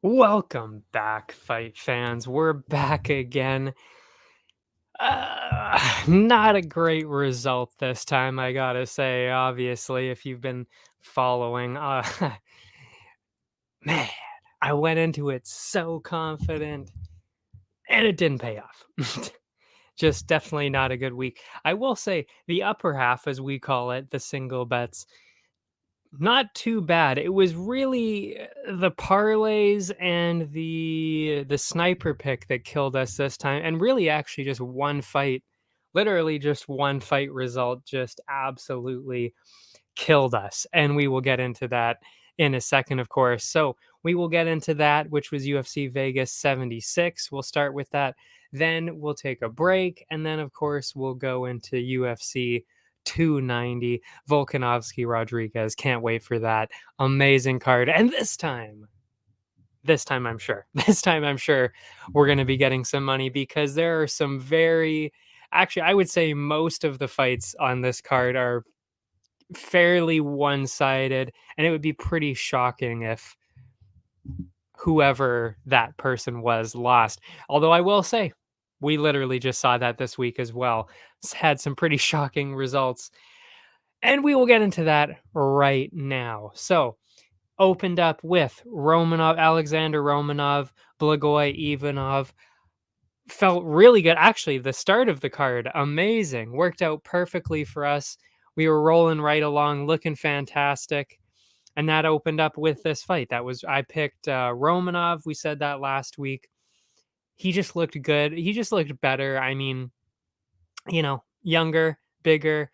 Welcome back, fight fans. We're back again. Not a great result this time, I gotta say. Obviously, if you've been following, man, I went into it so confident, and it didn't pay off. Just definitely not a good week. I will say the upper half, as we call it, the single bets, not too bad. It was really the parlays and the sniper pick that killed us this time, and really actually just one fight, literally just one fight result just absolutely killed us, and we will get into that in a second, of course. So, we will get into that, which was UFC Vegas 76. We'll start with that. Then we'll take a break, and then, of course, we'll go into UFC 290. Volkanovski Rodriguez. Can't wait for that. Amazing card. And this time I'm sure. This time I'm sure we're going to be getting some money because there are some very actually I would say most of the fights on this card are fairly one-sided, and it would be pretty shocking if whoever that person was lost. Although I will say, we literally just saw that this week as well. Had some pretty shocking results, and we will get into that right now. So, opened up with Alexander Romanov, Blagoy Ivanov. Felt really good. Actually, the start of the card, amazing. Worked out perfectly for us. We were rolling right along, looking fantastic. And that opened up with this fight. I picked Romanov. We said that last week. He just looked good. He just looked better. I mean, younger, bigger,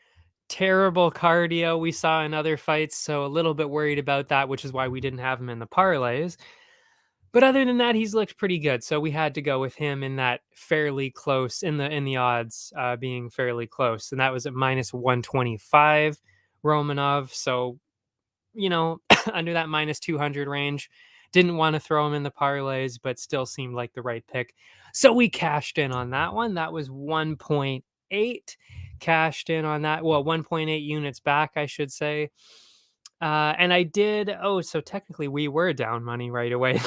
terrible cardio we saw in other fights. So a little bit worried about that, which is why we didn't have him in the parlays. But other than that, he's looked pretty good. So we had to go with him in that fairly close in the odds being fairly close. And that was at minus 125 Romanov. So under that minus 200 range. Didn't want to throw him in the parlays, but still seemed like the right pick. So we cashed in on that one. That was 1.8. Cashed in on that. Well, 1.8 units back, I should say. And I did. Oh, so technically we were down money right away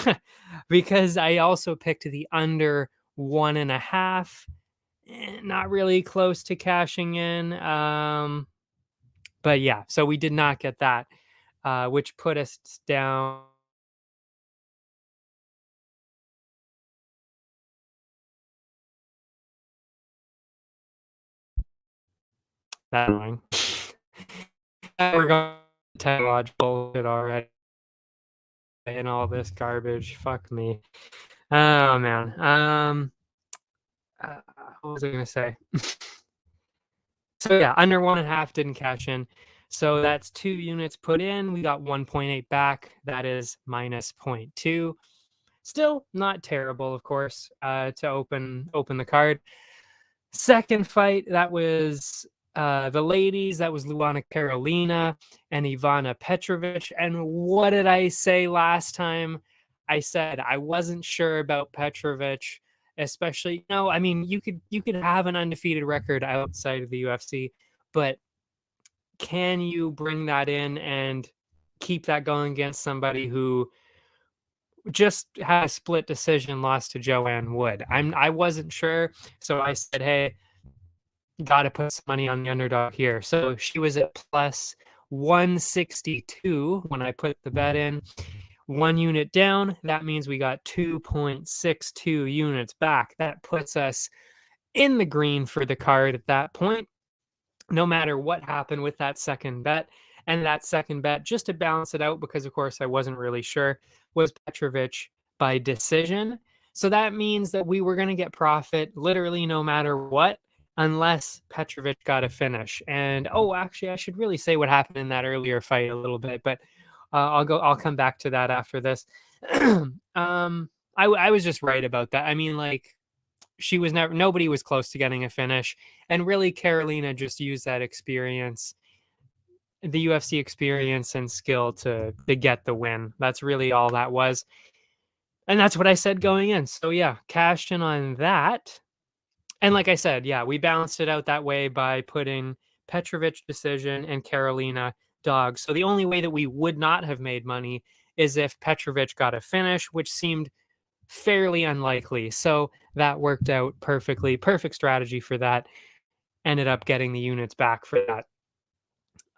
because I also picked the under 1.5. Not really close to cashing in. But yeah, so we did not get that, which put us down. That annoying. We're going to technological bullshit already and all this garbage. Fuck me. Oh man. What was I gonna say? So yeah, under 1.5 didn't cash in. So that's 2 units put in. We got 1.8 back. That is minus 0.2. Still not terrible, of course, to open the card. Second fight, that was the ladies. That was Luana Carolina and Ivana Petrovic. And what did I say last time? I said I wasn't sure about Petrovic, especially. No, I mean you could have an undefeated record outside of the UFC, but can you bring that in and keep that going against somebody who just had a split decision loss to Joanne Wood? I wasn't sure, so I said, hey, got to put some money on the underdog here. So she was at plus 162 when I put the bet in. 1 unit down. That means we got 2.62 units back. That puts us in the green for the card at that point, no matter what happened with that second bet. And that second bet, just to balance it out, because of course I wasn't really sure, was Petrovic by decision. So that means that we were going to get profit literally no matter what, unless Petrovic got a finish. And actually, I should really say what happened in that earlier fight a little bit, but I'll come back to that after this. I was just right about that. I mean, like, nobody was close to getting a finish, and really Carolina just used that experience, the UFC experience and skill to get the win. That's really all that was. And that's what I said going in. So yeah, cashed in on that. And like I said, yeah, we balanced it out that way by putting Petrovic decision and Carolina dog. So the only way that we would not have made money is if Petrovic got a finish, which seemed fairly unlikely. So that worked out perfectly. Perfect strategy for that. Ended up getting the units back for that.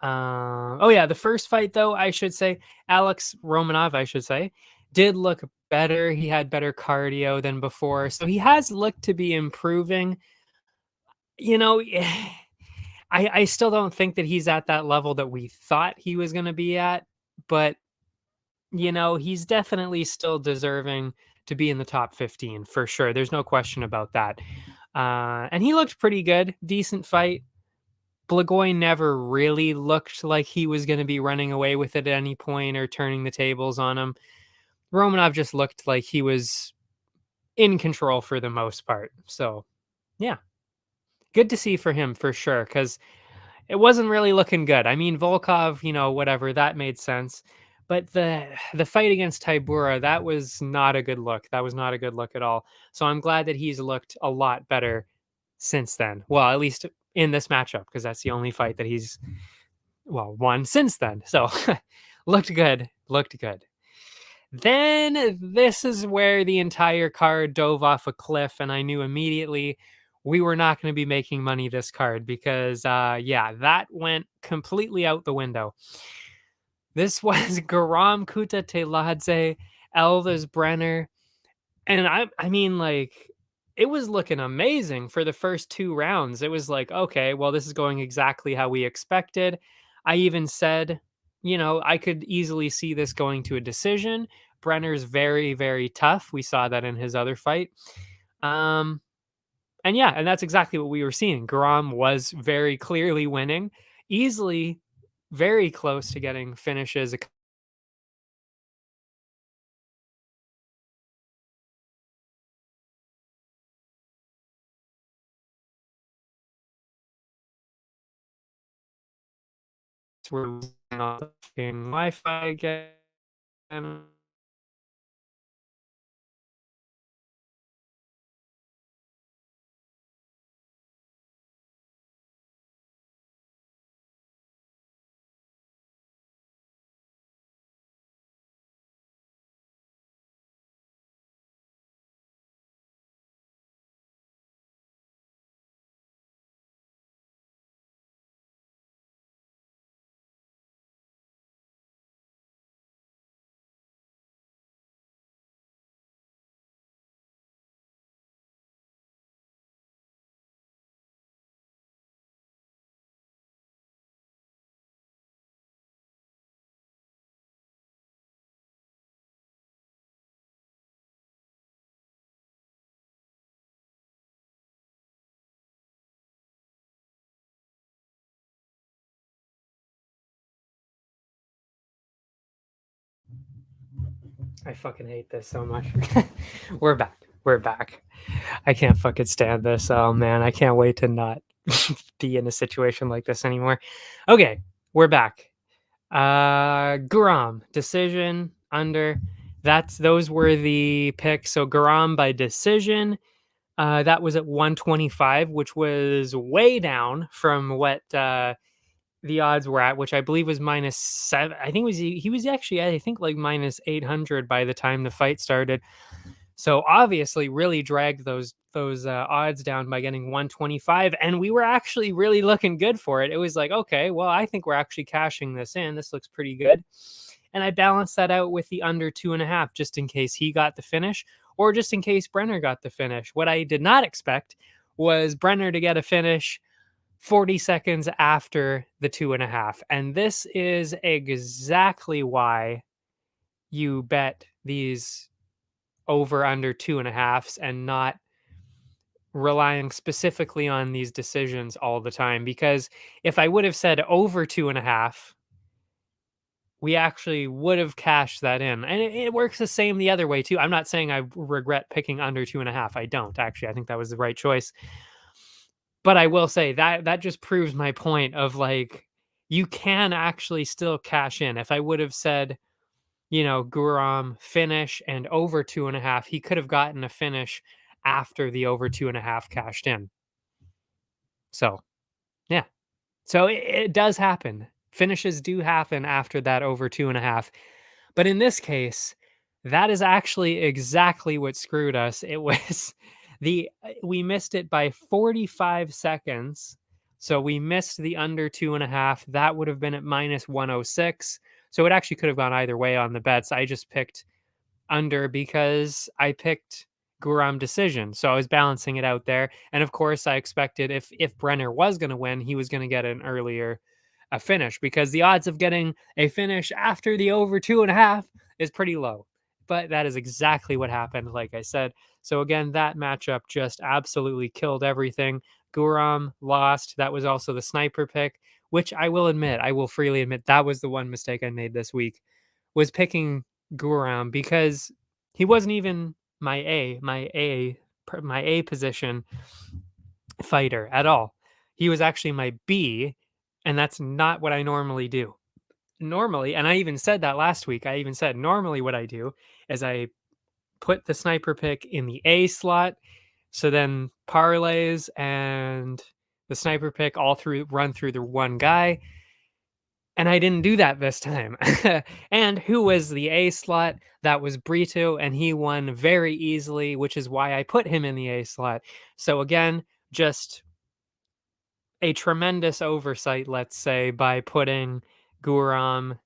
Oh yeah, the first fight though, I should say, Alex Romanov, I should say, did look better. He had better cardio than before, so he has looked to be improving. You know, I still don't think that he's at that level that we thought he was going to be at, but he's definitely still deserving to be in the top 15 for sure. There's no question about that. And he looked pretty good, decent fight. Blagoy never really looked like he was going to be running away with it at any point or turning the tables on him. Romanov just looked like he was in control for the most part. So, yeah, good to see for him for sure because it wasn't really looking good. I mean, Volkov, whatever, that made sense. But the fight against Tybura, that was not a good look. That was not a good look at all. So I'm glad that he's looked a lot better since then. Well, at least in this matchup, because that's the only fight that he's won since then. So looked good. Looked good. Then this is where the entire card dove off a cliff, and I knew immediately we were not going to be making money this card because, that went completely out the window. This was Garam Kuta Teladze, Elvis Brenner, and I mean, like, it was looking amazing for the first 2 rounds. It was like, okay, well, this is going exactly how we expected. I even said, I could easily see this going to a decision. Brenner's very, very tough. We saw that in his other fight. Um, and that's exactly what we were seeing. Garam was very clearly winning, easily very close to getting finishes. We're losing Wi-Fi again. I fucking hate this so much. We're back. We're back. I can't fucking stand this. Oh man, I can't wait to not be in a situation like this anymore. Okay, we're back. Guram decision under. Those were the picks. So Guram by decision. That was at 125, which was way down from what the odds were at, which I believe was -7. I think he was actually, I think, like -800 by the time the fight started. So obviously really dragged those odds down by getting 125, and we were actually really looking good for it. It was like, okay, well, I think we're actually cashing this in. This looks pretty good. And I balanced that out with the under 2.5 just in case he got the finish or just in case Brenner got the finish. What I did not expect was Brenner to get a finish 40 seconds after the 2.5. And this is exactly why you bet these over under 2.5s and not relying specifically on these decisions all the time. Because if I would have said over 2.5, we actually would have cashed that in. And it works the same the other way too. I'm not saying I regret picking under 2.5. I don't actually. I think that was the right choice. But I will say that just proves my point of like you can actually still cash in. If I would have said, Guram finish and over 2.5, he could have gotten a finish after the over 2.5 cashed in. So yeah. So it does happen. Finishes do happen after that over 2.5. But in this case, that is actually exactly what screwed us. It was we missed it by 45 seconds. So we missed the under 2.5. That would have been at minus 106. So it actually could have gone either way on the bets. I just picked under because I picked Guram decision. So I was balancing it out there. And of course, I expected if Brenner was going to win, he was going to get an earlier a finish because the odds of getting a finish after the over 2.5 is pretty low. But that is exactly what happened, like I said. So again, that matchup just absolutely killed everything. Guram lost. That was also the sniper pick, which I will admit, I will freely admit, that was the one mistake I made this week, was picking Guram because he wasn't even my A position fighter at all. He was actually my B, and that's not what I normally do. Normally, and I even said that last week. I even said normally what I do is I put the sniper pick in the A slot, so then parlays and the sniper pick all through run through the one guy. And I didn't do that this time. And who was the A slot? That was Brito, and he won very easily, which is why I put him in the A slot. So again, just a tremendous oversight, let's say, by putting Guram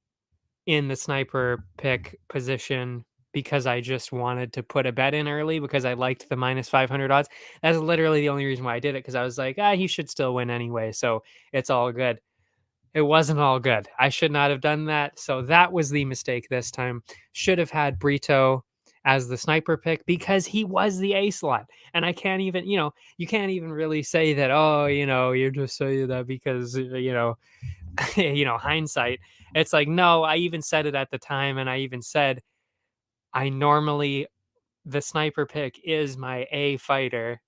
in the sniper pick position because I just wanted to put a bet in early because I liked the minus 500 odds. That's literally the only reason why I did it, because I was like, he should still win anyway, so it's all good. It wasn't all good. I should not have done that. So that was the mistake this time. Should have had Brito as the sniper pick because he was the A slot. And I can't even, you can't even really say that, oh, you're just saying that because, hindsight. It's like, no, I even said it at the time. And I even said, I normally, the sniper pick is my A fighter.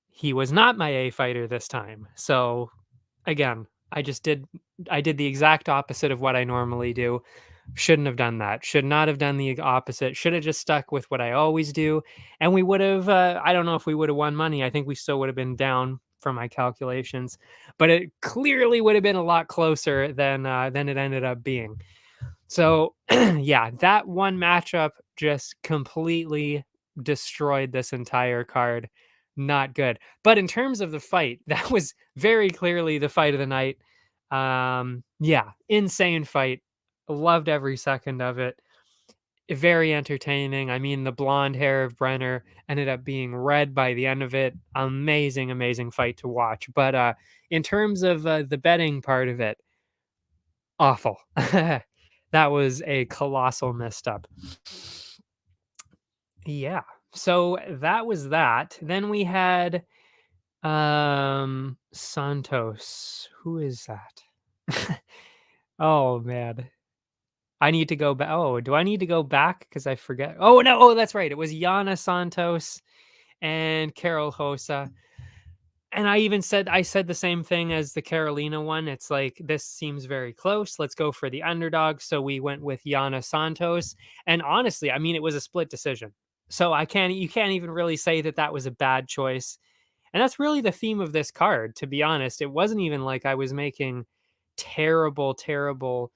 He was not my A fighter this time. So again, I did the exact opposite of what I normally do. Shouldn't have done that. Should not have done the opposite. Should have just stuck with what I always do. And we would have, I don't know if we would have won money. I think we still would have been down from my calculations, but it clearly would have been a lot closer than it ended up being. So, yeah, that one matchup just completely destroyed this entire card. Not good. But in terms of the fight, that was very clearly the fight of the night. Yeah, insane fight. Loved every second of it. Very entertaining. I mean, the blonde hair of Brenner ended up being red by the end of it. Amazing, amazing fight to watch. But in terms of the betting part of it, awful. That was a colossal misstep. Yeah. So that was that. Then we had Santos. Who is that? Oh man. I need to go back. Oh, do I need to go back? Because I forget. Oh no, oh, that's right. It was Yana Santos and Carol Hosa. And I said the same thing as the Carolina one. It's like, this seems very close. Let's go for the underdog. So we went with Yana Santos. And honestly, I mean, it was a split decision. So you can't even really say that that was a bad choice. And that's really the theme of this card, to be honest. It wasn't even like I was making terrible, terrible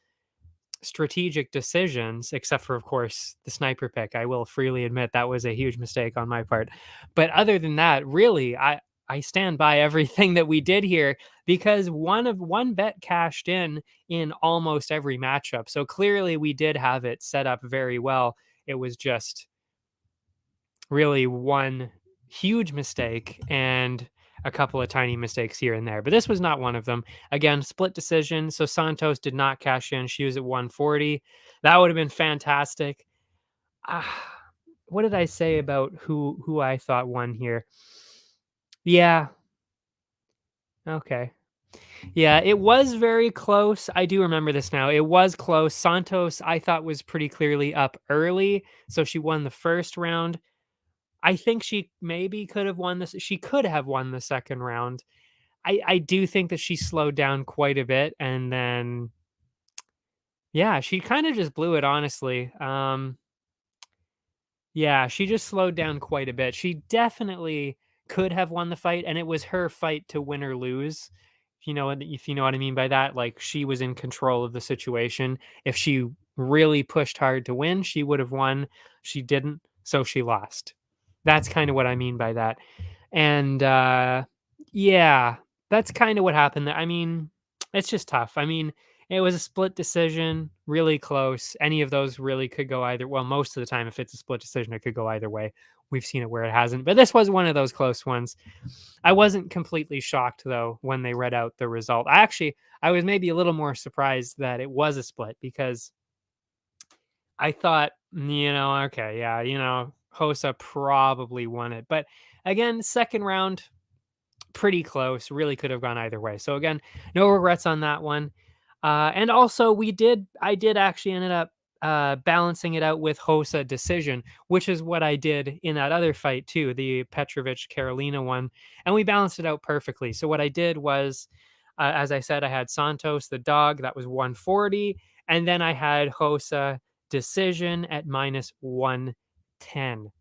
strategic decisions, except for, of course, the sniper pick. I will freely admit that was a huge mistake on my part. But other than that, really, I stand by everything that we did here because one bet cashed in almost every matchup. So clearly we did have it set up very well. It was just really one huge mistake and a couple of tiny mistakes here and there. But this was not one of them. Again, split decision. So Santos did not cash in. She was at 140. That would have been fantastic. What did I say about who I thought won here? Yeah. Okay. Yeah, it was very close. I do remember this now. It was close. Santos, I thought, was pretty clearly up early. So she won the first round. I think she maybe could have won this. She could have won the second round. I do think that she slowed down quite a bit, and then yeah, she kind of just blew it, honestly. Yeah, she just slowed down quite a bit. She definitely could have won the fight, and it was her fight to win or lose. If you know what I mean by that, like she was in control of the situation. If she really pushed hard to win, she would have won. She didn't, so she lost. That's kind of what I mean by that. And yeah, that's kind of what happened there. I mean, it's just tough. I mean, it was a split decision, really close. Any of those really could go either. Well, most of the time, if it's a split decision, it could go either way. We've seen it where it hasn't, but this was one of those close ones. I wasn't completely shocked though when they read out the result. I was maybe a little more surprised that it was a split because I thought, okay, yeah, Hosa probably won it. But again, second round, pretty close. Really could have gone either way. So again, no regrets on that one. And also, I did actually ended up balancing it out with Hosa decision, which is what I did in that other fight too, the Petrovic Carolina one, and we balanced it out perfectly. So what I did was, as I said, I had Santos the dog that was 140, and then I had Hosa decision at minus 110.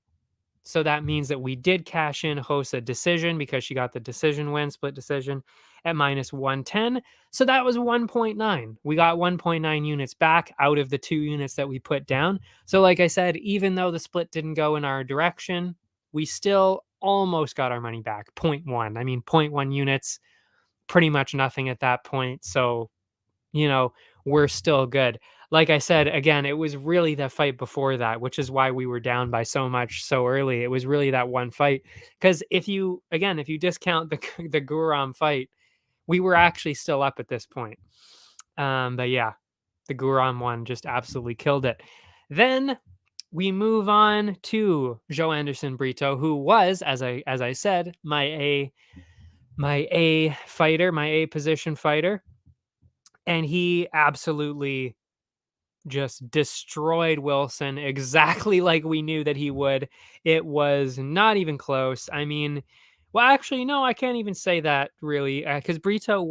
So that means that we did cash in Hosa decision because she got the decision win, split decision at minus 110. So that was 1.9. We got 1.9 units back out of the 2 units that we put down. So like I said, even though the split didn't go in our direction, we still almost got our money back. 0.1. I mean, 0.1 units, pretty much nothing at that point. So we're still good. Like I said, again, it was really the fight before that, which is why we were down by so much so early. It was really that one fight. Because if you discount the the Guram fight, we were actually still up at this point. But yeah, the Guram one just absolutely killed it. Then we move on to Joe Anderson Brito, who was, as I said, my A fighter, my A position fighter. And he absolutely just destroyed Wilson exactly like we knew that he would. It was not even close. I mean, well, actually, no, I can't even say that really, because Brito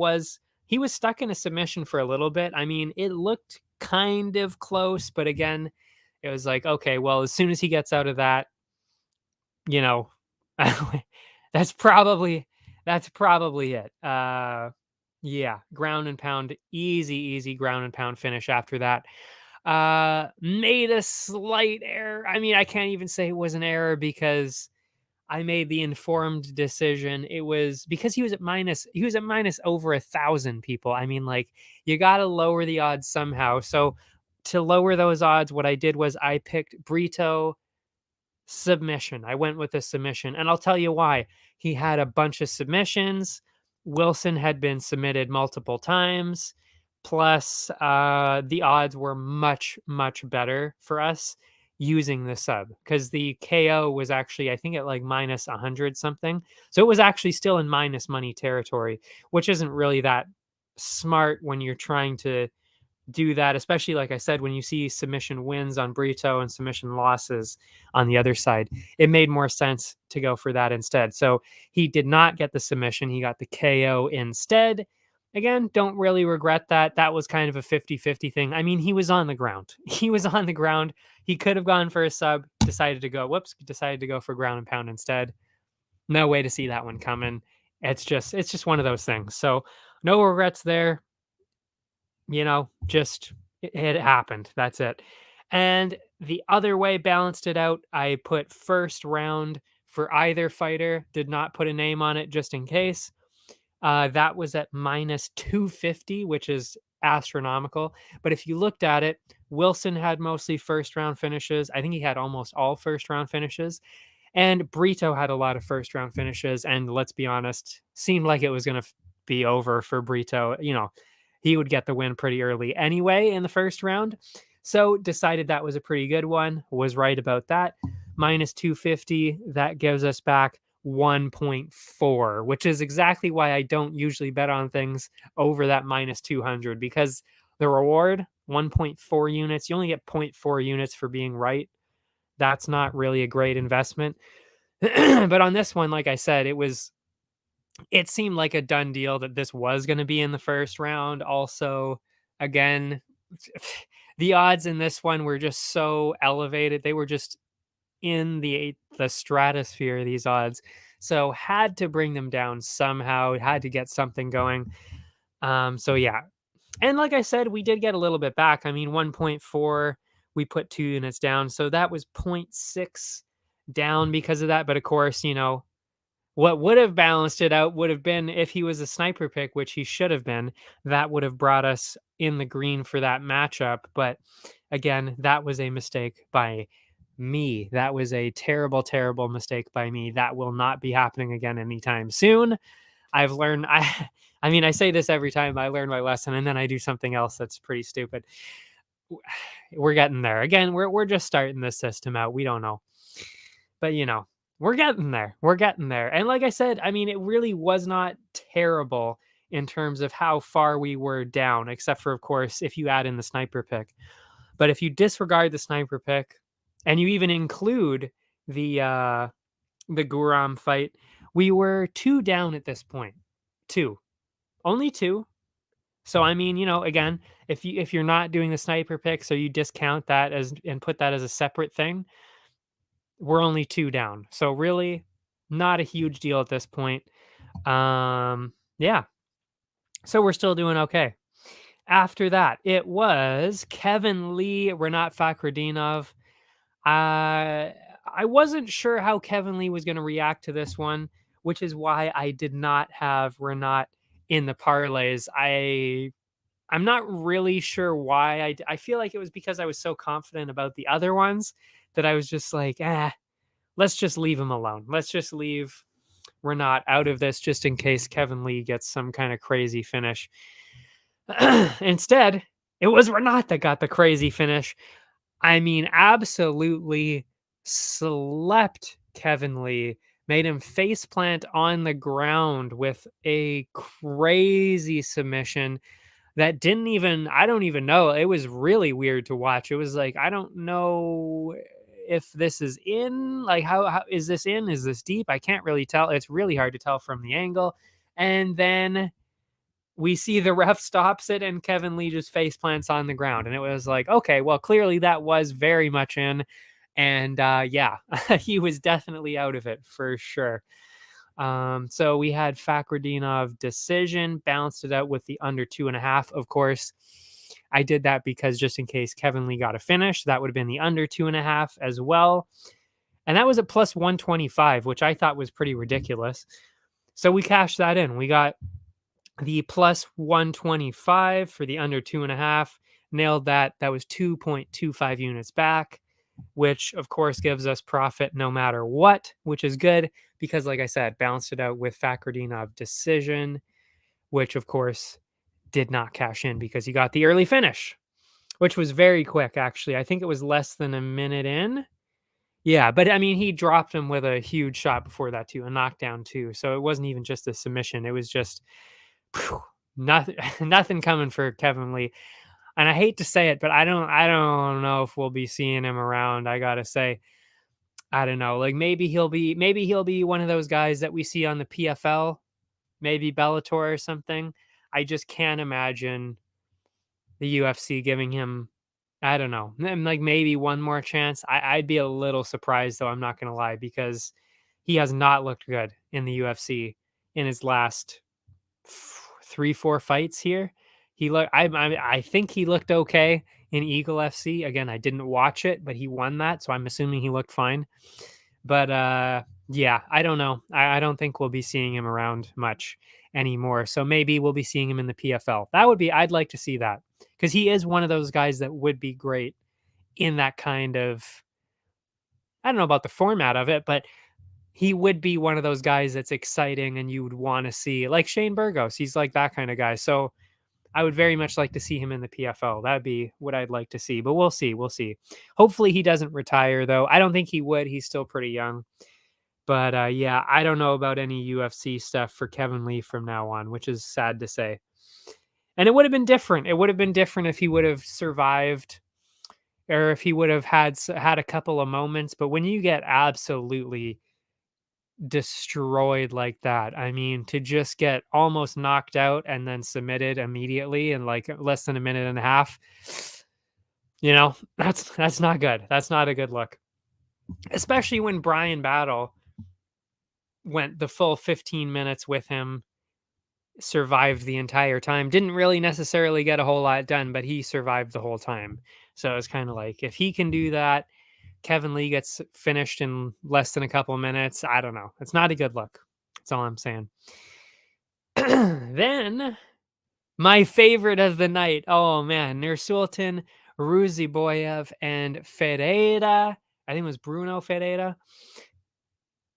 he was stuck in a submission for a little bit. I mean, it looked kind of close, but again, it was like, okay, well, as soon as he gets out of that, you know, that's probably it. Yeah, ground and pound, easy ground and pound finish after that. Made a slight error. I mean, I can't even say it was an error because I made the informed decision. It was because he was at minus over 1,000 people. I mean, like, you got to lower the odds somehow. So to lower those odds, what I did was I picked Brito submission. I went with a submission, and I'll tell you why. He had a bunch of submissions. Wilson had been submitted multiple times. Plus, the odds were much, much better for us using the sub because the KO was actually, I think, at like minus 100 something. So it was actually still in minus money territory, which isn't really that smart when you're trying to do that, especially like I said, when you see submission wins on Brito and submission losses on the other side, it made more sense to go for that instead. So he did not get the submission. He got the KO instead. Again, don't really regret that. That was kind of a 50-50 thing. I mean, he was on the ground. He was on the ground. He could have gone for a sub, decided to go for ground and pound instead. No way to see that one coming. It's just one of those things. So no regrets there. Just it happened. That's it. And the other way balanced it out. I put first round for either fighter, did not put a name on it just in case. That was at minus 250, which is astronomical. But if you looked at it, Wilson had mostly first round finishes. I think he had almost all first round finishes. And Brito had a lot of first round finishes. And let's be honest, seemed like it was going to be over for Brito. He would get the win pretty early anyway in the first round. So decided that was a pretty good one. Was right about that. Minus 250. That gives us back 1.4, which is exactly why I don't usually bet on things over that minus 200 because the reward, 1.4 units, you only get 0.4 units for being right. That's not really a great investment. But on this one, like I said, it seemed like a done deal that this was going to be in the first round. Also, again, the odds in this one were just so elevated. They were just in the stratosphere, these odds. So had to bring them down somehow, had to get something going. So yeah, And like I said, we did get a little bit back. I mean, 1.4, we put 2 units down. So that was 0.6 down because of that. But of course, what would have balanced it out would have been if he was a sniper pick, which he should have been. That would have brought us in the green for that matchup. But again, that was a mistake by me. That was a terrible, terrible mistake by me. That will not be happening again anytime soon. I've learned I mean, I say this every time I learn my lesson and then I do something else that's pretty stupid. We're getting there. Again, we're just starting this system out. We don't know. But we're getting there. We're getting there. And like I said, I mean, it really was not terrible in terms of how far we were down, except for, of course, if you add in the sniper pick. But if you disregard the sniper pick and you even include the Guram fight, we were 2 down at this point. 2. Only 2. So I mean, again, if you're not doing the sniper pick, so you discount that as and put that as a separate thing, we're only 2 down. So really not a huge deal at this point. Yeah. So we're still doing okay. After that, it was Kevin Lee, Renat Fakhretdinov. I wasn't sure how Kevin Lee was going to react to this one, which is why I did not have Renat in the parlays. I'm not really sure why. I feel like it was because I was so confident about the other ones that I was just like, let's just leave him alone. Let's just leave Renat out of this just in case Kevin Lee gets some kind of crazy finish. Instead, it was Renat that got the crazy finish. I mean, absolutely slept Kevin Lee, made him faceplant on the ground with a crazy submission that I don't even know. It was really weird to watch. It was like, I don't know if this is in, like, how is this in? Is this deep? I can't really tell. It's really hard to tell from the angle. And then we see the ref stops it and Kevin Lee just face plants on the ground. And it was like, okay, well, clearly that was very much in. And yeah, he was definitely out of it for sure. So we had Fakhretdinov decision, balanced it out with the under 2.5. Of course, I did that because just in case Kevin Lee got a finish, that would have been the under 2.5 as well. And that was at plus 125, which I thought was pretty ridiculous. So we cashed that in. We got the plus 125 for the under 2.5. Nailed that. That was 2.25 units back, which of course gives us profit no matter what, which is good because, like I said, balanced it out with Fakhretdinov decision, which of course did not cash in because he got the early finish, which was very quick, actually. I think it was less than a minute in. Yeah, but I mean, he dropped him with a huge shot before that too, a knockdown too. So it wasn't even just a submission. It was just nothing coming for Kevin Lee. And I hate to say it, but I don't know if we'll be seeing him around. I gotta say, I don't know. Like maybe he'll be one of those guys that we see on the PFL, maybe Bellator or something. I just can't imagine the UFC giving him, I don't know, like maybe one more chance. I'd be a little surprised though. I'm not gonna lie, because he has not looked good in the UFC in his last 3-4 fights here. I think he looked okay in Eagle FC. Again, I didn't watch it, but he won that, so I'm assuming he looked fine. But yeah, I don't know. I don't think we'll be seeing him around much anymore. So maybe we'll be seeing him in the PFL. I'd like to see that, because he is one of those guys that would be great in that kind of, I don't know about the format of it, but he would be one of those guys that's exciting and you would want to see, like Shane Burgos. He's like that kind of guy. So I would very much like to see him in the PFL. That'd be what I'd like to see, but we'll see. We'll see. Hopefully he doesn't retire though. I don't think he would. He's still pretty young. But yeah, I don't know about any UFC stuff for Kevin Lee from now on, which is sad to say. And it would have been different. It would have been different if he would have survived, or if he would have had a couple of moments. But when you get absolutely destroyed like that, I mean, to just get almost knocked out and then submitted immediately in like less than a minute and a half, that's not good. That's not a good look, especially when Brian Battle went the full 15 minutes with him survived the entire time. Didn't really necessarily get a whole lot done, but he survived the whole time. So it's kind of like, if he can do that, Kevin Lee gets finished in less than a couple of minutes. I don't know. It's not a good look. That's all I'm saying. Then my favorite of the night. Oh man, Nursultan, Ruziboyev, and Ferreira. I think it was Bruno Ferreira.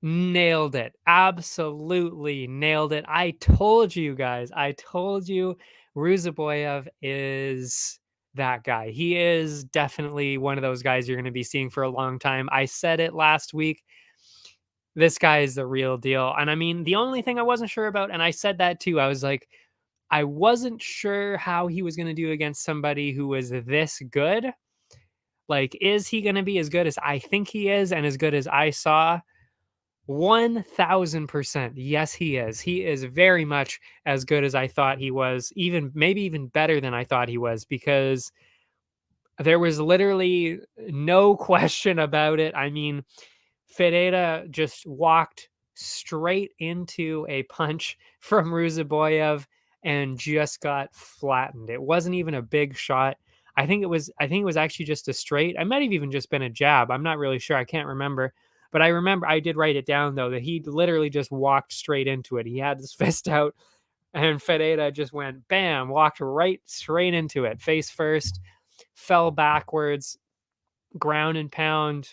Nailed it. Absolutely nailed it. I told you guys. I told you Ruziboyev is that guy. He is definitely one of those guys you're going to be seeing for a long time. I said it last week. This guy is the real deal. And I mean, the only thing I wasn't sure about, and I said that too, I was like, I wasn't sure how he was going to do against somebody who was this good. Like, is he going to be as good as I think he is and as good as I saw? 1000%. Yes, he is. He is very much as good as I thought he was, even maybe even better than I thought he was, because there was literally no question about it. I mean, Ferreira just walked straight into a punch from Ruziboyev and just got flattened. It wasn't even a big shot. I think it was actually just a straight. I might have even just been a jab. I'm not really sure. I can't remember. But I remember I did write it down though that he literally just walked straight into it. He had his fist out and Ferreira just went bam, walked right straight into it, face first, fell backwards, ground and pound.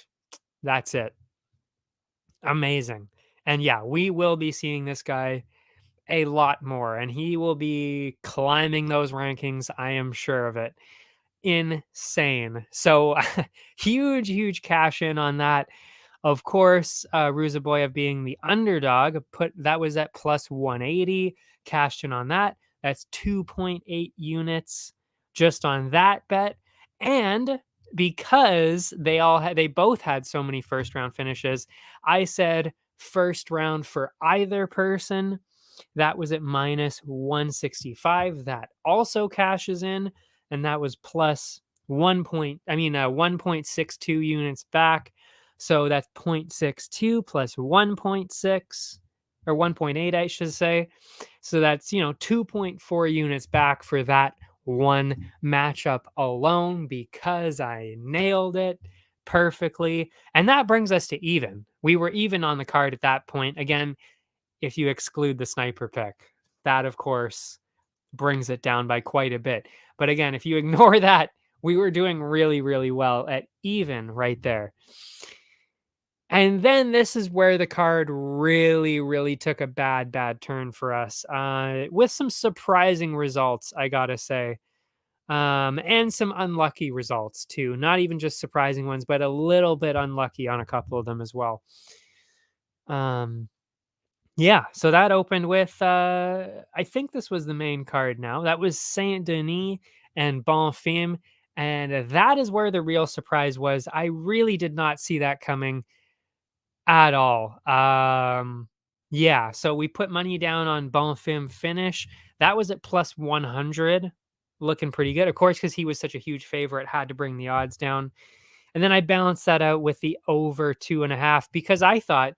That's it. Amazing. And yeah, we will be seeing this guy a lot more, and he will be climbing those rankings. I am sure of it. Insane. So huge cash in on that. Of course, Ruziboyev being the underdog, that was at plus 180, cashed in on that. That's 2.8 units just on that bet. And because they both had so many first round finishes, I said first round for either person. That was at minus 165. That also cashes in, and that was plus 1.62 units back. So that's 0.62 plus 1.6 or 1.8, I should say. So that's, 2.4 units back for that one matchup alone, because I nailed it perfectly. And that brings us to even. We were even on the card at that point. Again, if you exclude the sniper pick, that of course brings it down by quite a bit. But again, if you ignore that, we were doing really well at even right there. And then this is where the card really took a bad turn for us, with some surprising results, I gotta say, and some unlucky results too. Not even just surprising ones, but a little bit unlucky on a couple of them as well. Yeah, so that opened with, I think this was the main card now. That was Saint Denis and Bonfim, and that is where the real surprise was. I really did not see that coming at all. Yeah, so we put money down on Bonfim finish. That was at plus 100, looking pretty good. Of course, because he was such a huge favorite, had to bring the odds down. And then I balanced that out with the over 2.5, because I thought,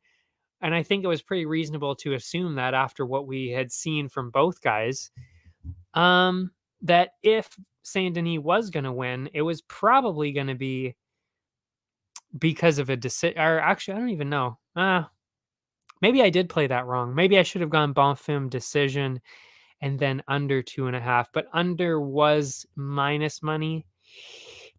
and I think it was pretty reasonable to assume that after what we had seen from both guys, that if Saint Denis was going to win, it was probably going to be because of a decision. Or actually, I don't even know. Maybe I did play that wrong. Maybe I should have gone Bonfim decision and then under 2.5. But under was minus money.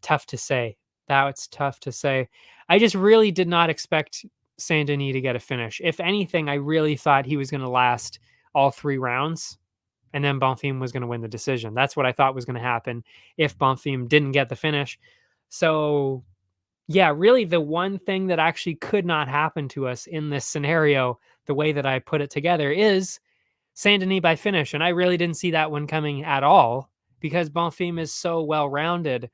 Tough to say. That's tough to say. I just really did not expect Saint Denis to get a finish. If anything, I really thought he was going to last all 3 rounds, and then Bonfim was going to win the decision. That's what I thought was going to happen if Bonfim didn't get the finish. So yeah, really the one thing that actually could not happen to us in this scenario, the way that I put it together, is Saint Denis by finish. And I really didn't see that one coming at all, because Bonfim is so well-rounded,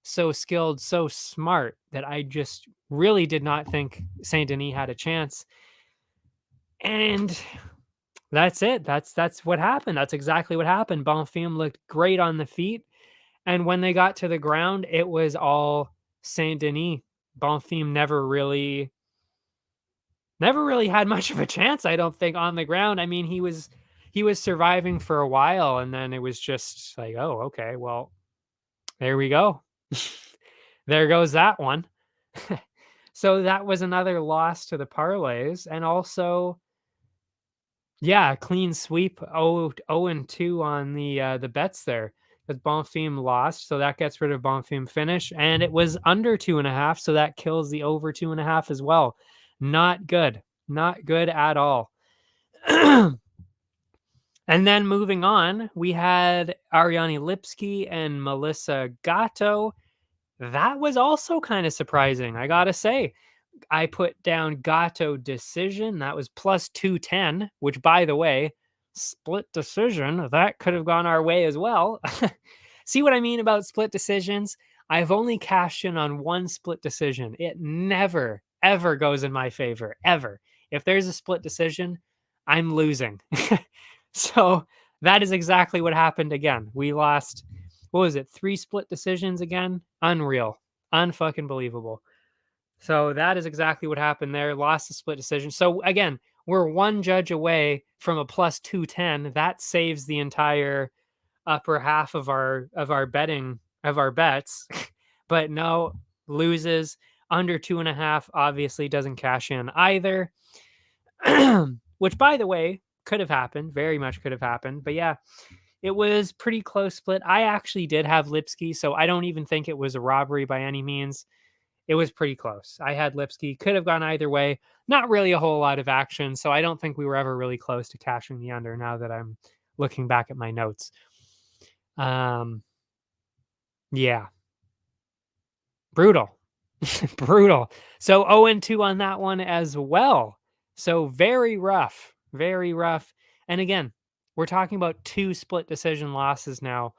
so skilled, so smart, that I just really did not think Saint Denis had a chance. And that's it. That's what happened. That's exactly what happened. Bonfim looked great on the feet, and when they got to the ground, it was all Saint Denis. Bonfim never really had much of a chance, I don't think, on the ground. I mean, he was he was surviving for a while, and then it was just like, oh, okay, well, there we go. There goes that one. So that was another loss to the parlays, and also, yeah, clean sweep. 0-2 on the bets there. Because Bonfim lost, so that gets rid of Bonfim finish, and it was under 2.5, so that kills the over 2.5 as well. Not good, not good at all. And then moving on, we had Ariane Lipsky and Melissa Gatto. That was also kind of surprising, I gotta say. I put down Gatto decision. That was plus 210, which, by the way, split decision, that could have gone our way as well. See what I mean about split decisions? I've only cashed in on one split decision. It never, ever goes in my favor, ever. If there's a split decision, I'm losing. So that is exactly what happened again. We lost, what was it, 3 split decisions again? Unreal. Unfucking believable. So that is exactly what happened there. Lost the split decision. So again, we're one judge away from a plus 210. That saves the entire upper half of our bets. But no, loses under 2.5. Obviously doesn't cash in either. Which, by the way, could have happened. Very much could have happened. But yeah, it was pretty close split. I actually did have Lipsky, so I don't even think it was a robbery by any means. It was pretty close. I had Lipsky. Could have gone either way. Not really a whole lot of action, so I don't think we were ever really close to cashing the under now that I'm looking back at my notes. Yeah. Brutal. Brutal. So 0-2 on that one as well. So very rough. Very rough. And again, we're talking about 2 split decision losses now,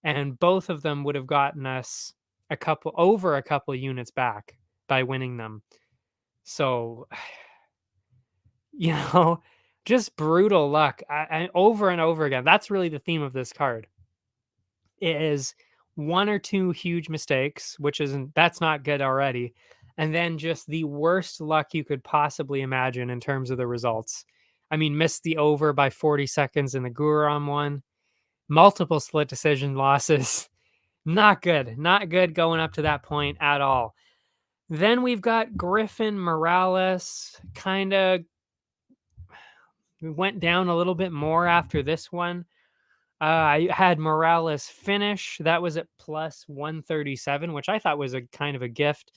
and both of them would have gotten us a couple units back by winning them. So, just brutal luck. I over and over again. That's really the theme of this card. It is 1 or 2 huge mistakes, that's not good already. And then just the worst luck you could possibly imagine in terms of the results. I mean, missed the over by 40 seconds in the Guram one. Multiple split decision losses. Not good. Not good going up to that point at all. Then we've got Griffin Morales. Kind of went down a little bit more after this one. I had Morales finish. That was at plus 137, which I thought was a kind of a gift.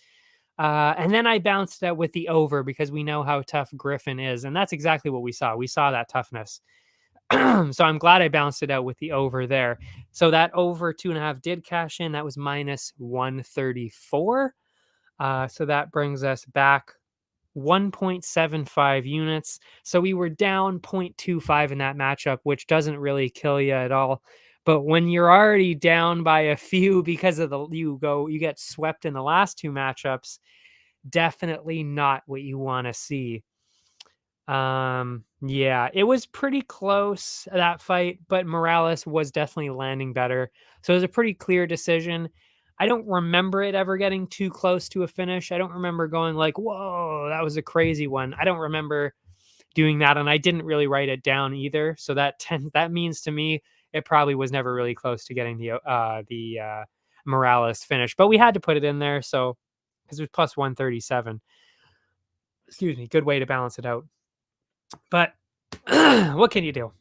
And then I bounced out with the over because we know how tough Griffin is. And that's exactly what we saw. We saw that toughness. So I'm glad I bounced it out with the over there. So that over 2.5 did cash in. That was minus 134. So that brings us back 1.75 units. So we were down 0.25 in that matchup, which doesn't really kill you at all. But when you're already down by a few because of you get swept in the last 2 matchups, definitely not what you want to see. Yeah, it was pretty close, that fight, but Morales was definitely landing better. So it was a pretty clear decision. I don't remember it ever getting too close to a finish. I don't remember going like, whoa, that was a crazy one. I don't remember doing that, and I didn't really write it down either. So that means to me it probably was never really close to getting the Morales finish. But we had to put it in there, so because it was plus 137. Excuse me, good way to balance it out. But what can you do?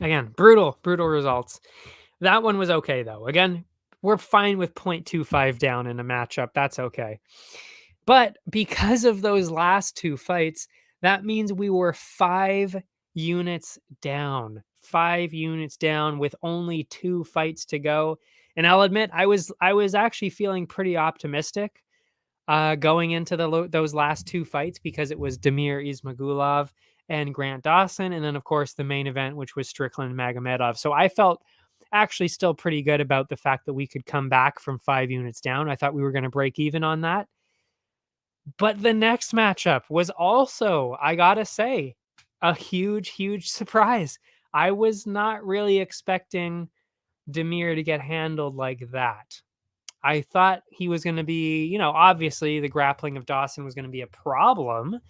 Again, brutal results. That one was okay, though. Again, we're fine with 0.25 down in a matchup. That's okay. But because of those last 2 fights, that means we were 5 units down. 5 units down with only 2 fights to go. And I'll admit, I was actually feeling pretty optimistic going into those last 2 fights because it was Damir Ismagulov and Grant Dawson, and then of course the main event, which was Strickland Magomedov. So I felt actually still pretty good about the fact that we could come back from 5 units down. I thought we were going to break even on that. But the next matchup was also, I gotta say, a huge surprise. I was not really expecting Damir to get handled like that. I thought he was going to be, obviously the grappling of Dawson was going to be a problem.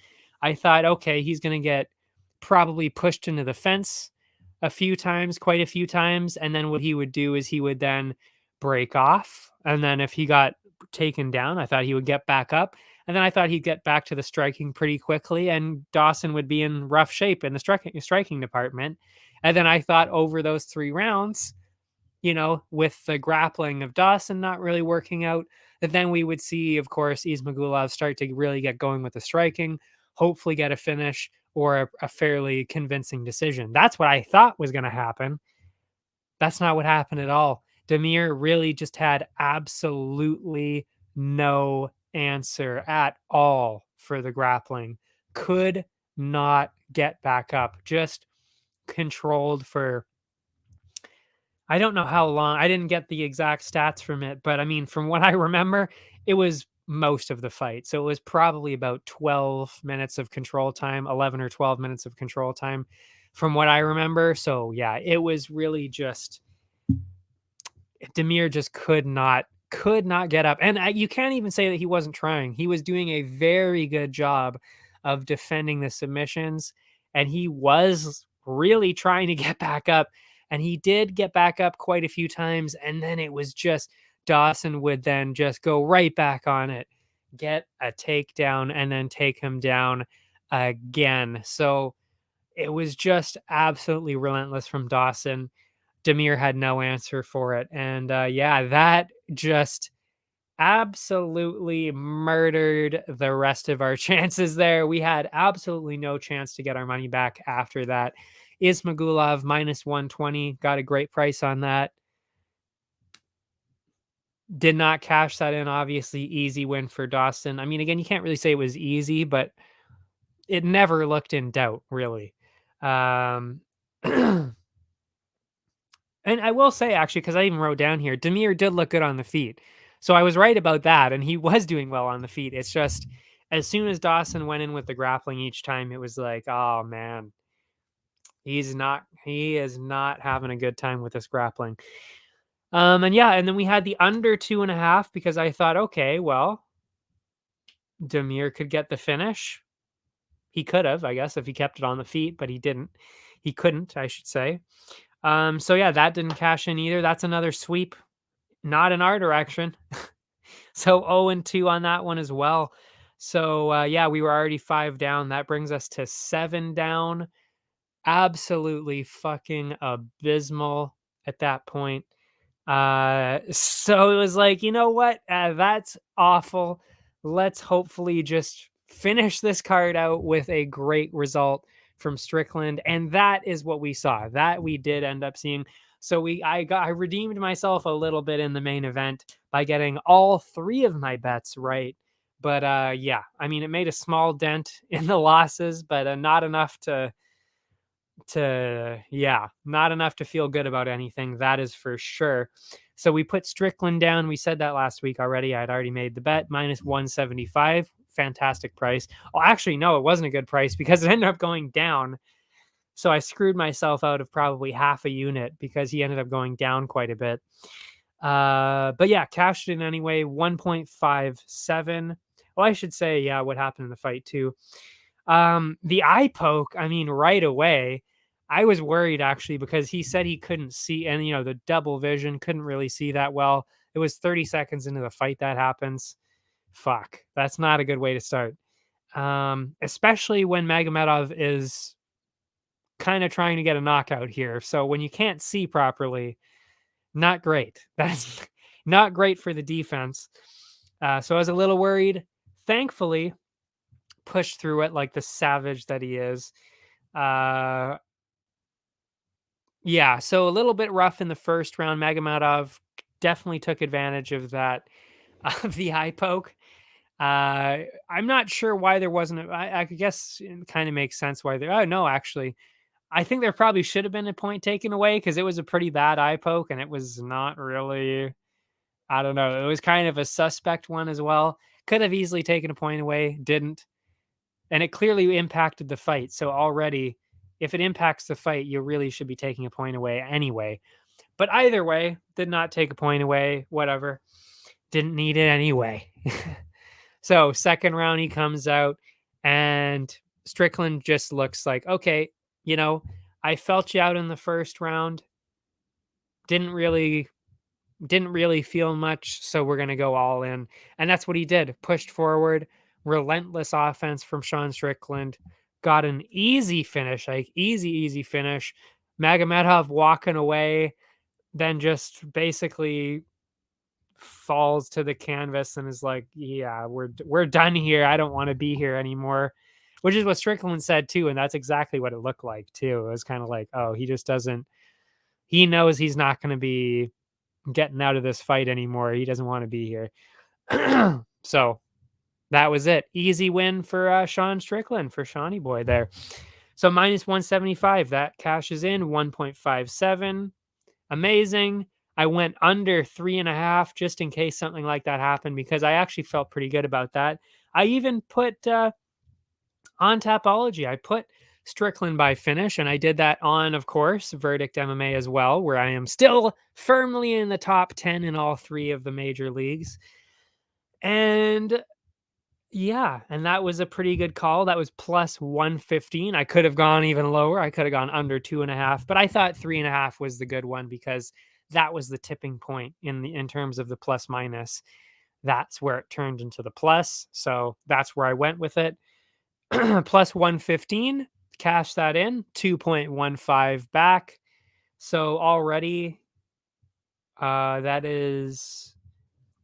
I thought, okay, he's going to get probably pushed into the fence. a few times, quite a few times, and then what he would do is he would then break off, and then if he got taken down, I thought he would get back up, and then I thought he'd get back to the striking pretty quickly, and Dawson would be in rough shape in the striking department. And then I thought over those 3 rounds, with the grappling of Dawson not really working out, that then we would see, of course, Ismagulov start to really get going with the striking, hopefully get a finish or a fairly convincing decision. That's what I thought was going to happen. That's not what happened at all. Demir really just had absolutely no answer at all for the grappling. Could not get back up. Just controlled for, I don't know how long. I didn't get the exact stats from it, but I mean, from what I remember, it was most of the fight. So it was probably about 12 minutes of control time, 11 or 12 minutes of control time from what I remember. So yeah, it was really just Demir just could not get up. And you can't even say that he wasn't trying. He was doing a very good job of defending the submissions, and he was really trying to get back up, and he did get back up quite a few times, and then it was just Dawson would then just go right back on it, get a takedown, and then take him down again. So it was just absolutely relentless from Dawson. Demir had no answer for it. And yeah, that just absolutely murdered the rest of our chances there. We had absolutely no chance to get our money back after that. Ismagulov minus 120, got a great price on that. Did not cash that in, obviously. Easy win for Dawson. I mean, again, you can't really say it was easy, but it never looked in doubt, really. And I will say, actually, because I even wrote down here, Demir did look good on the feet. So I was right about that, and he was doing well on the feet. It's just, as soon as Dawson went in with the grappling each time, it was like, oh man, he is not having a good time with this grappling. And yeah, and then we had the under 2.5 because I thought, okay, well, Demir could get the finish. He could have, I guess, if he kept it on the feet, but he didn't. He couldn't, I should say. So yeah, that didn't cash in either. That's another sweep, not in our direction. So 0-2 on that one as well. So yeah, we were already 5 down. That brings us to 7 down. Absolutely fucking abysmal at that point. So it was like, you know what? That's awful. Let's hopefully just finish this card out with a great result from Strickland. And that is what we saw. That we did end up seeing. So I redeemed myself a little bit in the main event by getting all 3 of my bets right. But yeah, I mean, it made a small dent in the losses, but not enough to not enough to feel good about anything, that is for sure. So we put Strickland down. We said that last week already. I'd already made the bet, minus 175. Fantastic price. Oh, actually, no, it wasn't a good price because it ended up going down. So I screwed myself out of probably half a unit because he ended up going down quite a bit. But yeah, cashed in anyway, 1.57. Well, I should say, yeah, what happened in the fight too. The eye poke, I mean, right away, I was worried actually because he said he couldn't see, and the double vision couldn't really see that well. It was 30 seconds into the fight that happens. Fuck, that's not a good way to start. Especially when Magomedov is kind of trying to get a knockout here. So when you can't see properly, not great. That's not great for the defense. So I was a little worried. Thankfully, pushed through it like the savage that he is. Yeah, so a little bit rough in the first round. Magomedov definitely took advantage of that, of the eye poke. I'm not sure why there wasn't. I guess it kind of makes sense why there. Oh no, actually, I think there probably should have been a point taken away because it was a pretty bad eye poke, and it was not really. I don't know. It was kind of a suspect one as well. Could have easily taken a point away, didn't. And it clearly impacted the fight. So already, if it impacts the fight, you really should be taking a point away anyway. But either way, did not take a point away. Whatever. Didn't need it anyway. So second round, he comes out and Strickland just looks like, okay, I felt you out in the first round. Didn't really feel much, so we're going to go all in. And that's what he did. Pushed forward, relentless offense from Sean Strickland. Got an easy finish, like easy finish. Magomedov walking away, then just basically falls to the canvas and is like, "Yeah, we're done here. I don't want to be here anymore." Which is what Strickland said too, and that's exactly what it looked like too. It was kind of like, "Oh, he just doesn't. He knows he's not going to be getting out of this fight anymore. He doesn't want to be here." So that was it. Easy win for Sean Strickland, for Shawnee boy there. So minus 175, that cashes in 1.57. Amazing. I went under 3.5 just in case something like that happened, because I actually felt pretty good about that. I even put on Tapology, I put Strickland by finish, and I did that on, of course, Verdict MMA as well, where I am still firmly in the top 10 in all 3 of the major leagues. And yeah, and that was a pretty good call. That was plus 115. I could have gone even lower. I could have gone under 2.5, but I thought 3.5 was the good one, because that was the tipping point in terms of the plus minus. That's where it turned into the plus. So that's where I went with it. Plus 115, cash that in, 2.15 back. So already that is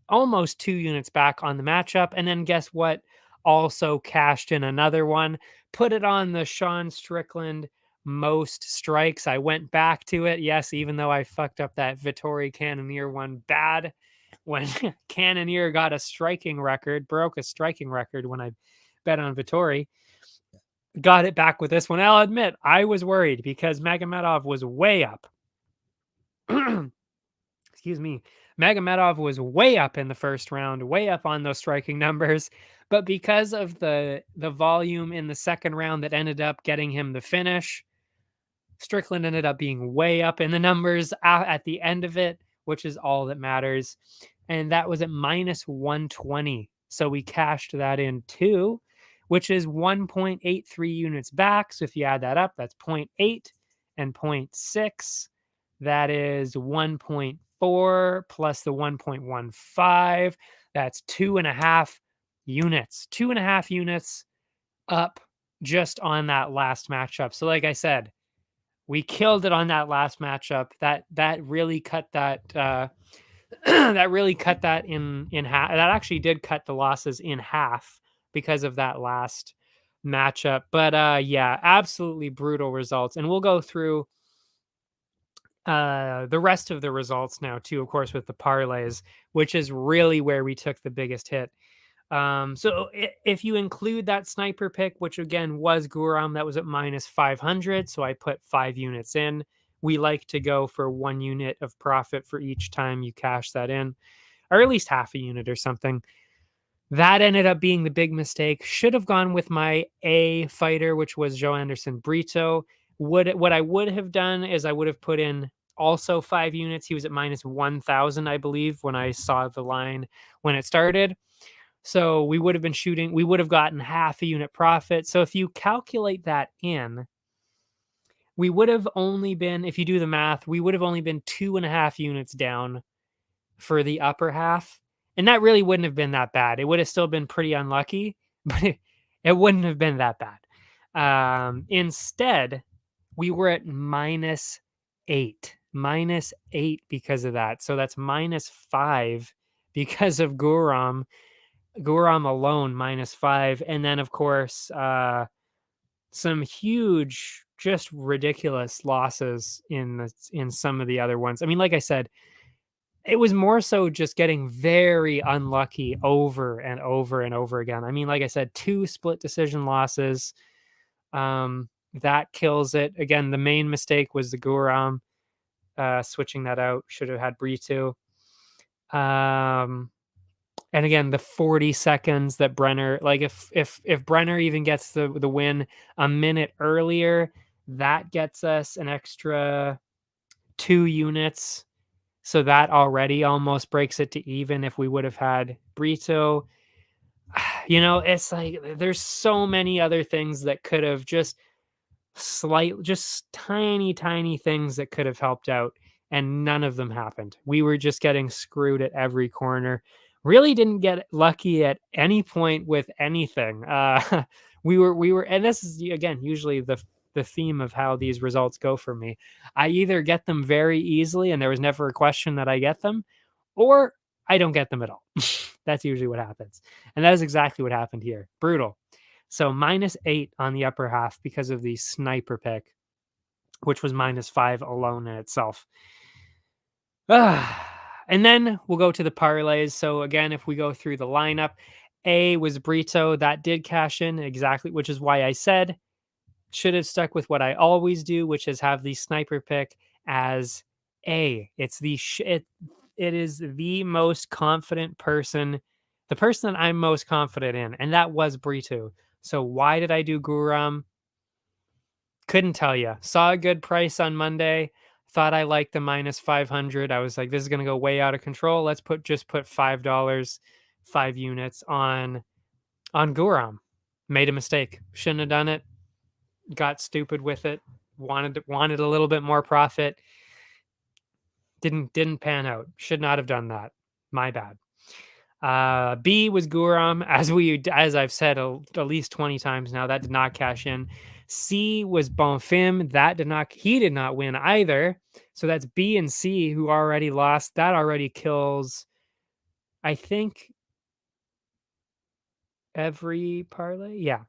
almost 2 units back on the matchup. And then guess what? Also cashed in another one, put it on the Sean Strickland most strikes. I went back to it. Yes, even though I fucked up that Vittori Cannonier one bad, when Cannonier got a striking record, broke a striking record when I bet on Vittori. Got it back with this one. I'll admit, I was worried because Magomedov was way up. Excuse me. Magomedov was way up in the first round, way up on those striking numbers. But because of the volume in the second round that ended up getting him the finish, Strickland ended up being way up in the numbers at the end of it, which is all that matters. And that was at minus 120. So we cashed that in too, which is 1.83 units back. So if you add that up, that's 0.8 and 0.6. That is 1.4 plus the 1.15. That's 2.5 units. 2.5 units up just on that last matchup. So like I said, we killed it on that last matchup. That really cut that that really cut that in half. That actually did cut the losses in half because of that last matchup. But yeah, absolutely brutal results. And we'll go through the rest of the results now too, of course, with the parlays, which is really where we took the biggest hit. So if you include that sniper pick, which again was Guram, that was at minus 500. So I put 5 units in. We like to go for 1 unit of profit for each time you cash that in, or at least half a unit or something. That ended up being the big mistake. Should have gone with my A fighter, which was Joe Anderson Brito. What I would have done is I would have put in also 5 units. He was at minus 1,000, I believe, when I saw the line when it started. So we would have been shooting, we would have gotten half a unit profit. So if you calculate that in, we would have only been, if you do the math, we would have only been 2.5 units down for the upper half. And that really wouldn't have been that bad. It would have still been pretty unlucky, but it wouldn't have been that bad. Instead, we were at minus 8 because of that. So that's minus 5 because of Guram alone, minus 5. And then, of course, some huge, just ridiculous losses in some of the other ones. I mean, like I said, it was more so just getting very unlucky over and over and over again. I mean, like I said, 2 split decision losses. That kills it. Again, the main mistake was the Guram, switching that out. Should have had Brito. And again, the 40 seconds that Brenner, like if Brenner even gets the win a minute earlier, that gets us an extra 2 units. So that already almost breaks it to even if we would have had Brito. You know, it's like there's so many other things that could have just just tiny, tiny things that could have helped out, and none of them happened. We were just getting screwed at every corner. Really didn't get lucky at any point with anything. We were, and this is again usually the theme of how these results go for me. I either get them very easily, and there was never a question that I get them, or I don't get them at all. That's usually what happens, and that is exactly what happened here. Brutal. So -8 on the upper half because of the sniper pick, which was -5 alone in itself. And then we'll go to the parlays. So again, if we go through the lineup, A was Brito. That did cash in exactly, which is why I said should have stuck with what I always do, which is have the sniper pick as A. It's it is the most confident person, the person that I'm most confident in, and that was Brito. So why did I do Guram? Couldn't tell you. Saw a good price on Monday. Thought I liked the -500. I was like, this is going to go way out of control. Let's just put $5, 5 units on Guram. Made a mistake. Shouldn't have done it. Got stupid with it. Wanted a little bit more profit. Didn't pan out. Should not have done that. My bad. B was Guram, as I've said at least 20 times now. That did not cash in. C was Bonfim. He did not win either. So that's B and C who already lost. That already kills, I think, every parlay. Yeah.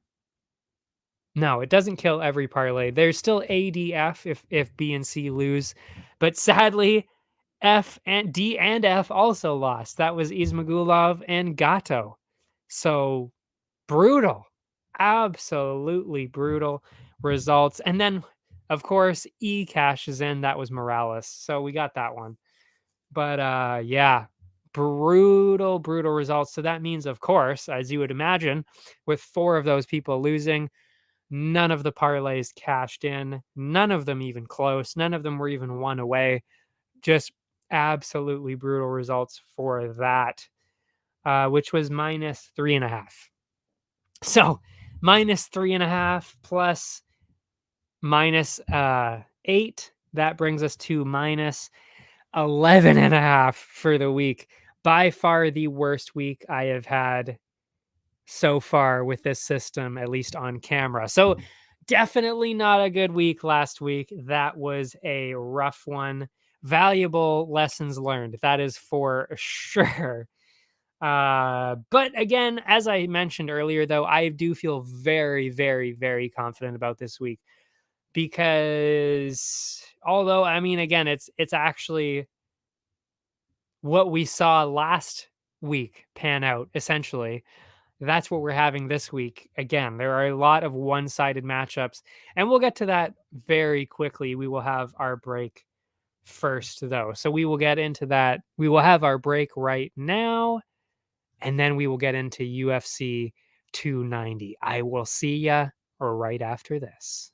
No, it doesn't kill every parlay. There's still ADF if B and C lose. But sadly, F and D and F also lost. That was Ismagulov and Gato. So brutal, absolutely brutal results. And then, of course, E cashes in. That was Morales. So we got that one. But yeah, brutal, brutal results. So that means, of course, as you would imagine, with 4 of those people losing, none of the parlays cashed in. None of them even close. None of them were even 1 away. Just absolutely brutal results for that, which was -3.5. So -3.5 plus -8, that brings us to -11.5 for the week. By far the worst week I have had so far with this system, at least on camera. So definitely not a good week last week. That was a rough one. Valuable lessons learned. That is for sure. But again, as I mentioned earlier, though, I do feel very, very, very confident about this week because although, I mean, again, it's actually what we saw last week pan out, essentially. That's what we're having this week. Again, there are a lot of one-sided matchups, and we'll get to that very quickly. We will have our break first, though. So we will get into that. We will have our break right now, and then we will get into UFC 290. I will see ya right after this.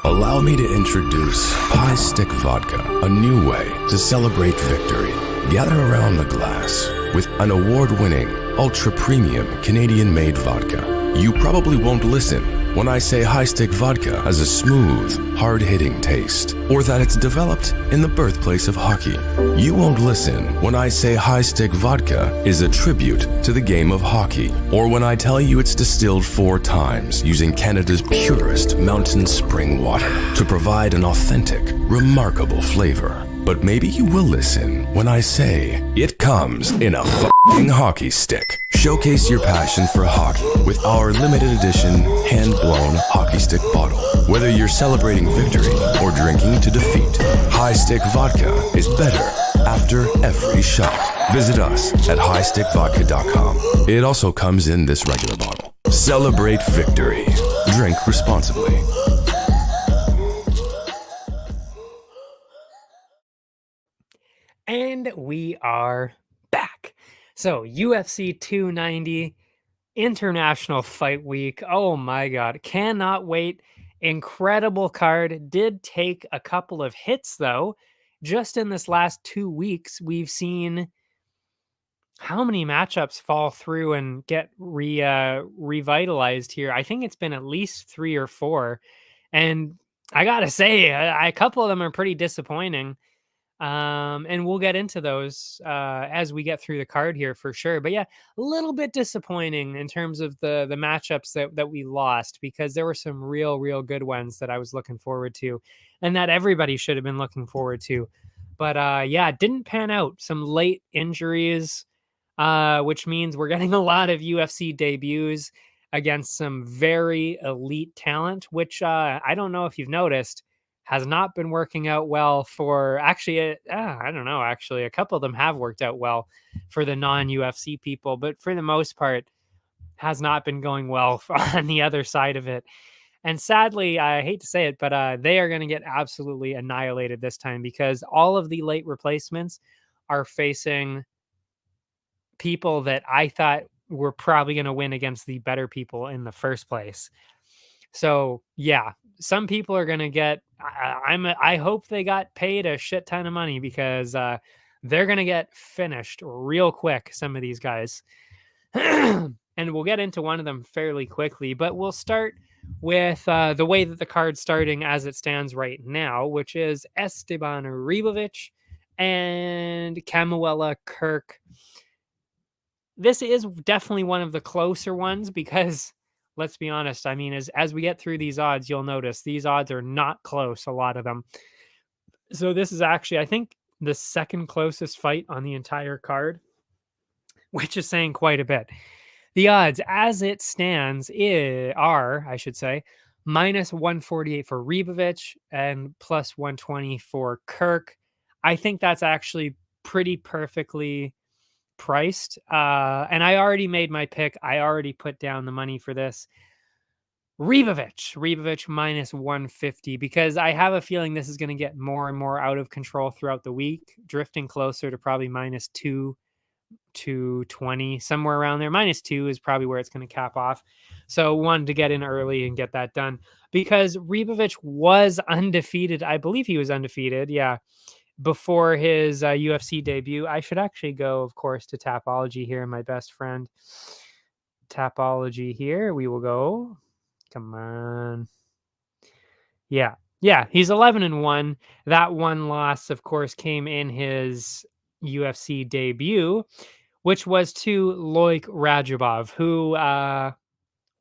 Allow me to introduce High Stick Vodka, a new way to celebrate victory. Gather around the glass with an award-winning, ultra-premium Canadian-made vodka. You probably won't listen when I say High Stick Vodka has a smooth, hard-hitting taste, or that it's developed in the birthplace of hockey. You won't listen when I say High Stick Vodka is a tribute to the game of hockey, or when I tell you it's distilled 4 times using Canada's purest mountain spring water to provide an authentic, remarkable flavor. But maybe you will listen when I say it comes in a f***ing hockey stick. Showcase your passion for hockey with our limited edition hand-blown hockey stick bottle. Whether you're celebrating victory or drinking to defeat, High Stick Vodka is better after every shot. Visit us at highstickvodka.com. It also comes in this regular bottle. Celebrate victory. Drink responsibly. And we are back. So UFC 290, International Fight Week. Oh my God. Cannot wait. Incredible card. Did take a couple of hits, though. Just in this last 2 weeks, we've seen how many matchups fall through and get revitalized here. I think it's been at least 3 or 4. And I gotta say, a couple of them are pretty disappointing. And we'll get into those as we get through the card here for sure. But yeah, a little bit disappointing in terms of the matchups that we lost, because there were some real good ones that I was looking forward to, and that everybody should have been looking forward to. But yeah, it didn't pan out. Some late injuries, which means we're getting a lot of UFC debuts against some very elite talent, which I don't know if you've noticed, has not been working out well for actually, I don't know, actually, a couple of them have worked out well for the non UFC people, but for the most part, has not been going well on the other side of it. And sadly, I hate to say it, but they are going to get absolutely annihilated this time, because all of the late replacements are facing people that I thought were probably going to win against the better people in the first place. So yeah, some people are gonna get. I hope they got paid a shit ton of money, because they're gonna get finished real quick. Some of these guys, and we'll get into one of them fairly quickly. But we'll start with the way that the card's starting as it stands right now, which is Esteban Ribovic and Camuela Kirk. This is definitely one of the closer ones, because let's be honest, I mean, as we get through these odds, you'll notice these odds are not close, a lot of them. So this is actually, I think, the second closest fight on the entire card, which is saying quite a bit. The odds as it stands are, I should say, minus 148 for Ribovic and plus 120 for Kirk. I think that's actually pretty perfectly priced. And I already made my pick. I already put down the money for this. Ribovic minus 150, because I have a feeling this is going to get more and more out of control throughout the week, drifting closer to probably minus 2 to 20, somewhere around there. Minus 2 is probably where it's going to cap off. So wanted to get in early and get that done, because Ribovic was undefeated. I believe he was undefeated. Yeah. Before his UFC debut. I should actually go, of course, to Tapology here, my best friend. Tapology here. We will go. Come on. Yeah. Yeah. He's 11-1. That one loss, of course, came in his UFC debut, which was to Loik Rajabov, who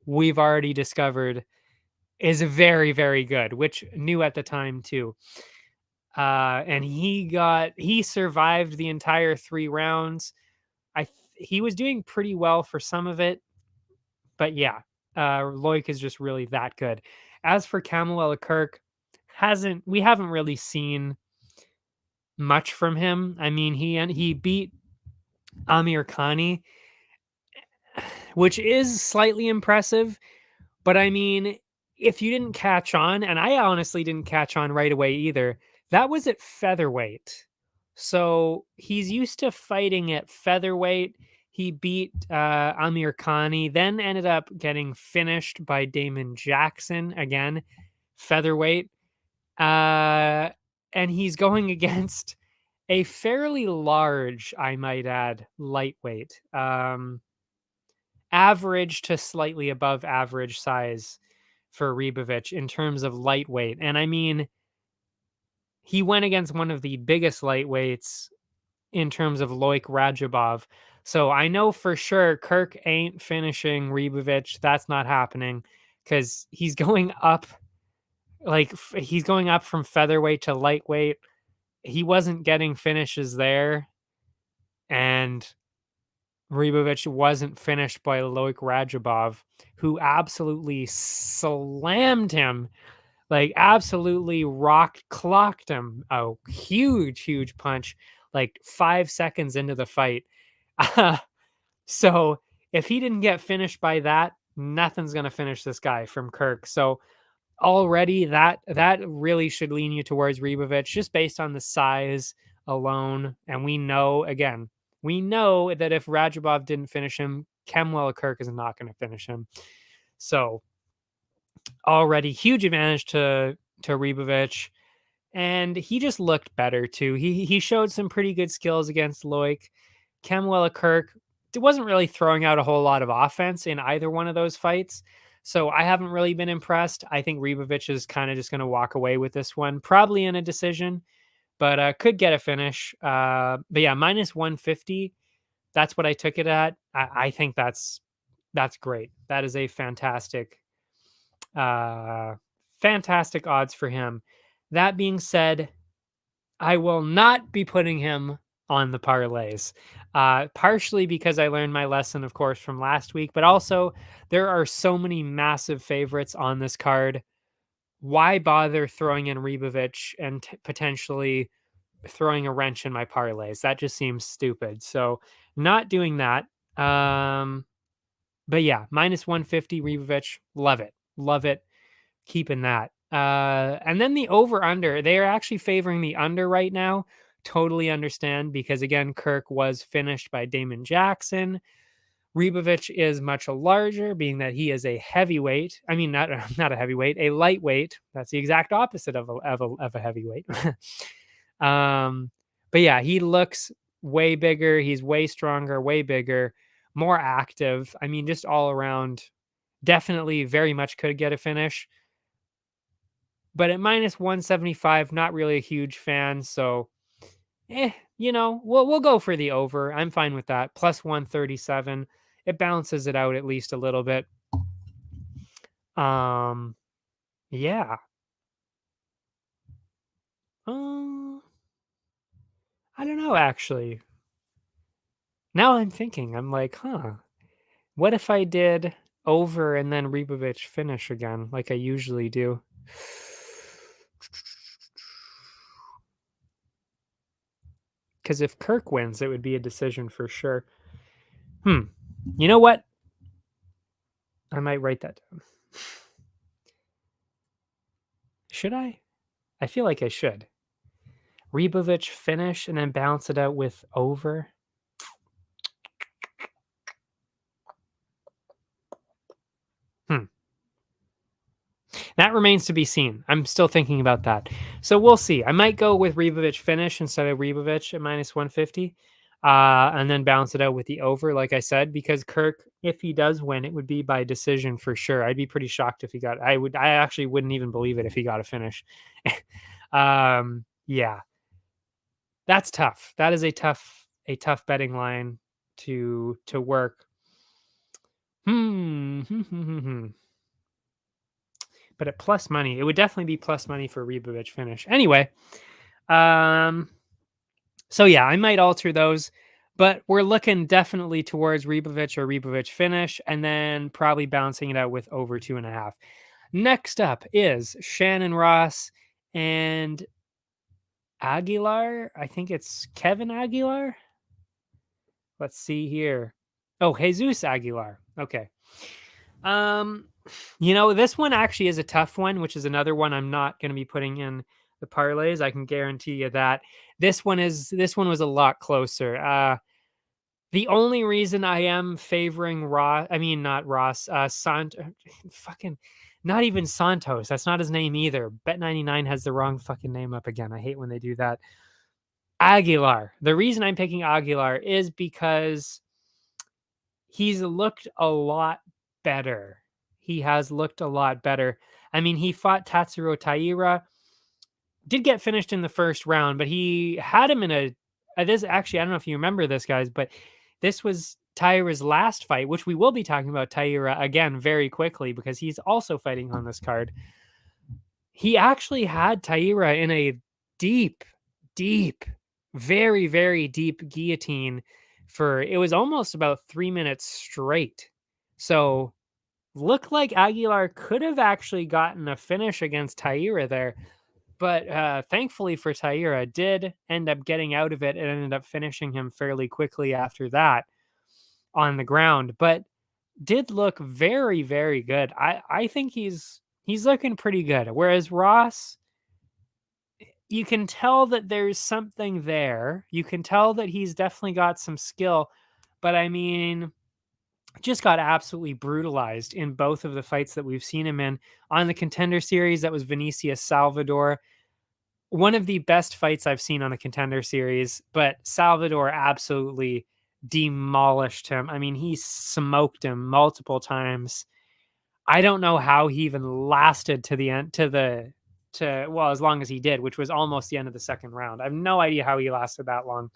we've already discovered is very good, which knew at the time too. And he survived the entire 3 rounds. He was doing pretty well for some of it, but yeah, Loic is just really that good. As for Camuela Kirk, we haven't really seen much from him. I mean, he beat Amir Khani, which is slightly impressive, but I mean, if you didn't catch on, and I honestly didn't catch on right away either, that was at featherweight. So he's used to fighting at featherweight. He beat Amir Khani, then ended up getting finished by Damon Jackson, again, featherweight. And he's going against a fairly large, I might add, lightweight. Average to slightly above average size for Ribovic in terms of lightweight. And I mean, he went against one of the biggest lightweights in terms of Loik Rajabov. So I know for sure Kirk ain't finishing Ribovic. That's not happening, because he's going up, he's going up from featherweight to lightweight. He wasn't getting finishes there, and Ribovic wasn't finished by Loik Rajabov, who absolutely slammed him, absolutely clocked him. A huge punch, 5 seconds into the fight. So if he didn't get finished by that, nothing's going to finish this guy from Kirk. So already that really should lean you towards Ribovic, just based on the size alone. And we know that if Rajabov didn't finish him, Camuela Kirk is not going to finish him. So already huge advantage to Ribovic. And he just looked better too. He showed some pretty good skills against Loik. Camuela Kirk wasn't really throwing out a whole lot of offense in either one of those fights. So I haven't really been impressed. I think Ribovic is kind of just going to walk away with this one, probably in a decision, but could get a finish. But yeah, minus 150. That's what I took it at. I think that's great. That is a uh, fantastic odds for him. That being said, I will not be putting him on the parlays, partially because I learned my lesson, of course, from last week, but also there are so many massive favorites on this card. Why bother throwing in Ribovic and potentially throwing a wrench in my parlays? That just seems stupid. So, not doing that. But yeah, minus 150 Ribovic, love it. Love it. Keeping that. And then the over under, they are actually favoring the under right now. Totally understand because again, Kirk was finished by Damon Jackson. Ribovic is much larger, being that he is a heavyweight. I mean, not not a heavyweight, a lightweight. That's the exact opposite of a heavyweight. But yeah, he looks way bigger. He's way stronger, way bigger, more active. I mean, just all around, definitely very much could get a finish. But at minus 175, not really a huge fan. So, we'll go for the over. I'm fine with that. Plus 137. It balances it out at least a little bit. Yeah. I don't know, actually. Now I'm thinking, I'm like, what if I did over and then Ribovic finish again, like I usually do? Because if Kirk wins, it would be a decision for sure. You know what? I might write that down. Should I? I feel like I should. Ribovic finish and then balance it out with over. That remains to be seen. I'm still thinking about that. So we'll see. I might go with Ribovic finish instead of Ribovic at minus 150. And then balance it out with the over, like I said, because Kirk, if he does win, it would be by decision for sure. I'd be pretty shocked if he got. I actually wouldn't even believe it if he got a finish. Yeah, that's tough. That is a tough betting line to work. But at plus money, it would definitely be plus money for Ribovic finish. Anyway, so yeah, I might alter those, but we're looking definitely towards Ribovic or Ribovic finish, and then probably balancing it out with over 2.5. Next up is Shannon Ross and Aguilar. I think it's Kevin Aguilar. Let's see here. Oh, Jesus Aguilar. Okay. This one actually is a tough one, which is another one I'm not going to be putting in the parlays. I can guarantee you that this one was a lot closer. The only reason I am favoring not Ross, fucking not even Santos. That's not his name either. Bet99 has the wrong fucking name up again. I hate when they do that. Aguilar. The reason I'm picking Aguilar is because he's looked a lot better. He has looked a lot better. I mean, he fought Tatsuro Taira, did get finished in the first round, but he had him in this actually, I don't know if you remember this, guys, but this was Taira's last fight, which we will be talking about Taira again very quickly because he's also fighting on this card. He actually had Taira in a deep, very, very deep guillotine it was almost about 3 minutes straight. So looked like Aguilar could have actually gotten a finish against Taira there. But thankfully for Taira, did end up getting out of it and ended up finishing him fairly quickly after that on the ground. But did look very, very good. I think he's looking pretty good. Whereas Ross, you can tell that there's something there. You can tell that he's definitely got some skill. But I mean, just got absolutely brutalized in both of the fights that we've seen him in. On the Contender Series, that was Vinicius Salvador. One of the best fights I've seen on the Contender Series, but Salvador absolutely demolished him. I mean, he smoked him multiple times. I don't know how he even lasted to the end, well, as long as he did, which was almost the end of the second round. I have no idea how he lasted that long.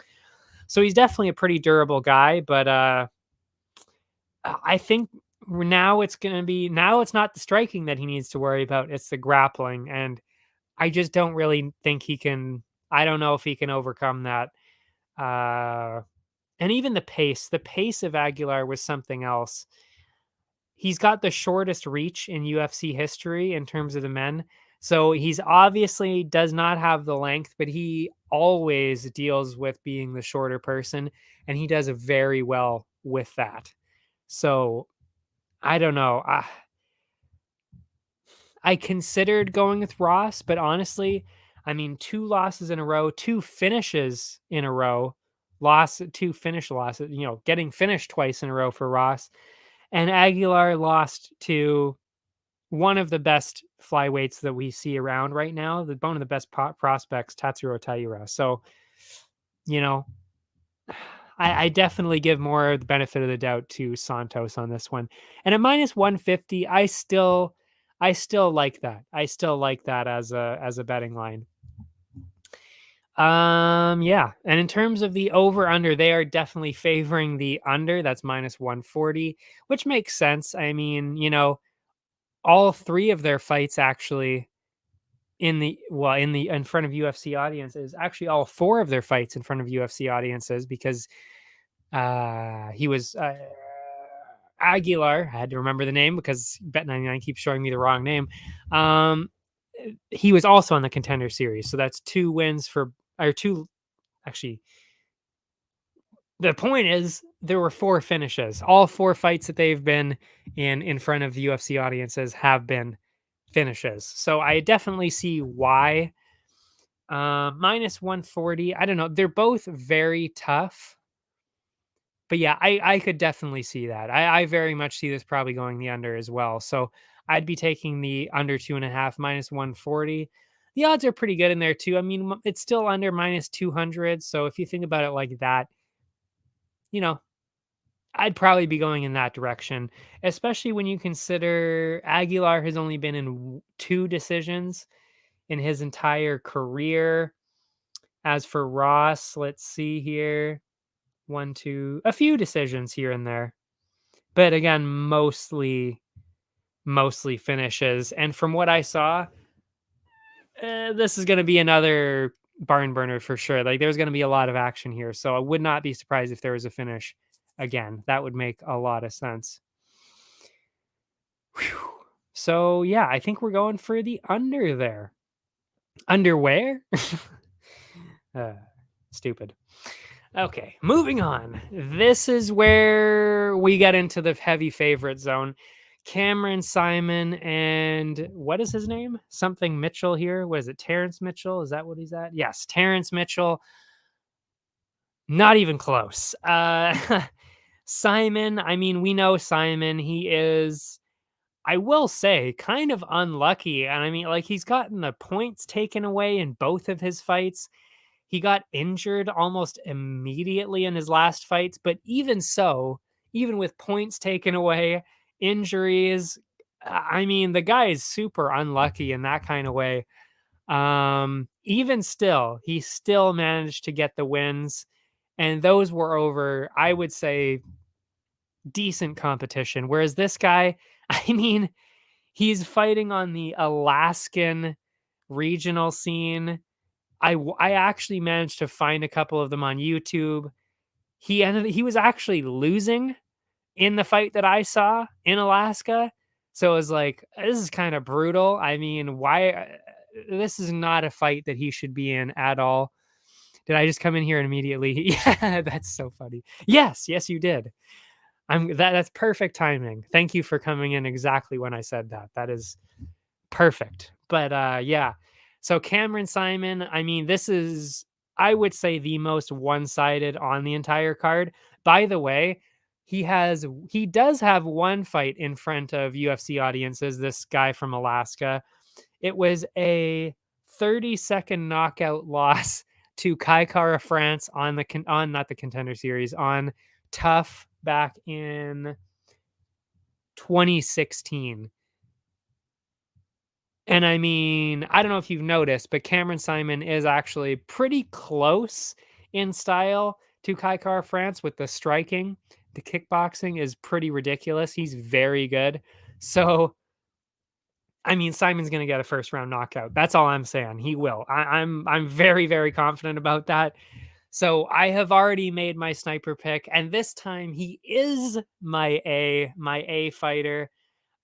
So he's definitely a pretty durable guy, but I think now it's not the striking that he needs to worry about. It's the grappling. And I just don't really think he can. I don't know if he can overcome that. And even the pace of Aguilar was something else. He's got the shortest reach in UFC history in terms of the men. So he's obviously does not have the length, but he always deals with being the shorter person, and he does very well with that. So I don't know. I considered going with Ross, but honestly, I mean, 2 losses in a row, 2 finishes in a row, 2 finish losses, getting finished twice in a row for Ross. And Aguilar lost to one of the best flyweights that we see around right now, one of the best prospects, Tatsuro Taira. So, you know, I definitely give more of the benefit of the doubt to Santos on this one. And at minus 150, I still like that. I still like that as a betting line. Yeah. And in terms of the over under, they are definitely favoring the under. That's minus 140, which makes sense. I mean, all 3 of their fights actually in front of UFC audiences, actually all 4 of their fights in front of UFC audiences, because he was Aguilar. I had to remember the name because Bet99 keeps showing me the wrong name. He was also on the Contender Series, so that's 2 wins actually. The point is, there were 4 finishes. All 4 fights that they've been in front of UFC audiences have been finishes. So I definitely see why. Minus 140. I don't know. They're both very tough. But yeah, I could definitely see that. I very much see this probably going the under as well. So I'd be taking the under 2.5, minus 140. The odds are pretty good in there too. I mean, it's still under minus 200. So if you think about it like that, I'd probably be going in that direction, especially when you consider Aguilar has only been in 2 decisions in his entire career. As for Ross, let's see here. 1, 2, a few decisions here and there. But again, mostly finishes. And from what I saw, this is going to be another barn burner for sure. Like, there's going to be a lot of action here. So I would not be surprised if there was a finish again. That would make a lot of sense. Whew. So yeah, I think we're going for the under there. Underwear? Stupid. Okay, moving on. This is where we get into the heavy favorite zone. Cameron Simon and what is his name? Something Mitchell here. What is it? Terrence Mitchell? Is that what he's at? Yes, Terrence Mitchell. Not even close. Simon, I mean, we know Simon. He is, I will say, kind of unlucky. And I mean, like, he's gotten the points taken away in both of his fights. He got injured almost immediately in his last fights, but even so, even with points taken away, injuries, I mean, the guy is super unlucky in that kind of way. Even still, he still managed to get the wins, and those were over, I would say, decent competition. Whereas this guy, I mean, he's fighting on the Alaskan regional scene. I actually managed to find a couple of them on YouTube. He was actually losing in the fight that I saw in Alaska. So it was like, this is kind of brutal. I mean, why this is not a fight that he should be in at all. Did I just come in here and immediately? Yeah, that's so funny. Yes, you did. That's perfect timing. Thank you for coming in exactly when I said that. That is perfect. But yeah. So Cameron Simon, I mean, this is, I would say, the most one-sided on the entire card. By the way, he does have one fight in front of UFC audiences, this guy from Alaska. It was a 30-second knockout loss to Kai Kara France on not the Contender Series, on Tough back in 2016. And I mean, I don't know if you've noticed, but Cameron Simon is actually pretty close in style to Kai Kara France with the striking. The kickboxing is pretty ridiculous. He's very good. So, I mean, Simon's going to get a first round knockout. That's all I'm saying. He will. I'm very, very confident about that. So I have already made my sniper pick, and this time he is my A fighter.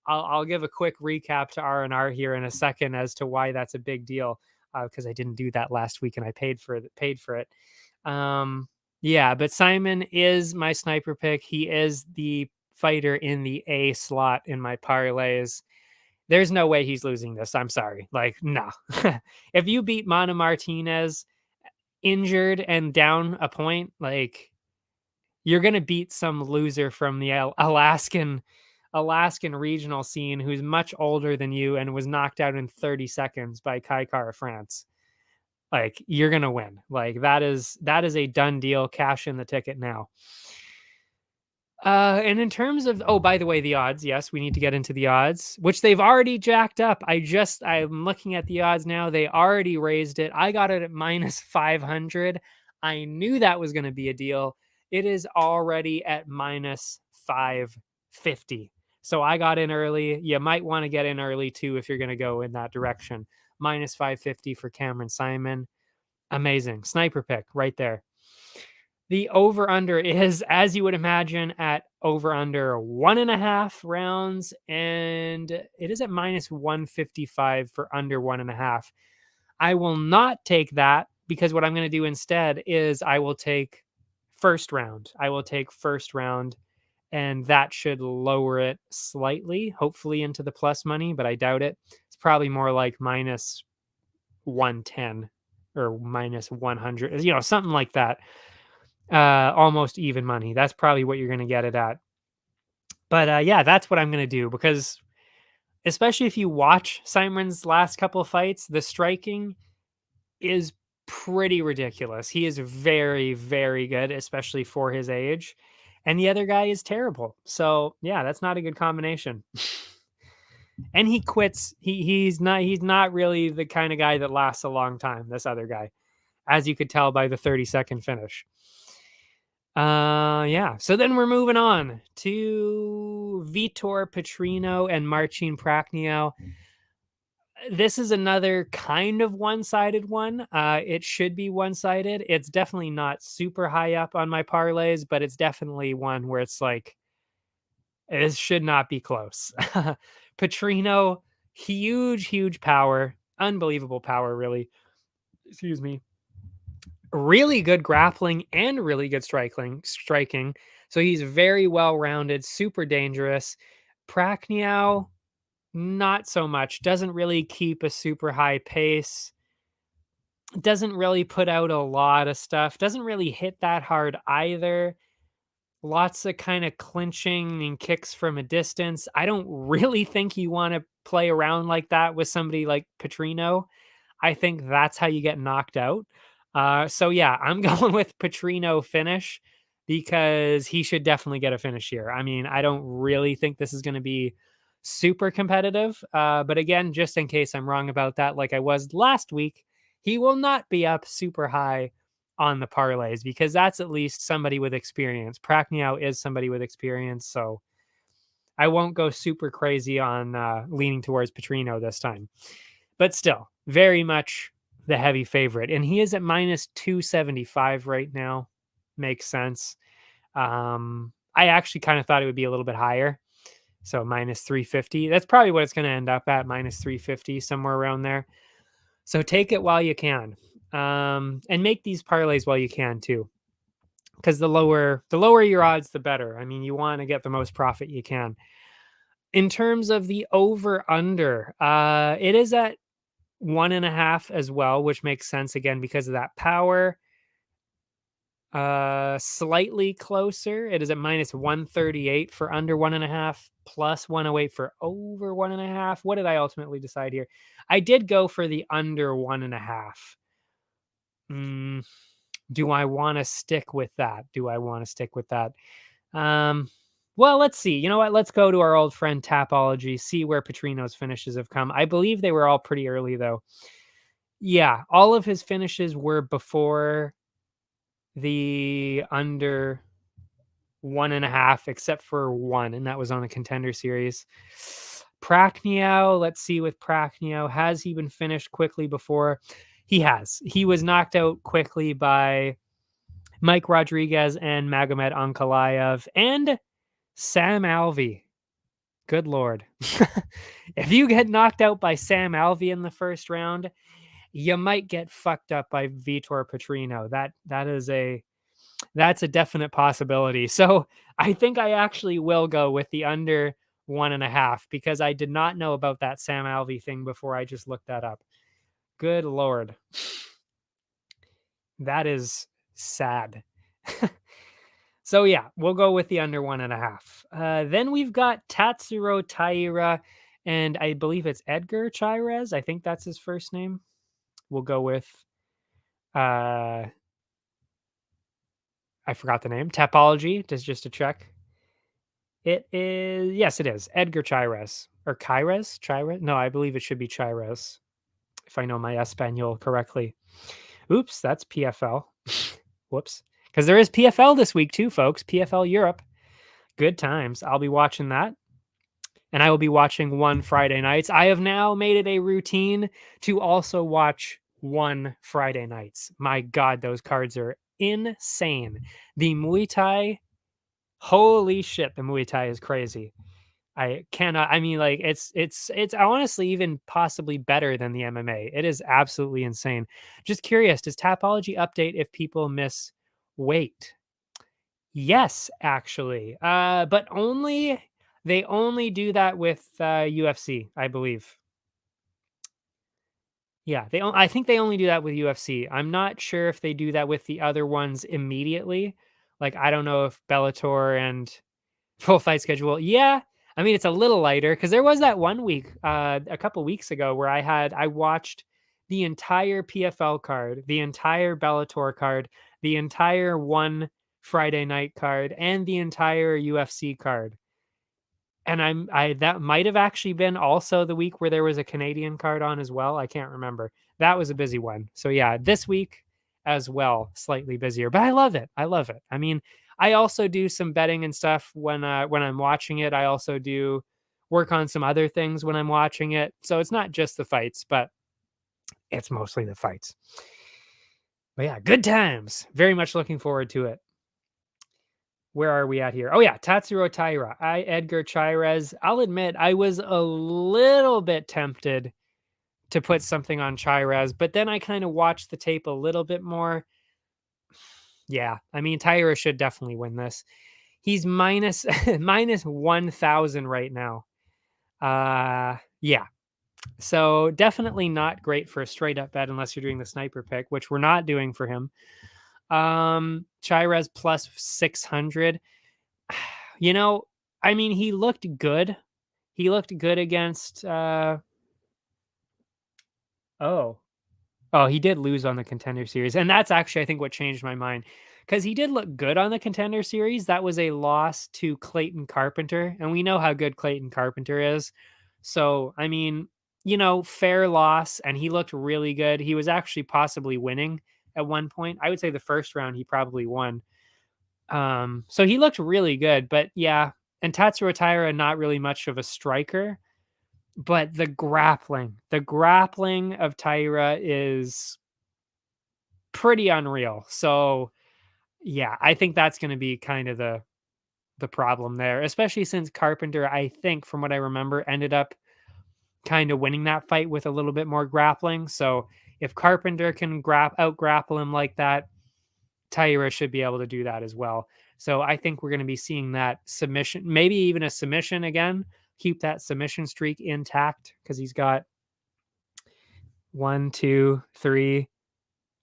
I'll give a quick recap to R&R here in a second as to why that's a big deal, because I didn't do that last week and I paid for it. Yeah, but Simon is my sniper pick. He is the fighter in the A slot in my parlays. There's no way he's losing this. I'm sorry. Like, no. If you beat Mana Martinez injured and down a point, like, you're gonna beat some loser from the Alaskan regional scene who's much older than you and was knocked out in 30 seconds by Kai Kara France. Like, you're gonna win. Like, that is a done deal. Cash in the ticket now. And in terms of, oh, by the way, the odds, yes, we need to get into the odds, which they've already jacked up. I'm looking at the odds now. They already raised it. I got it at minus 500. I knew that was going to be a deal. It is already at minus 550. So I got in early. You might want to get in early too if you're going to go in that direction. Minus 550 for Cameron Simon. Amazing. Sniper pick right there. The over-under is, as you would imagine, at over-under 1.5 rounds, and it is at minus 155 for under 1.5. I will not take that because what I'm going to do instead is I will take first round. And that should lower it slightly, hopefully into the plus money, but I doubt it. It's probably more like minus 110 or minus 100, something like that. Almost even money. That's probably what you're going to get it at. But yeah, that's what I'm going to do, because especially if you watch Simon's last couple of fights, the striking is pretty ridiculous. He is very, very good, especially for his age. And the other guy is terrible. So yeah, that's not a good combination. And he quits. He's not really the kind of guy that lasts a long time, this other guy, as you could tell by the 30-second finish. Yeah. So then we're moving on to Vitor Petrino and Marcin Prachnio. This is another kind of one-sided one. It should be one-sided. It's definitely not super high up on my parlays, but it's definitely one where it's like, it should not be close. Petrino, huge power, unbelievable power, really. Excuse me. Really good grappling and really good striking. So he's very well-rounded, super dangerous. Prachnio, not so much. Doesn't really keep a super high pace. Doesn't really put out a lot of stuff. Doesn't really hit that hard either. Lots of kind of clinching and kicks from a distance. I don't really think you want to play around like that with somebody like Petrino. I think that's how you get knocked out. So yeah, I'm going with Petrino finish because he should definitely get a finish here. I mean, I don't really think this is going to be super competitive. But again, just in case I'm wrong about that, like I was last week, he will not be up super high on the parlays because that's at least somebody with experience. Prachnio is somebody with experience. So I won't go super crazy on leaning towards Petrino this time. But still, very much the heavy favorite. And he is at minus 275 right now. Makes sense. I actually kind of thought it would be a little bit higher. So minus 350. That's probably what it's going to end up at, minus 350, somewhere around there. So take it while you can. And make these parlays while you can too. Because the lower your odds, the better. I mean, you want to get the most profit you can. In terms of the over-under, it is at 1.5 as well, which makes sense again because of that power. Slightly closer. It is at minus 138 for under 1.5, plus 108 for over 1.5. What did I ultimately decide here? I did go for the under 1.5. Do I want to stick with that? Well, let's see. You know what? Let's go to our old friend Tapology, see where Petrino's finishes have come. I believe they were all pretty early, though. Yeah, all of his finishes were before the under 1.5, except for one, and that was on a contender series. Prachnio, let's see with Prachnio. Has he been finished quickly before? He has. He was knocked out quickly by Mike Rodriguez and Magomed Ankalaev and Sam Alvey. Good Lord. If you get knocked out by Sam Alvey in the first round, you might get fucked up by Vitor Petrino. That's a definite possibility. So I think I actually will go with the under 1.5 because I did not know about that Sam Alvey thing before I just looked that up. Good Lord. That is sad. So yeah, we'll go with the under 1.5. Then we've got Tatsuro Taira, and I believe it's Edgar Chairez. I think that's his first name. We'll go with I forgot the name. Tapology, just to check. It is, yes, it is Edgar Chairez or Chairez. Chairez? No, I believe it should be Chairez, if I know my Espanol correctly. Oops, that's PFL. Whoops. Because there is PFL this week too, folks. PFL Europe. Good times. I'll be watching that. And I will be watching one Friday nights. I have now made it a routine to also watch one Friday nights. My God, those cards are insane. The Muay Thai, holy shit, the Muay Thai is crazy. I cannot, I mean, like, it's honestly even possibly better than the MMA. It is absolutely insane. Just curious, does Tapology update if people miss weight? Yes, actually. But they only do that with UFC, I believe. Yeah, I think they only do that with UFC. I'm not sure if they do that with the other ones immediately. Like, I don't know if Bellator and Full Fight Schedule. Yeah, I mean, it's a little lighter because there was that one week, a couple weeks ago, where I watched the entire PFL card, the entire Bellator card, the entire one Friday night card, and the entire UFC card. And that might have actually been also the week where there was a Canadian card on as well. I can't remember. That was a busy one. So yeah, this week as well, slightly busier. But I love it. I love it. I mean, I also do some betting and stuff when I'm watching it. I also do work on some other things when I'm watching it. So it's not just the fights, but it's mostly the fights. But yeah, good times. Very much looking forward to it. Where are we at here? Oh yeah, Tatsuro Taira. Edgar Chairez. I'll admit I was a little bit tempted to put something on Chairez, but then I kind of watched the tape a little bit more. Yeah, I mean Taira should definitely win this. He's minus minus 1,000 right now. Yeah. So definitely not great for a straight up bet unless you're doing the sniper pick, which we're not doing for him. Chairez plus 600. You know, I mean, he looked good. He looked good against he did lose on the Contender Series. And that's actually, I think, what changed my mind. Because he did look good on the Contender Series. That was a loss to Clayton Carpenter. And we know how good Clayton Carpenter is. So, I mean, fair loss. And he looked really good. He was actually possibly winning at one point. I would say the first round he probably won. So he looked really good. But yeah, and Tatsuro Taira, not really much of a striker. But the grappling of Taira is pretty unreal. So yeah, I think that's going to be kind of the problem there, especially since Carpenter, I think from what I remember, ended up kind of winning that fight with a little bit more grappling. So if Carpenter can out grapple him like that, Taira should be able to do that as well. So I think we're going to be seeing that submission, maybe even a submission again, keep that submission streak intact because he's got 1, 2, 3.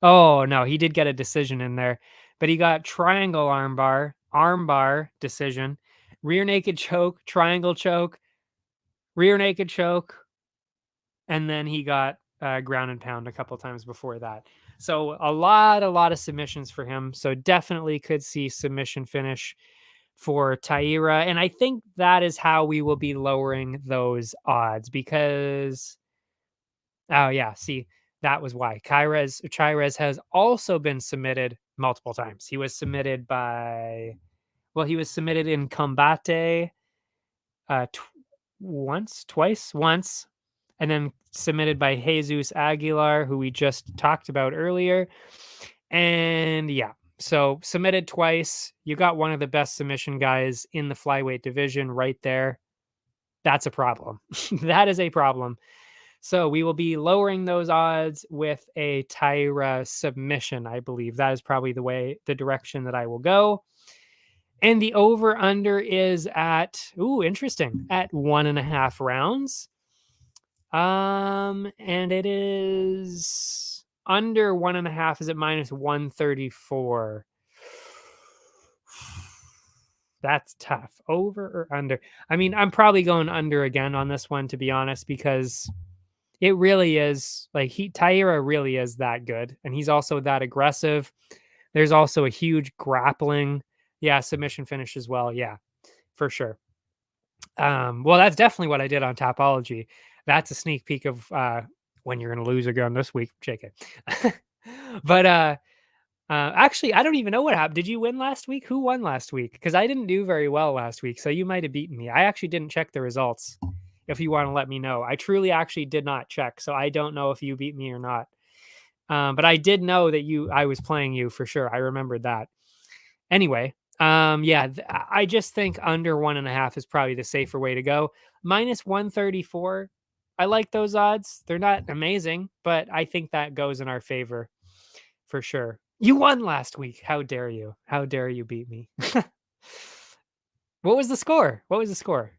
Oh no, he did get a decision in there, but he got triangle armbar decision, rear naked choke, triangle choke, rear naked choke, and then he got ground and pound a couple times before that. So a lot of submissions for him. So definitely could see submission finish for Taira. And I think that is how we will be lowering those odds because, oh, yeah, see, that was why. Chirez has also been submitted multiple times. He was submitted he was submitted in Combate once, and then submitted by Jesus Aguilar, who we just talked about earlier. And yeah, so submitted twice. You got one of the best submission guys in the flyweight division right there. That's a problem. That is a problem. So we will be lowering those odds with a Tyra submission, I believe. That is probably the direction that I will go. And the over under is at, interesting, at 1.5 rounds. And it is under 1.5 is at -134. That's tough. Over or under? I mean, I'm probably going under again on this one, to be honest, because it really is like Taira really is that good. And he's also that aggressive. There's also a huge grappling. Yeah, submission finish as well. Yeah, for sure. Well, that's definitely what I did on Topology. That's a sneak peek of when you're going to lose again this week, JK. But actually, I don't even know what happened. Did you win last week? Who won last week? Because I didn't do very well last week, so you might have beaten me. I actually didn't check the results. If you want to let me know, I truly actually did not check, so I don't know if you beat me or not. But I did know that I was playing you for sure. I remembered that. Anyway, yeah, I just think under 1.5 is probably the safer way to go. -134. I like those odds. They're not amazing, but I think that goes in our favor for sure. You won last week. How dare you? How dare you beat me? What was the score? What was the score?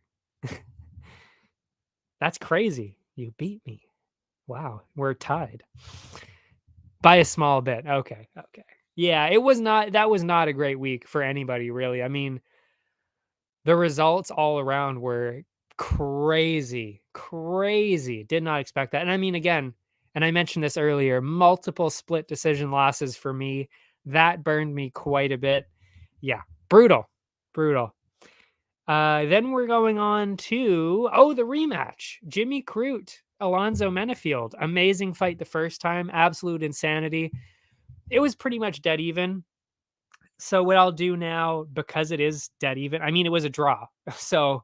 That's crazy. You beat me. Wow, we're tied by a small bit. Okay. Yeah, that was not a great week for anybody, really. I mean, the results all around were crazy. Did not expect that. And I mean, again, and I mentioned this earlier, multiple split decision losses for me. That burned me quite a bit. Yeah, brutal. Then we're going on to, the rematch. Jimmy Crute, Alonzo Menefield. Amazing fight the first time. Absolute insanity. It was pretty much dead even. So what I'll do now, because it is dead even, I mean, it was a draw. So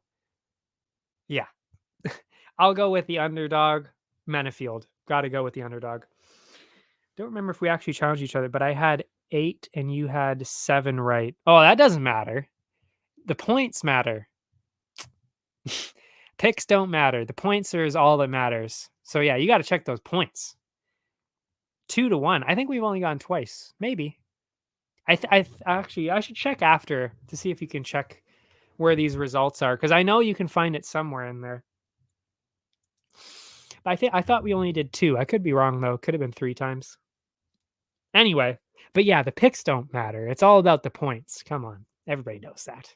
yeah, I'll go with the underdog, Menefield. Got to go with the underdog. Don't remember if we actually challenged each other, but I had 8 and you had 7 right. Oh, that doesn't matter. The points matter. Picks don't matter. The points is all that matters. So yeah, you got to check those points. 2-1. I think we've only gone twice. Maybe. Actually, I should check after to see if you can check where these results are, because I know you can find it somewhere in there. But I thought we only did 2. I could be wrong though. Could have been 3 times. Anyway, but yeah, the picks don't matter. It's all about the points. Come on, everybody knows that.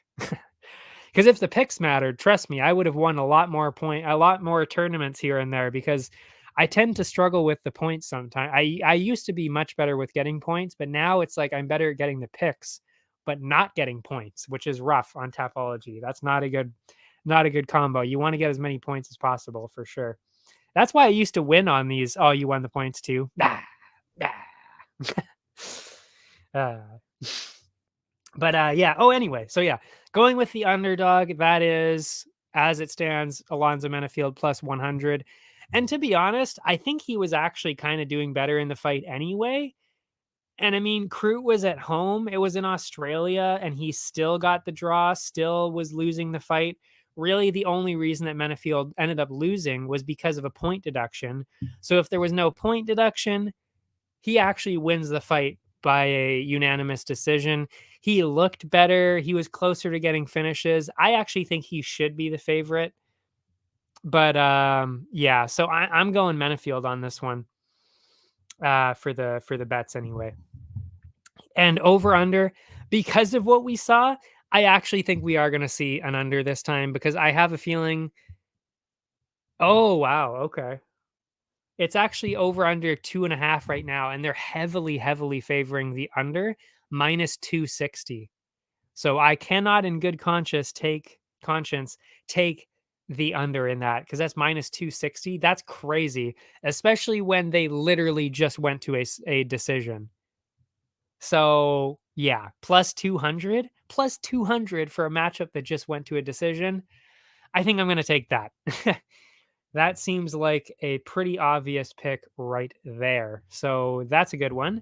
Because if the picks mattered, trust me, I would have won a lot more tournaments here and there, because I tend to struggle with the points sometimes. I used to be much better with getting points, but now it's like I'm better at getting the picks, but not getting points, which is rough on Tapology. That's not a good combo. You want to get as many points as possible for sure. That's why I used to win on these. Oh, you won the points too. But yeah. Oh, anyway. So yeah, going with the underdog. That is, as it stands, Alonzo Menefield plus 100. And to be honest, I think he was actually kind of doing better in the fight anyway. And I mean, Crute was at home. It was in Australia, and he still got the draw, still was losing the fight. Really, the only reason that Menefield ended up losing was because of a point deduction. So if there was no point deduction, he actually wins the fight by a unanimous decision. He looked better. He was closer to getting finishes. I actually think he should be the favorite. But yeah, so I'm going Menefield on this one for the bets anyway. And over under, because of what we saw, I actually think we are going to see an under this time, because I have a feeling. Oh, wow. Okay. It's actually over under 2.5 right now, and they're heavily favoring the under, -260. So I cannot in good conscience take the under in that, because that's minus 260. That's crazy, especially when they literally just went to a decision. So yeah, plus 200 for a matchup that just went to a decision. I think I'm going to take that. That seems like a pretty obvious pick right there. So that's a good one.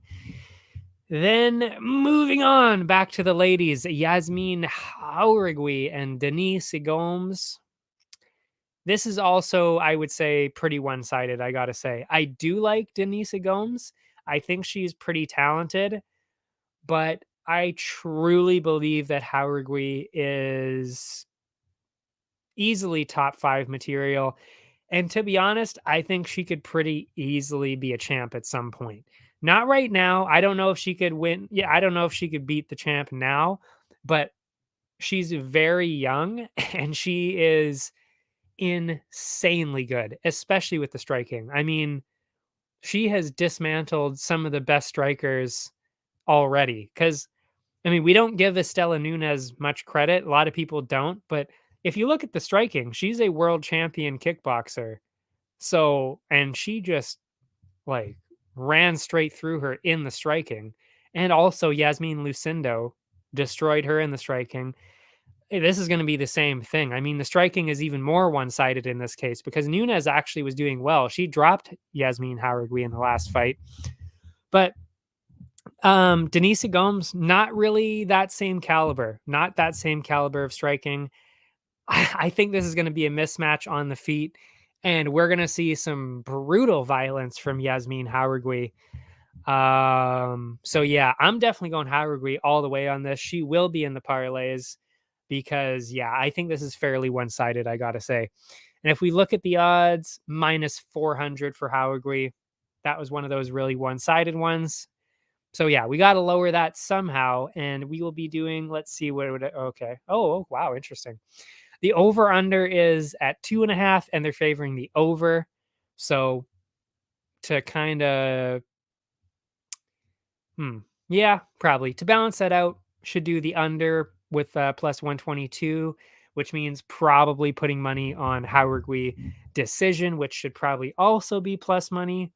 Then moving on back to the ladies, Yasmin Jauregui and Denise Gomes. This is also, I would say, pretty one-sided, I gotta say. I do like Denise Gomes. I think she's pretty talented, but I truly believe that Jauregui is easily top 5 material. And to be honest, I think she could pretty easily be a champ at some point. Not right now. I don't know if she could win. Yeah, I don't know if she could beat the champ now, but she's very young and she is insanely good, especially with the striking. I mean, she has dismantled some of the best strikers already. Because, I mean, we don't give Estela Nunez much credit. A lot of people don't. But if you look at the striking, she's a world champion kickboxer. So, and she just like ran straight through her in the striking. And also, Yasmin Lucindo destroyed her in the striking. This is going to be the same thing. I mean, the striking is even more one-sided in this case because Nunez actually was doing well. She dropped Yasmin Jauregui in the last fight. But Denise Gomes, not really that same caliber. Not that same caliber of striking. I think this is going to be a mismatch on the feet, and we're going to see some brutal violence from Yasmin Jauregui. So yeah, I'm definitely going Jauregui all the way on this. She will be in the parlays because yeah, I think this is fairly one-sided, I gotta say. And if we look at the odds, minus 400 for Jauregui, that was one of those really one-sided ones. So yeah, we got to lower that somehow, and we will be doing. Let's see what would. Okay. Oh wow, interesting. The over under is at 2.5, and they're favoring the over. So to kind of, yeah, probably to balance that out, should do the under with plus 122, which means probably putting money on Jauregui decision, which should probably also be plus money.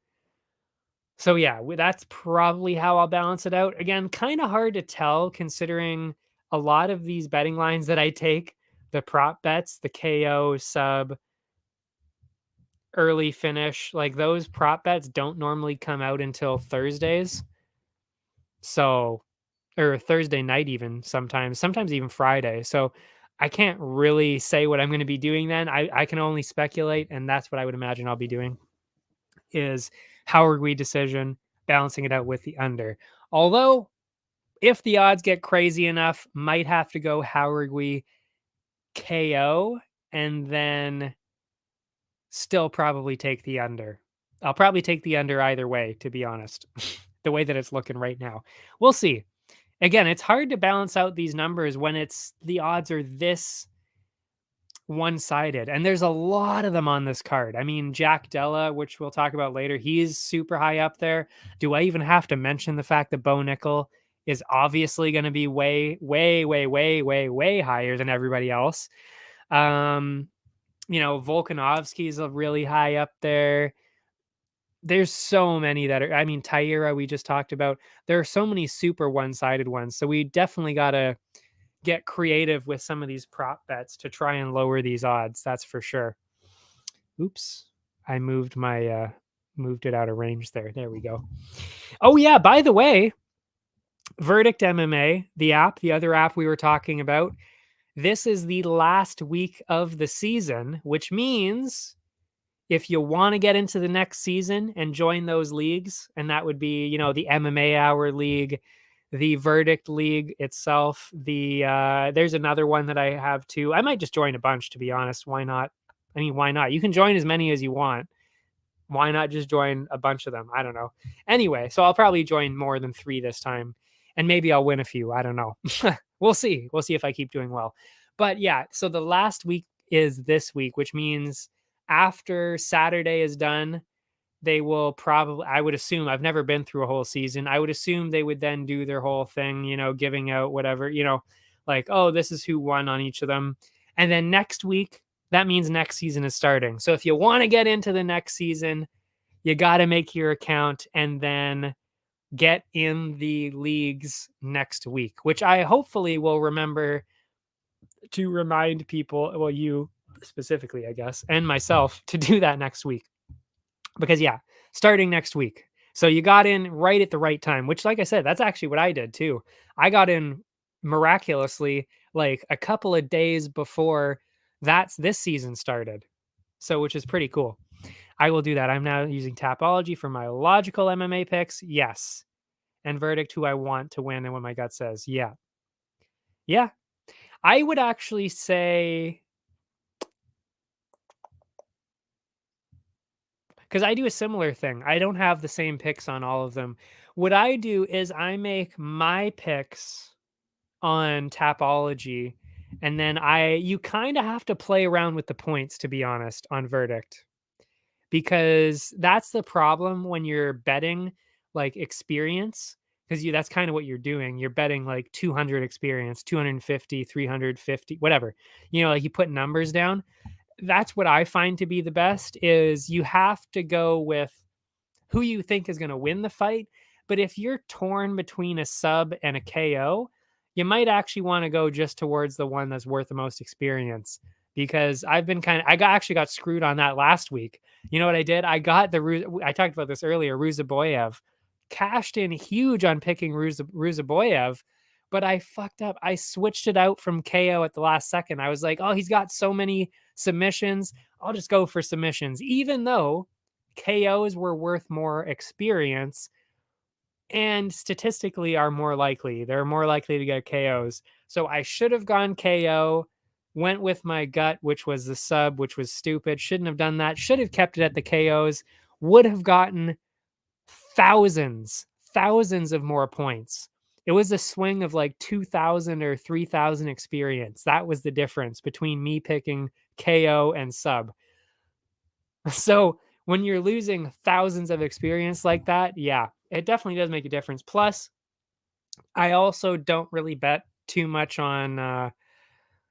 So yeah, that's probably how I'll balance it out. Again, kind of hard to tell considering a lot of these betting lines that I take, the prop bets, the KO sub, early finish, like those prop bets don't normally come out until Thursdays. So, or Thursday night, even sometimes even Friday. So I can't really say what I'm going to be doing then. I can only speculate, and that's what I would imagine I'll be doing is Jauregui decision, balancing it out with the under. Although, if the odds get crazy enough, might have to go Jauregui KO and then still probably take the under. I'll probably take the under either way, to be honest, the way that it's looking right now. We'll see. Again, it's hard to balance out these numbers when the odds are this one-sided, and there's a lot of them on this card. I mean, Jack Della, which we'll talk about later, he's super high up there. Do I even have to mention the fact that Bo Nickel is obviously going to be way, way, way, way, way, way higher than everybody else? Volkanovski is really high up there. There's so many that are, I mean, Taira, we just talked about. There are so many super one-sided ones. So we definitely got to get creative with some of these prop bets to try and lower these odds. That's for sure. Oops. I moved it out of range there. There we go. Oh yeah, by the way, Verdict MMA, the other app we were talking about, this is the last week of the season, which means if you want to get into the next season and join those leagues, and that would be, the MMA Hour League, the Verdict League itself, there's another one that I have too. I might just join a bunch, to be honest. Why not? I mean, why not? You can join as many as you want. Why not just join a bunch of them? I don't know. Anyway, so I'll probably join more than 3 this time, and maybe I'll win a few. I don't know. We'll see. We'll see if I keep doing well. But yeah, so the last week is this week, which means after Saturday is done, they will probably, I would assume, I've never been through a whole season. I would assume they would then do their whole thing, giving out whatever, like, oh, this is who won on each of them. And then next week, that means next season is starting. So if you want to get into the next season, you got to make your account and then get in the leagues next week, which I hopefully will remember to remind people, well, you specifically, I guess, and myself to do that next week. Because, yeah, starting next week. So you got in right at the right time, which, like I said, that's actually what I did too. I got in miraculously like a couple of days before this season started. So, which is pretty cool. I will do that. I'm now using Tapology for my logical MMA picks. Yes. And Verdict, who I want to win and what my gut says. Yeah. Yeah. I would actually say, because I do a similar thing. I don't have the same picks on all of them. What I do is I make my picks on Tapology, and then you kind of have to play around with the points, to be honest, on Verdict. Because that's the problem when you're betting like experience, because that's kind of what you're doing. You're betting like 200 experience, 250, 350, whatever. Like you put numbers down. That's what I find to be the best is you have to go with who you think is going to win the fight. But if you're torn between a sub and a KO, you might actually want to go just towards the one that's worth the most experience. Because actually got screwed on that last week. You know what I did? I got I talked about this earlier, Ruzaboyev. Cashed in huge on picking Ruzaboyev, but I fucked up. I switched it out from KO at the last second. I was like, oh, he's got so many submissions. I'll just go for submissions, even though KOs were worth more experience and statistically are more likely. They're more likely to get KOs. So I should have gone KO, went with my gut, which was the sub, which was stupid. Shouldn't have done that. Should have kept it at the KOs. Would have gotten thousands of more points. It was a swing of like 2,000 or 3,000 experience. That was the difference between me picking KO and sub. So when you're losing thousands of experience like that, yeah, it definitely does make a difference. Plus, I also don't really bet too much on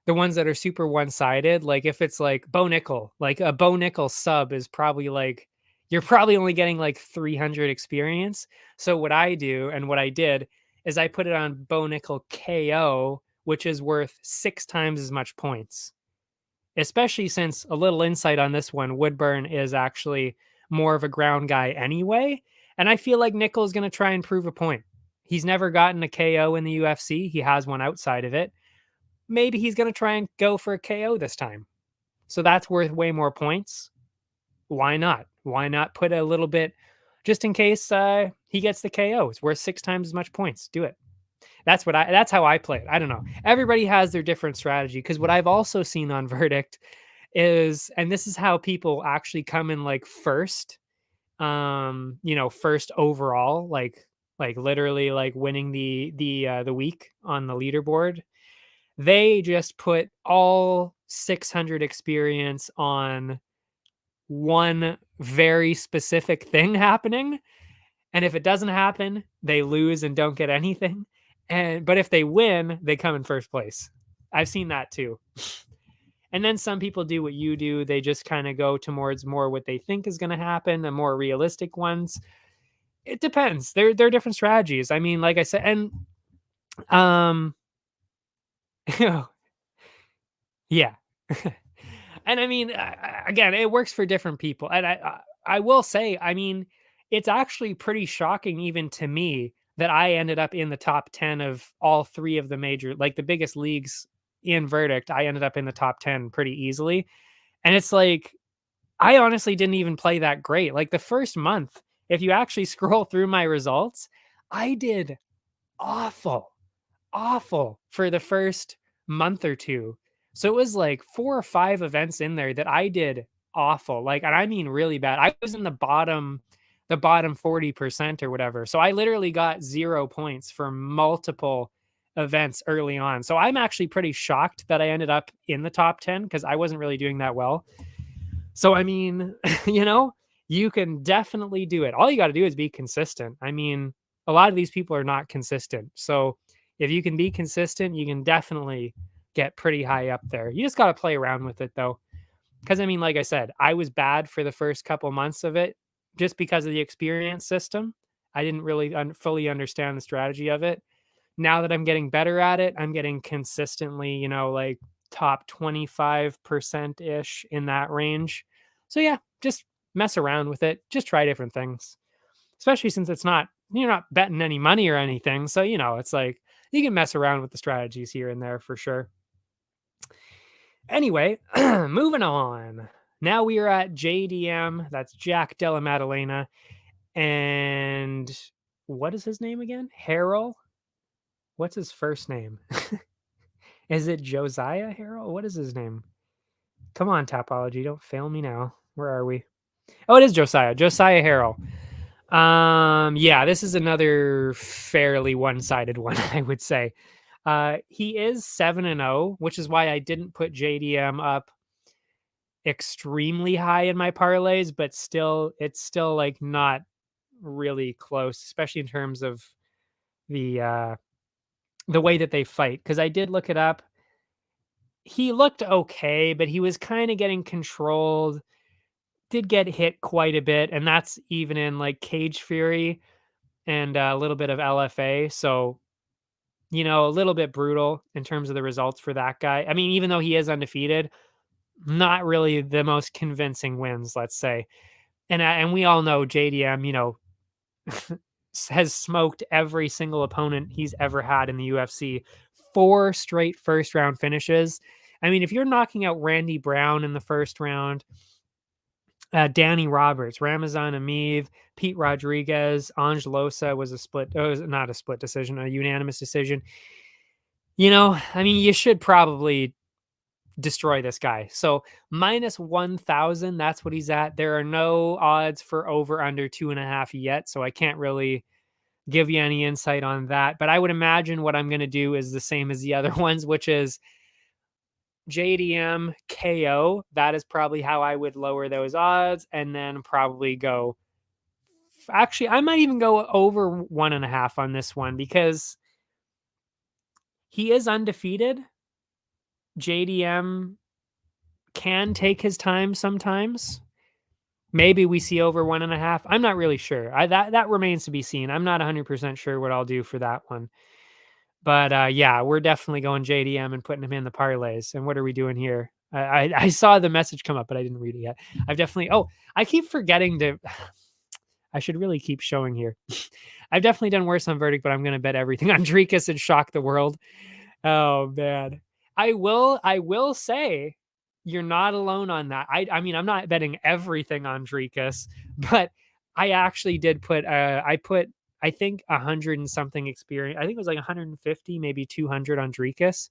the ones that are super one-sided. Like if it's like Bo Nickel, like a Bo Nickel sub is probably like, you're probably only getting like 300 experience. So what I do and what I did is I put it on Bo Nickel KO, which is worth 6 times as much points. Especially since, a little insight on this one, Woodburn is actually more of a ground guy anyway. And I feel like Nickel is going to try and prove a point. He's never gotten a KO in the UFC. He has one outside of it. Maybe he's going to try and go for a KO this time. So that's worth way more points. Why not? Why not put a little bit, just in case he gets the KO? It's worth 6 times as much points. Do it. That's how I play it. I don't know. Everybody has their different strategy, because what I've also seen on Verdict is, and this is how people actually come in like first, first overall, like literally like winning the week on the leaderboard. They just put all 600 experience on one very specific thing happening. And if it doesn't happen, they lose and don't get anything. But if they win, they come in first place. I've seen that too. And then some people do what you do. They just kind of go towards more what they think is going to happen, the more realistic ones. It depends. They're different strategies. I mean, like I said, and yeah. And I mean, again, it works for different people. And I will say, I mean, it's actually pretty shocking even to me that I ended up in the top 10 of all 3 of the major, like the biggest leagues in Verdict. I ended up in the top 10 pretty easily. And it's like, I honestly didn't even play that great. Like the first month, if you actually scroll through my results, I did awful for the first month or two. So it was like 4 or 5 events in there that I did awful. Like, and I mean really bad. I was in the bottom 40% or whatever. So I literally got 0 points for multiple events early on. So I'm actually pretty shocked that I ended up in the top 10, because I wasn't really doing that well. So, I mean, you can definitely do it. All you got to do is be consistent. I mean, a lot of these people are not consistent. So If you can be consistent, you can definitely get pretty high up there. You just got to play around with it though. Because I mean, like I said, I was bad for the first couple months of it just because of the experience system. I didn't really fully understand the strategy of it. Now that I'm getting better at it, I'm getting consistently, like top 25% ish in that range. So yeah, just mess around with it. Just try different things, especially since you're not betting any money or anything. So, it's like you can mess around with the strategies here and there for sure. Anyway, moving on. Now we are at JDM. That's Jack Della Maddalena. And what is his name again? Harrell? What's his first name? Is it Josiah Harrell? What is his name? Come on, Tapology. Don't fail me now. Where are we? Oh, it is Josiah. Josiah Harrell. Yeah, this is another fairly one-sided one, I would say. He is 7-0, which is why I didn't put JDM up extremely high in my parlays, but it's still like not really close, especially in terms of the way that they fight. Because I did look it up. He looked okay, but he was kind of getting controlled. Did get hit quite a bit, and that's even in like Cage Fury and a little bit of LFA. So, a little bit brutal in terms of the results for that guy. I mean, even though he is undefeated, not really the most convincing wins, let's say. And we all know JDM, has smoked every single opponent he's ever had in the UFC. 4 straight first round finishes. I mean, if you're knocking out Randy Brown in the first round, Danny Roberts, Ramazan Ameev, Pete Rodriguez, Ange Losa was not a split decision, a unanimous decision. I mean, you should probably destroy this guy. So minus 1,000, that's what he's at. There are no odds for over under 2.5 yet, so I can't really give you any insight on that. But I would imagine what I'm going to do is the same as the other ones, which is JDM KO. That is probably how I would lower those odds, and then probably go. Actually, I might even go over 1.5 on this one because he is undefeated. JDM can take his time sometimes. Maybe we see over 1.5. I'm not really sure. That remains to be seen. I'm not 100% sure what I'll do for that one. But yeah, we're definitely going JDM and putting him in the parlays. And what are we doing here? I saw the message come up, but I didn't read it yet. I keep forgetting to. I should really keep showing here. I've definitely done worse on Verdict, but I'm going to bet everything on Drekus and shock the world. Oh man, I will say you're not alone on that. I mean, I'm not betting everything on Drekus, but I actually did put. I think 100 and something experience. I think it was like 150, maybe 200 on Drekus.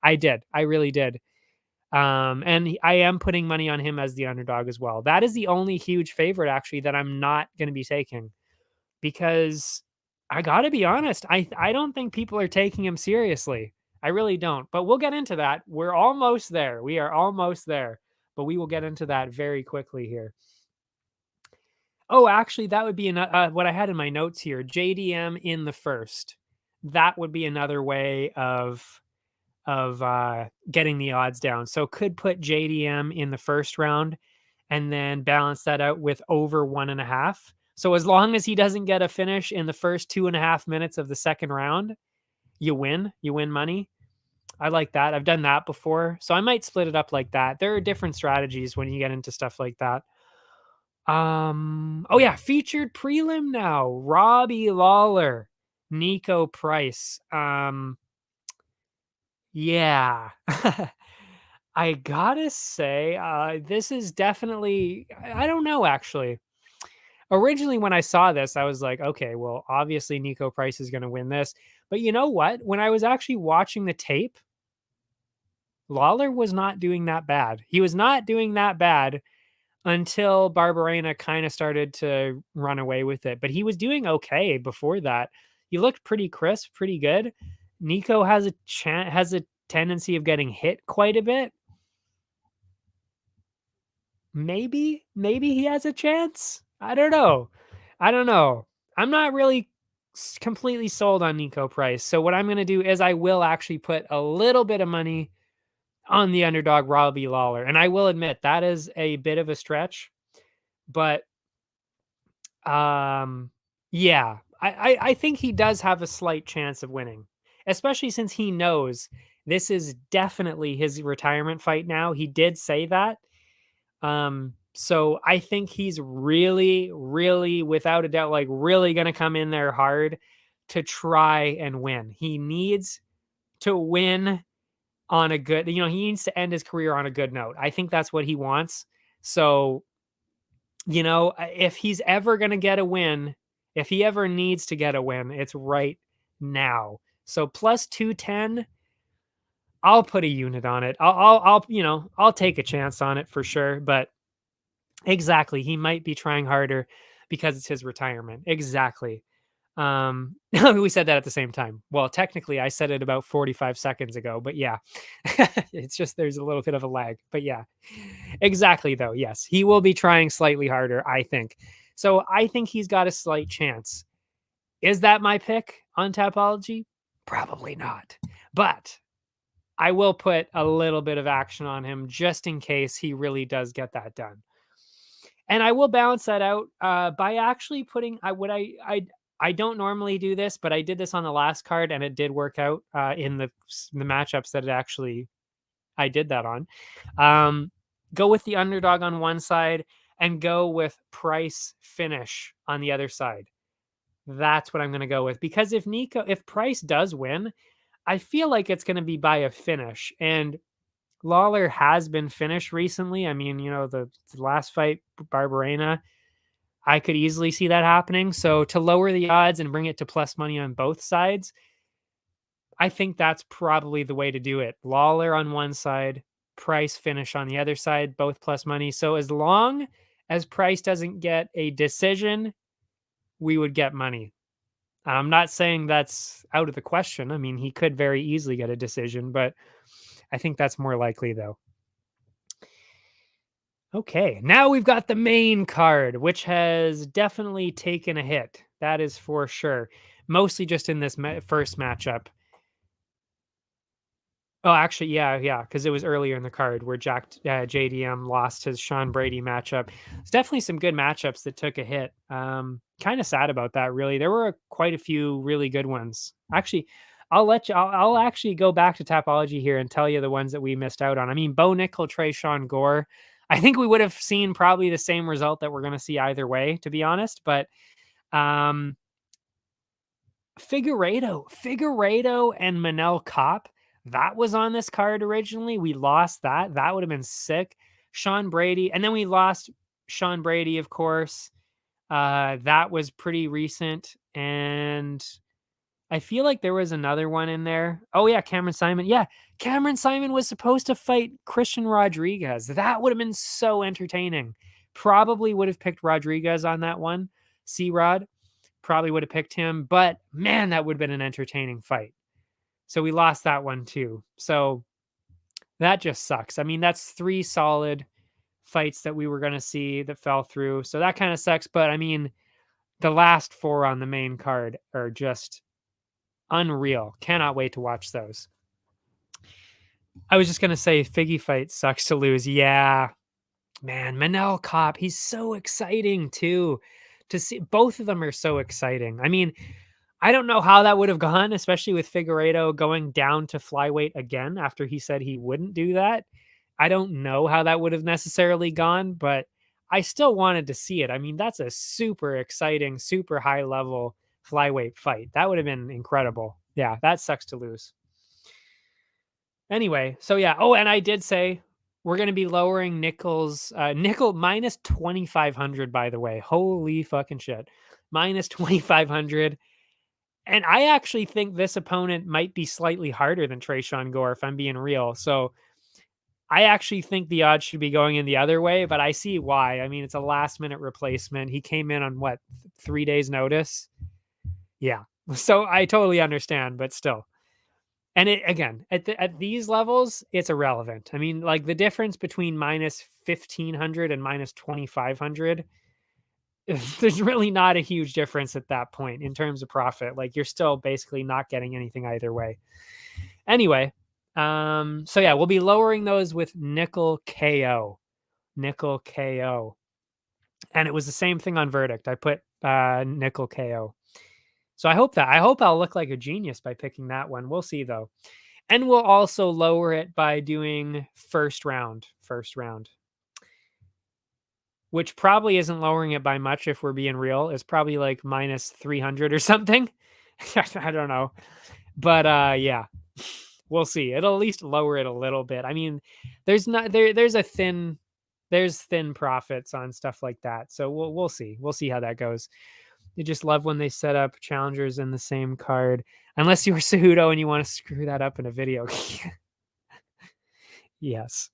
I did. I really did. And I am putting money on him as the underdog as well. That is the only huge favorite actually that I'm not going to be taking because I got to be honest. I don't think people are taking him seriously. I really don't. But we'll get into that. We're almost there. We are almost there. But we will get into that very quickly here. Oh, actually, that would be what I had in my notes here. JDM in the first. That would be another way of getting the odds down. So could put JDM in the first round and then balance that out with over 1.5. So as long as he doesn't get a finish in the first 2.5 minutes of the second round, you win money. I like that. I've done that before. So I might split it up like that. There are different strategies when you get into stuff like that. Oh yeah, featured prelim now. Robbie Lawler, Nico Price. Yeah. I gotta say, this is definitely, I don't know actually. Originally, when I saw this, I was like, okay, well, obviously Nico Price is going to win this. But you know what? When I was actually watching the tape, Lawler was not doing that bad. He was not doing that bad until Barberena kind of started to run away with it. But he was doing okay before that. He looked pretty crisp, pretty good. Nico has a tendency of getting hit quite a bit. Maybe he has a chance. I don't know. I'm not really completely sold on Nico Price. So what I'm going to do is I will actually put a little bit of money on the underdog Robbie Lawler. And I will admit that is a bit of a stretch, but yeah, I think he does have a slight chance of winning, especially since he knows this is definitely his retirement fight now. He did say that. So I think he's really, really, without a doubt, like really going to come in there hard to try and win. He needs to win on a good, he needs to end his career on a good note. I think that's what he wants. So, if he's ever going to get a win, if he ever needs to get a win, it's right now. So plus 210, I'll put a unit on it. I'll take a chance on it for sure. But exactly, he might be trying harder because it's his retirement. Exactly. We said that at the same time. Well, technically, I said it about 45 seconds ago, but yeah, it's just there's a little bit of a lag. But yeah, exactly, though. Yes, he will be trying slightly harder, I think. So I think he's got a slight chance. Is that my pick on Tapology? Probably not. But I will put a little bit of action on him just in case he really does get that done. And I will balance that out by actually putting I don't normally do this, but I did this on the last card and it did work out in the matchups that I did that on. Go with the underdog on one side and go with Price finish on the other side. That's what I'm going to go with, because if Price does win, I feel like it's going to be by a finish, and Lawler has been finished recently. I mean, the last fight, Barberena, I could easily see that happening. So to lower the odds and bring it to plus money on both sides, I think that's probably the way to do it. Lawler on one side, Price finish on the other side, both plus money. So as long as Price doesn't get a decision, we would get money. I'm not saying that's out of the question. I mean, he could very easily get a decision, but I think that's more likely, though. Okay, now we've got the main card, which has definitely taken a hit. That is for sure. Mostly just in this first matchup. Oh, actually, yeah, because it was earlier in the card where JDM lost his Sean Brady matchup. It's definitely some good matchups that took a hit. Kind of sad about that, really. There were quite a few really good ones. Actually, I'll actually go back to Tapology here and tell you the ones that we missed out on. I mean, Bo Nickel, Sean Gore. I think we would have seen probably the same result that we're going to see either way, to be honest. But Figueiredo and Manel Kopp, that was on this card originally. We lost that. That would have been sick. Sean Brady, and then we lost Sean Brady, of course. That was pretty recent. And I feel like there was another one in there. Oh, yeah, Cameron Simon. Yeah, Cameron Simon was supposed to fight Christian Rodriguez. That would have been so entertaining. Probably would have picked Rodriguez on that one. C-Rod. Probably would have picked him. But, man, that would have been an entertaining fight. So we lost that one too. So that just sucks. I mean, that's 3 solid fights that we were going to see that fell through. So that kind of sucks. But I mean, the last 4 on the main card are just unreal. Cannot wait to watch those. I was just going to say Figgy fight sucks to lose. Yeah, man, Manel Kopp, he's so exciting too. To see, both of them are so exciting. I mean, I don't know how that would have gone, especially with Figueiredo going down to flyweight again after he said he wouldn't do that. I don't know how that would have necessarily gone, but I still wanted to see it. I mean, that's a super exciting, super high level flyweight fight. That would have been incredible. Yeah, that sucks to lose. Anyway, so yeah. Oh, and I did say we're going to be lowering Nickel minus 2,500, by the way. Holy fucking shit. Minus 2,500. And I actually think this opponent might be slightly harder than Sean Gore, if I'm being real. So I actually think the odds should be going in the other way, but I see why. I mean, it's a last minute replacement. He came in on 3 days notice. Yeah. So I totally understand, but still. And it, again, at these levels, it's irrelevant. I mean, like the difference between minus 1,500 and minus 2,500, there's really not a huge difference at that point in terms of profit. Like you're still basically not getting anything either way. Anyway, so yeah, we'll be lowering those with nickel KO. Nickel KO. And it was the same thing on verdict. I put nickel KO. So I hope I'll look like a genius by picking that one. We'll see though. And we'll also lower it by doing first round, which probably isn't lowering it by much if we're being real. It's probably like minus 300 or something. I don't know. But yeah, we'll see. It'll at least lower it a little bit. I mean, there's thin profits on stuff like that. So we'll see. We'll see how that goes. You just love when they set up challengers in the same card. Unless you're Cejudo and you want to screw that up in a video. Yes.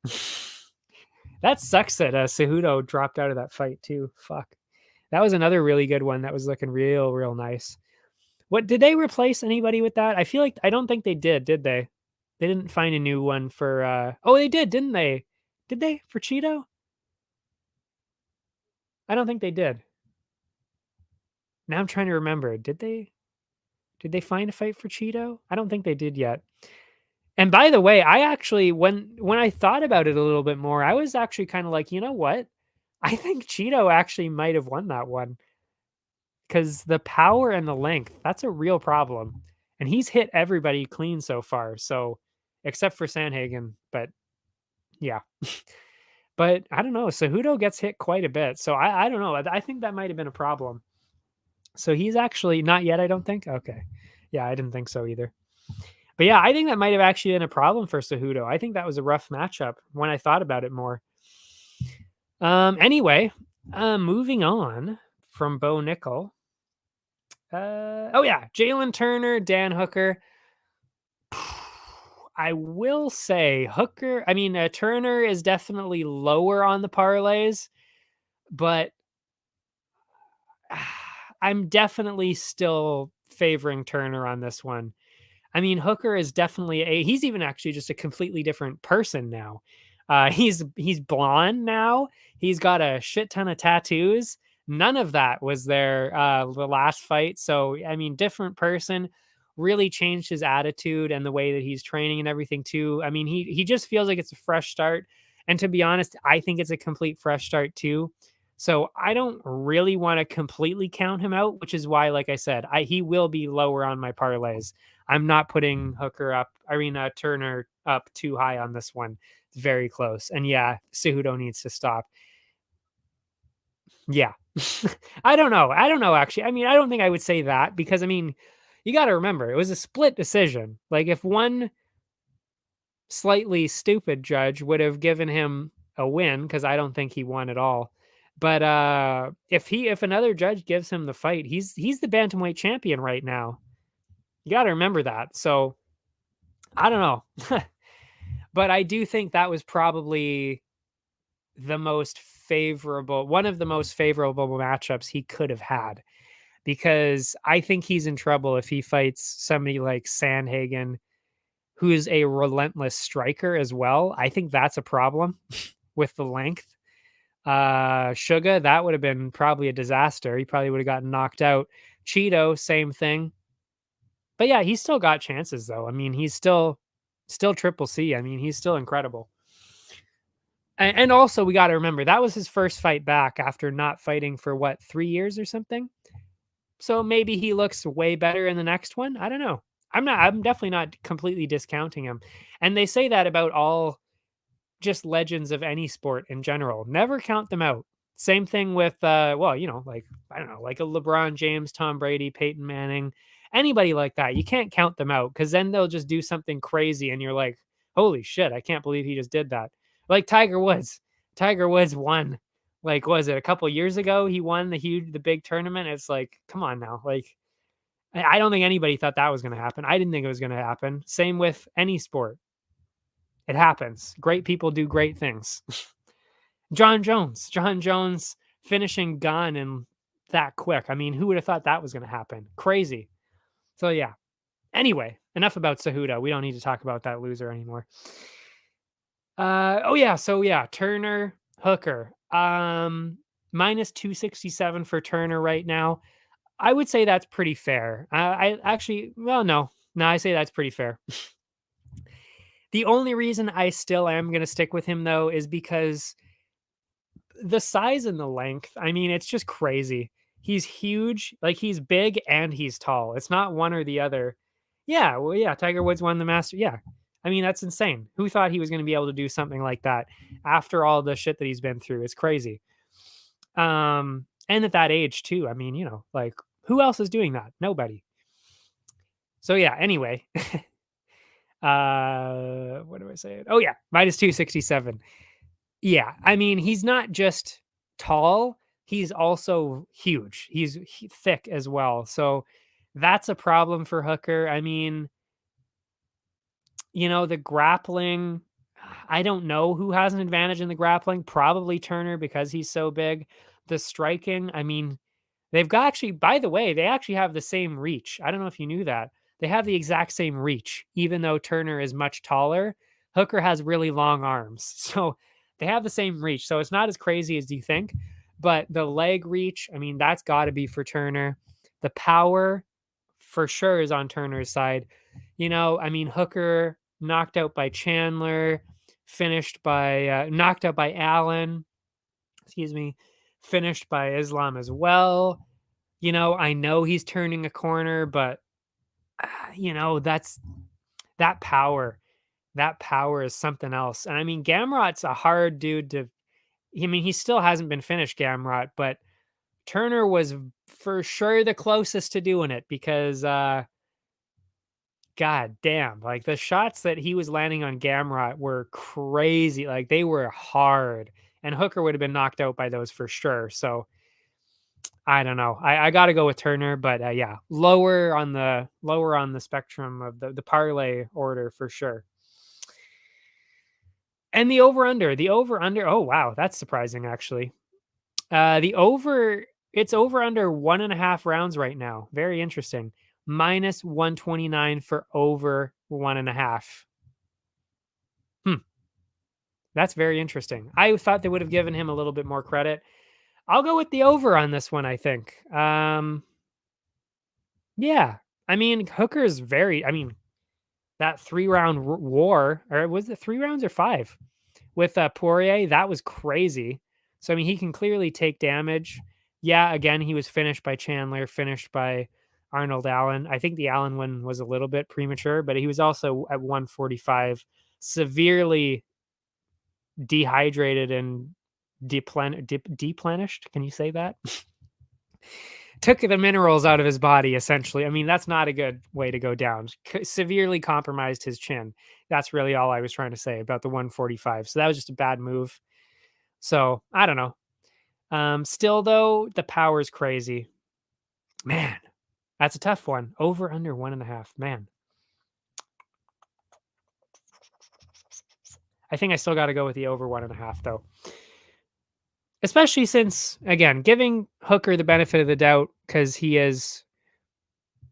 That sucks that Cejudo dropped out of that fight too. Fuck. That was another really good one that was looking real nice. What did they replace anybody with that? I don't think they did they? They didn't find a new one for oh, they did, didn't they? Did they for Cheeto? I don't think they did. Now I'm trying to remember. Did they find a fight for Cheeto? I don't think they did yet. And by the way, I actually when I thought about it a little bit more, I was actually kind of like, you know what? I think Cheeto actually might have won that one because the power and the length, that's a real problem. And he's hit everybody clean so far. So, except for Sandhagen, but yeah. But I don't know. Cejudo gets hit quite a bit. So I don't know. I think that might have been a problem. So he's actually not yet, I don't think. Okay. Yeah, I didn't think so either. But yeah, I think that might have actually been a problem for Cejudo. I think that was a rough matchup when I thought about it more. Anyway, moving on from Bo Nickel. Oh yeah, Jalen Turner, Dan Hooker. I will say Turner is definitely lower on the parlays, but I'm definitely still favoring Turner on this one. I mean, Hooker is definitely he's even actually just a completely different person now. He's blonde now. He's got a shit ton of tattoos. None of that was there the last fight. So, I mean, different person, really changed his attitude and the way that he's training and everything too. I mean, he just feels like it's a fresh start. And to be honest, I think it's a complete fresh start too. So I don't really want to completely count him out, which is why, like I said, he will be lower on my parlays. I'm not putting Turner up too high on this one. It's very close. And yeah, Cejudo needs to stop. Yeah. I don't know. Actually. I mean, I don't think I would say that because, I mean, you got to remember, it was a split decision. Like if one slightly stupid judge would have given him a win, because I don't think he won at all. But if another judge gives him the fight, he's the bantamweight champion right now. You got to remember that. So I don't know. But I do think that was probably one of the most favorable matchups he could have had, because I think he's in trouble if he fights somebody like Sandhagen, who is a relentless striker as well. I think that's a problem with the length. Suga, that would have been probably a disaster. He probably would have gotten knocked out. Cheeto, same thing. But yeah, he's still got chances though. I mean, he's still triple C. I mean, he's still incredible. And also we got to remember that was his first fight back after not fighting for 3 years or something. So maybe he looks way better in the next one. I don't know. I'm definitely not completely discounting him. And they say that about all just legends of any sport in general. Never count them out. Same thing with like I don't know, like a LeBron James, Tom Brady, Peyton Manning, anybody like that. You can't count them out because then they'll just do something crazy and you're like, holy shit, I can't believe he just did that. Like Tiger Woods. Tiger Woods won. Like, was it a couple years ago? He won the big tournament. It's like, come on now. Like, I don't think anybody thought that was going to happen. I didn't think it was going to happen. Same with any sport. It happens. Great people do great things. John Jones finishing Gunn and that quick. I mean, who would have thought that was going to happen? Crazy. So yeah. Anyway, enough about Cejudo. We don't need to talk about that loser anymore. So Turner, Hooker. minus 267 for Turner right now. I would say that's pretty fair. I actually, well, no, I say that's pretty fair. The only reason I still am going to stick with him though is because the size and the length. I mean, it's just crazy. He's huge, like he's big and he's tall. It's not one or the other. Yeah, well, yeah, Tiger Woods won the Master. Yeah. I mean, that's insane. Who thought he was going to be able to do something like that after all the shit that he's been through? It's crazy. And at that age too. I mean, like who else is doing that? Nobody. So yeah, anyway. What do I say? Oh yeah, minus 267. Yeah, I mean, he's not just tall, he's also huge. He's thick as well. So that's a problem for Hooker. I mean, the grappling, I don't know who has an advantage in the grappling. Probably Turner because he's so big. The striking, I mean, they've got actually, by the way, they actually have the same reach. I don't know if you knew that. They have the exact same reach, even though Turner is much taller. Hooker has really long arms. So they have the same reach. So it's not as crazy as you think. But the leg reach, I mean, that's got to be for Turner. The power for sure is on Turner's side. I mean, Hooker knocked out by Chandler, knocked out by Allen, excuse me, finished by Islam as well. I know he's turning a corner, but that's that power. That power is something else. And I mean, Gamrot's a hard dude to. I mean, he still hasn't been finished, Gamrot, but Turner was for sure the closest to doing it because, god damn, like the shots that he was landing on Gamrot were crazy. Like they were hard, and Hooker would have been knocked out by those for sure. So I don't know. I got to go with Turner, but yeah, lower on the spectrum of the parlay order for sure. And the over under. Oh wow, that's surprising actually. It's over under 1.5 rounds right now. Very interesting. Minus 129 for over 1.5. That's very interesting. I thought they would have given him a little bit more credit. I'll go with the over on this one, I think. Yeah. I mean, Hooker's I mean, that 3-round war, or was it 3 rounds or 5 with Poirier? That was crazy. So, I mean, he can clearly take damage. Yeah, again, he was finished by Chandler, finished by Arnold Allen. I think the Allen one was a little bit premature, but he was also at 145, severely dehydrated and deplenished. Can you say that? Took the minerals out of his body, essentially. I mean, that's not a good way to go down. Severely compromised his chin. That's really all I was trying to say about the 145. So that was just a bad move. So I don't know. Still, though, the power is crazy. Man, that's a tough one. Over under 1.5. Man. I think I still got to go with the over 1.5, though. Especially since, again, giving Hooker the benefit of the doubt because he is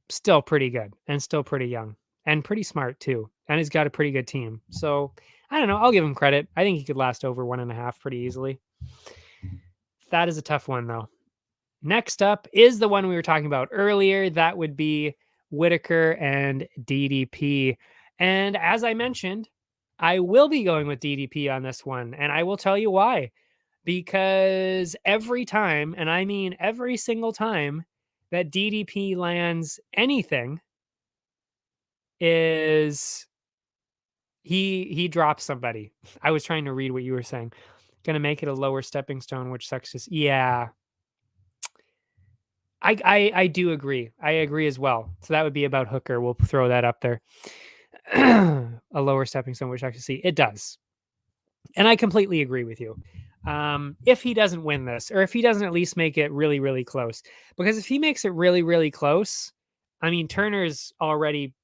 still pretty good and still pretty young and pretty smart too. And he's got a pretty good team. So I don't know. I'll give him credit. I think he could last over 1.5 pretty easily. That is a tough one, though. Next up is the one we were talking about earlier. That would be Whitaker and DDP. And as I mentioned, I will be going with DDP on this one. And I will tell you why. Because every time, and I mean every single time, that DDP lands anything is he drops somebody. I was trying to read what you were saying. Gonna make it a lower stepping stone, which sucks to yeah. I do agree. I agree as well. So that would be about Hooker. We'll throw that up there. A lower stepping stone, which I can see. It does. And I completely agree with you. If he doesn't win this, or if he doesn't at least make it really, really close, because if he makes it really, really close, I mean, Turner's already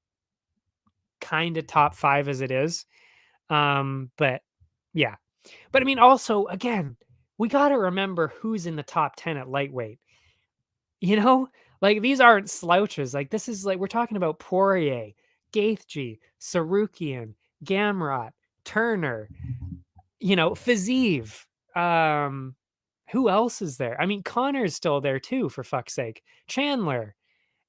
kind of top 5 as it is. But yeah, but I mean, also, again, we got to remember who's in the top 10 at lightweight. Like these aren't slouches. Like this is like, we're talking about Poirier, Gaethje, Sarukian, Gamrot, Turner, Fiziev, Who else is there? I mean, Connor's still there too, for fuck's sake. Chandler,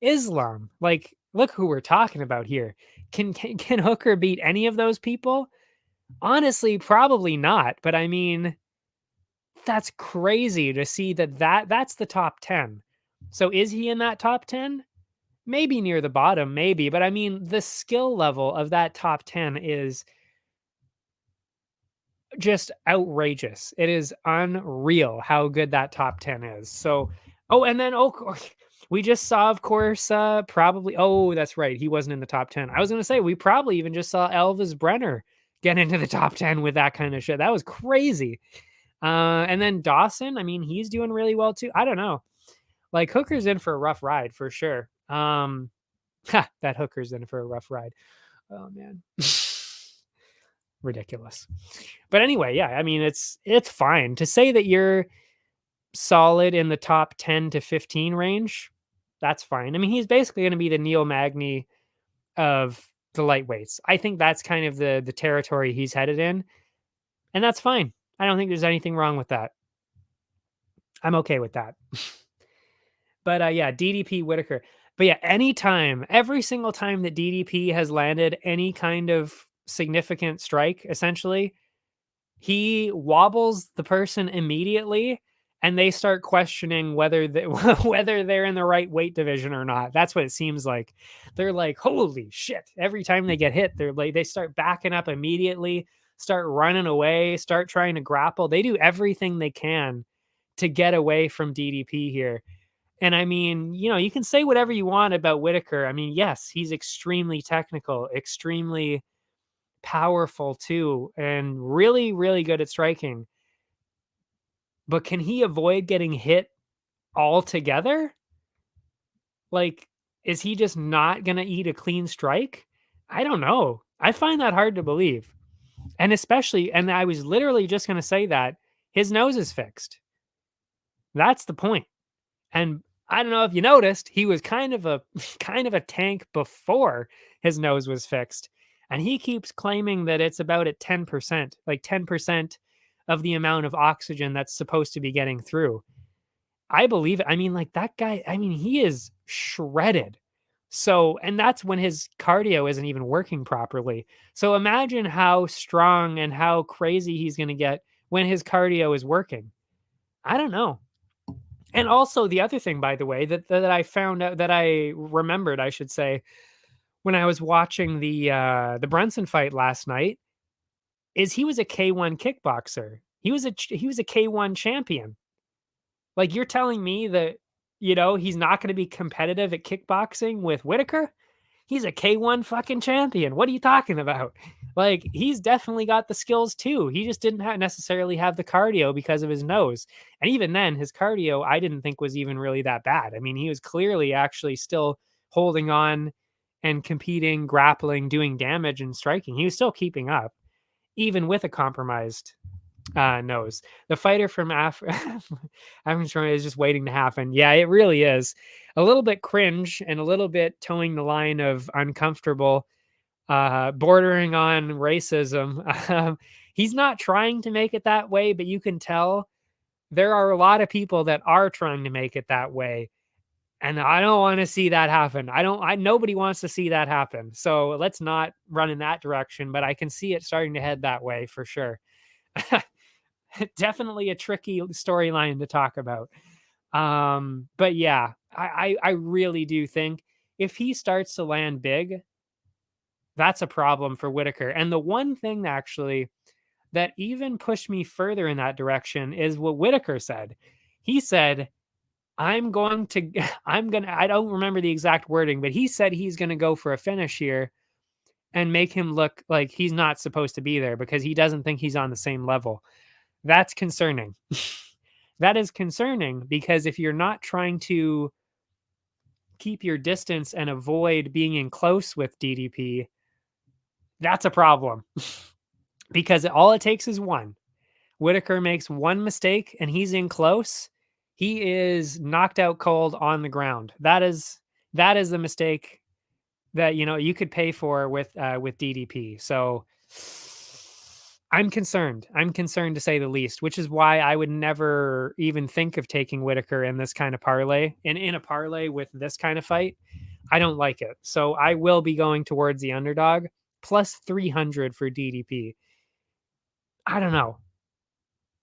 Islam. Like, look who we're talking about here. Can Hooker beat any of those people? Honestly, probably not. But I mean, that's crazy to see that's the top 10. So is he in that top 10? Maybe near the bottom, maybe. But I mean, the skill level of that top 10 is just outrageous. It is unreal how good that top 10 is. So, oh, and then, we just saw, of course, probably, oh, that's right. He wasn't in the top 10. I was going to say, we probably even just saw Elvis Brenner get into the top 10 with that kind of shit. That was crazy. And then Dawson, I mean, he's doing really well too. I don't know. Like, Hooker's in for a rough ride for sure. That Hooker's in for a rough ride. Oh, man. Ridiculous. But anyway, yeah, I mean, it's fine to say that you're solid in the top 10 to 15 range. That's fine. I mean, he's basically going to be the Neil Magny of the lightweights. I think that's kind of the territory he's headed in, and that's fine. I don't think there's anything wrong with that. I'm okay with that. But yeah, DDP Whitaker. But yeah, every single time that DDP has landed any kind of significant strike, essentially, he wobbles the person immediately, and they start questioning whether whether they're in the right weight division or not. That's what it seems like. They're like, holy shit. Every time they get hit, they start backing up immediately, start running away, start trying to grapple. They do everything they can to get away from DDP here. And I mean, you can say whatever you want about Whitaker. I mean, yes, he's extremely technical, extremely powerful too, and really, really good at striking. But can he avoid getting hit altogether? Like, is he just not going to eat a clean strike? I don't know. I find that hard to believe. And especially, and I was literally just going to say that his nose is fixed. That's the point. And I don't know if you noticed, he was kind of a tank before his nose was fixed. And he keeps claiming that it's about at 10%, like 10% of the amount of oxygen that's supposed to be getting through. I believe it. I mean, like, that guy, I mean, he is shredded. So, and that's when his cardio isn't even working properly. So imagine how strong and how crazy he's going to get when his cardio is working. I don't know. And also the other thing, by the way, that I found out, that I remembered, I should say, when I was watching the Brunson fight last night, is he was a K1 kickboxer. He was a K1 champion. Like, you're telling me that, he's not going to be competitive at kickboxing with Whitaker? He's a K1 fucking champion. What are you talking about? Like, he's definitely got the skills too. He just didn't necessarily have the cardio because of his nose. And even then, his cardio, I didn't think was even really that bad. I mean, he was clearly actually still holding on and competing, grappling, doing damage and striking. He was still keeping up, even with a compromised nose. The fighter from Africa, I'm sure, is just waiting to happen. Yeah, it really is. A little bit cringe and a little bit towing the line of uncomfortable, bordering on racism. He's not trying to make it that way, but you can tell there are a lot of people that are trying to make it that way. And I don't want to see that happen. Nobody wants to see that happen. So let's not run in that direction, but I can see it starting to head that way for sure. Definitely a tricky storyline to talk about. But yeah, I really do think if he starts to land big, that's a problem for Whitaker. And the one thing actually that even pushed me further in that direction is what Whitaker said. He said, I don't remember the exact wording, but he said he's going to go for a finish here and make him look like he's not supposed to be there because he doesn't think he's on the same level. That's concerning. That is concerning because if you're not trying to keep your distance and avoid being in close with DDP, that's a problem. Because all it takes is one. Whitaker makes one mistake and he's in close. He is knocked out cold on the ground. That is the mistake that you could pay for with DDP. So I'm concerned. I'm concerned to say the least, which is why I would never even think of taking Whitaker in this kind of parlay. And in a parlay with this kind of fight, I don't like it. So I will be going towards the underdog plus 300 for DDP. I don't know.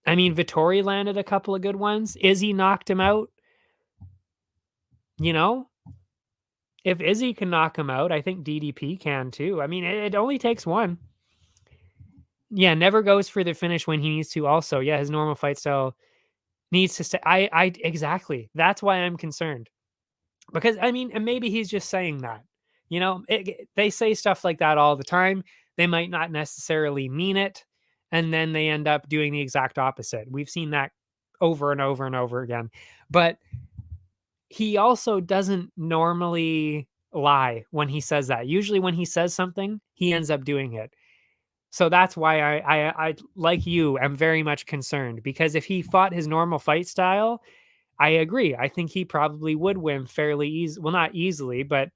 I mean, Vittori landed a couple of good ones. Izzy knocked him out. You know, if Izzy can knock him out, I think DDP can too. I mean, it only takes one. Yeah, never goes for the finish when he needs to. Also, yeah, his normal fight style needs to stay. I exactly. That's why I'm concerned. Because I mean, and maybe he's just saying that. They say stuff like that all the time. They might not necessarily mean it, and then they end up doing the exact opposite. We've seen that over and over and over again. But he also doesn't normally lie when he says that. Usually when he says something, he ends up doing it. So that's why I like you, am very much concerned, because if he fought his normal fight style, I agree. I think he probably would win fairly easy. Well, not easily, but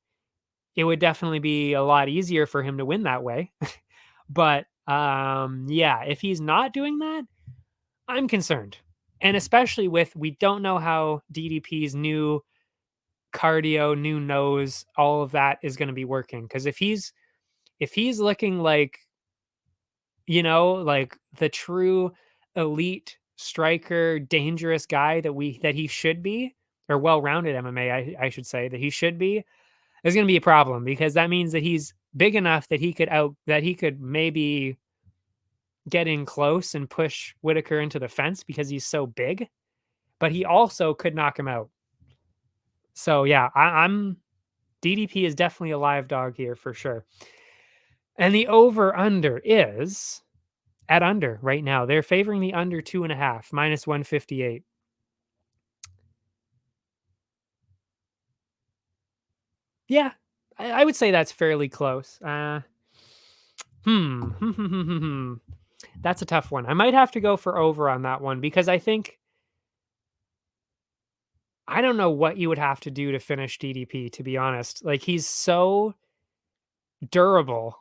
it would definitely be a lot easier for him to win that way. But yeah, if he's not doing that, I'm concerned. And especially we don't know how DDP's new cardio, new nose, all of that is going to be working. Because if he's looking like, like the true elite striker, dangerous guy that he should be, or well-rounded MMA, I should say that he should be, is going to be a problem, because that means that he's big enough that he could maybe get in close and push Whitaker into the fence because he's so big, but he also could knock him out. So yeah, I'm DDP is definitely a live dog here for sure. And the over under is at under right now. They're favoring the under 2.5 minus 158. Yeah, I would say that's fairly close. That's a tough one. I might have to go for over on that one, because I don't know what you would have to do to finish DDP, to be honest. Like, he's so durable.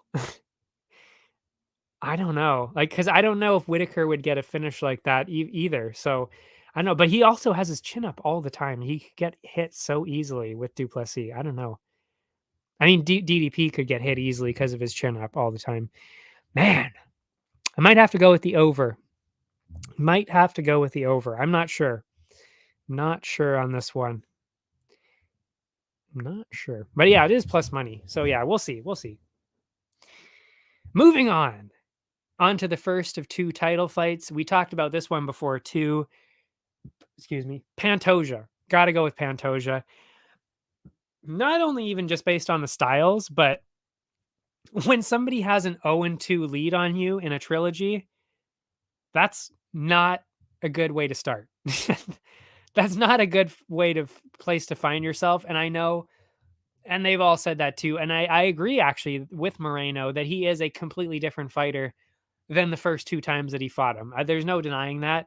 I don't know. Like, because I don't know if Whitaker would get a finish like that either. So I don't know. But he also has his chin up all the time. He could get hit so easily with Duplessis. I don't know. I mean, DDP could get hit easily because of his chin up all the time. Man, I might have to go with the over. Might have to go with the over. I'm not sure. Not sure on this one. Not sure. But yeah, it is plus money. So yeah, we'll see. We'll see. Moving on to the first of two title fights. We talked about this one before too. Excuse me. Pantoja. Got to go with Pantoja. Not only even just based on the styles, but when somebody has an 0-2 lead on you in a trilogy, that's not a good way to start. That's not a good place to find yourself. And I know, and they've all said that too. And I agree actually with Moreno that he is a completely different fighter than the first two times that he fought him. There's no denying that.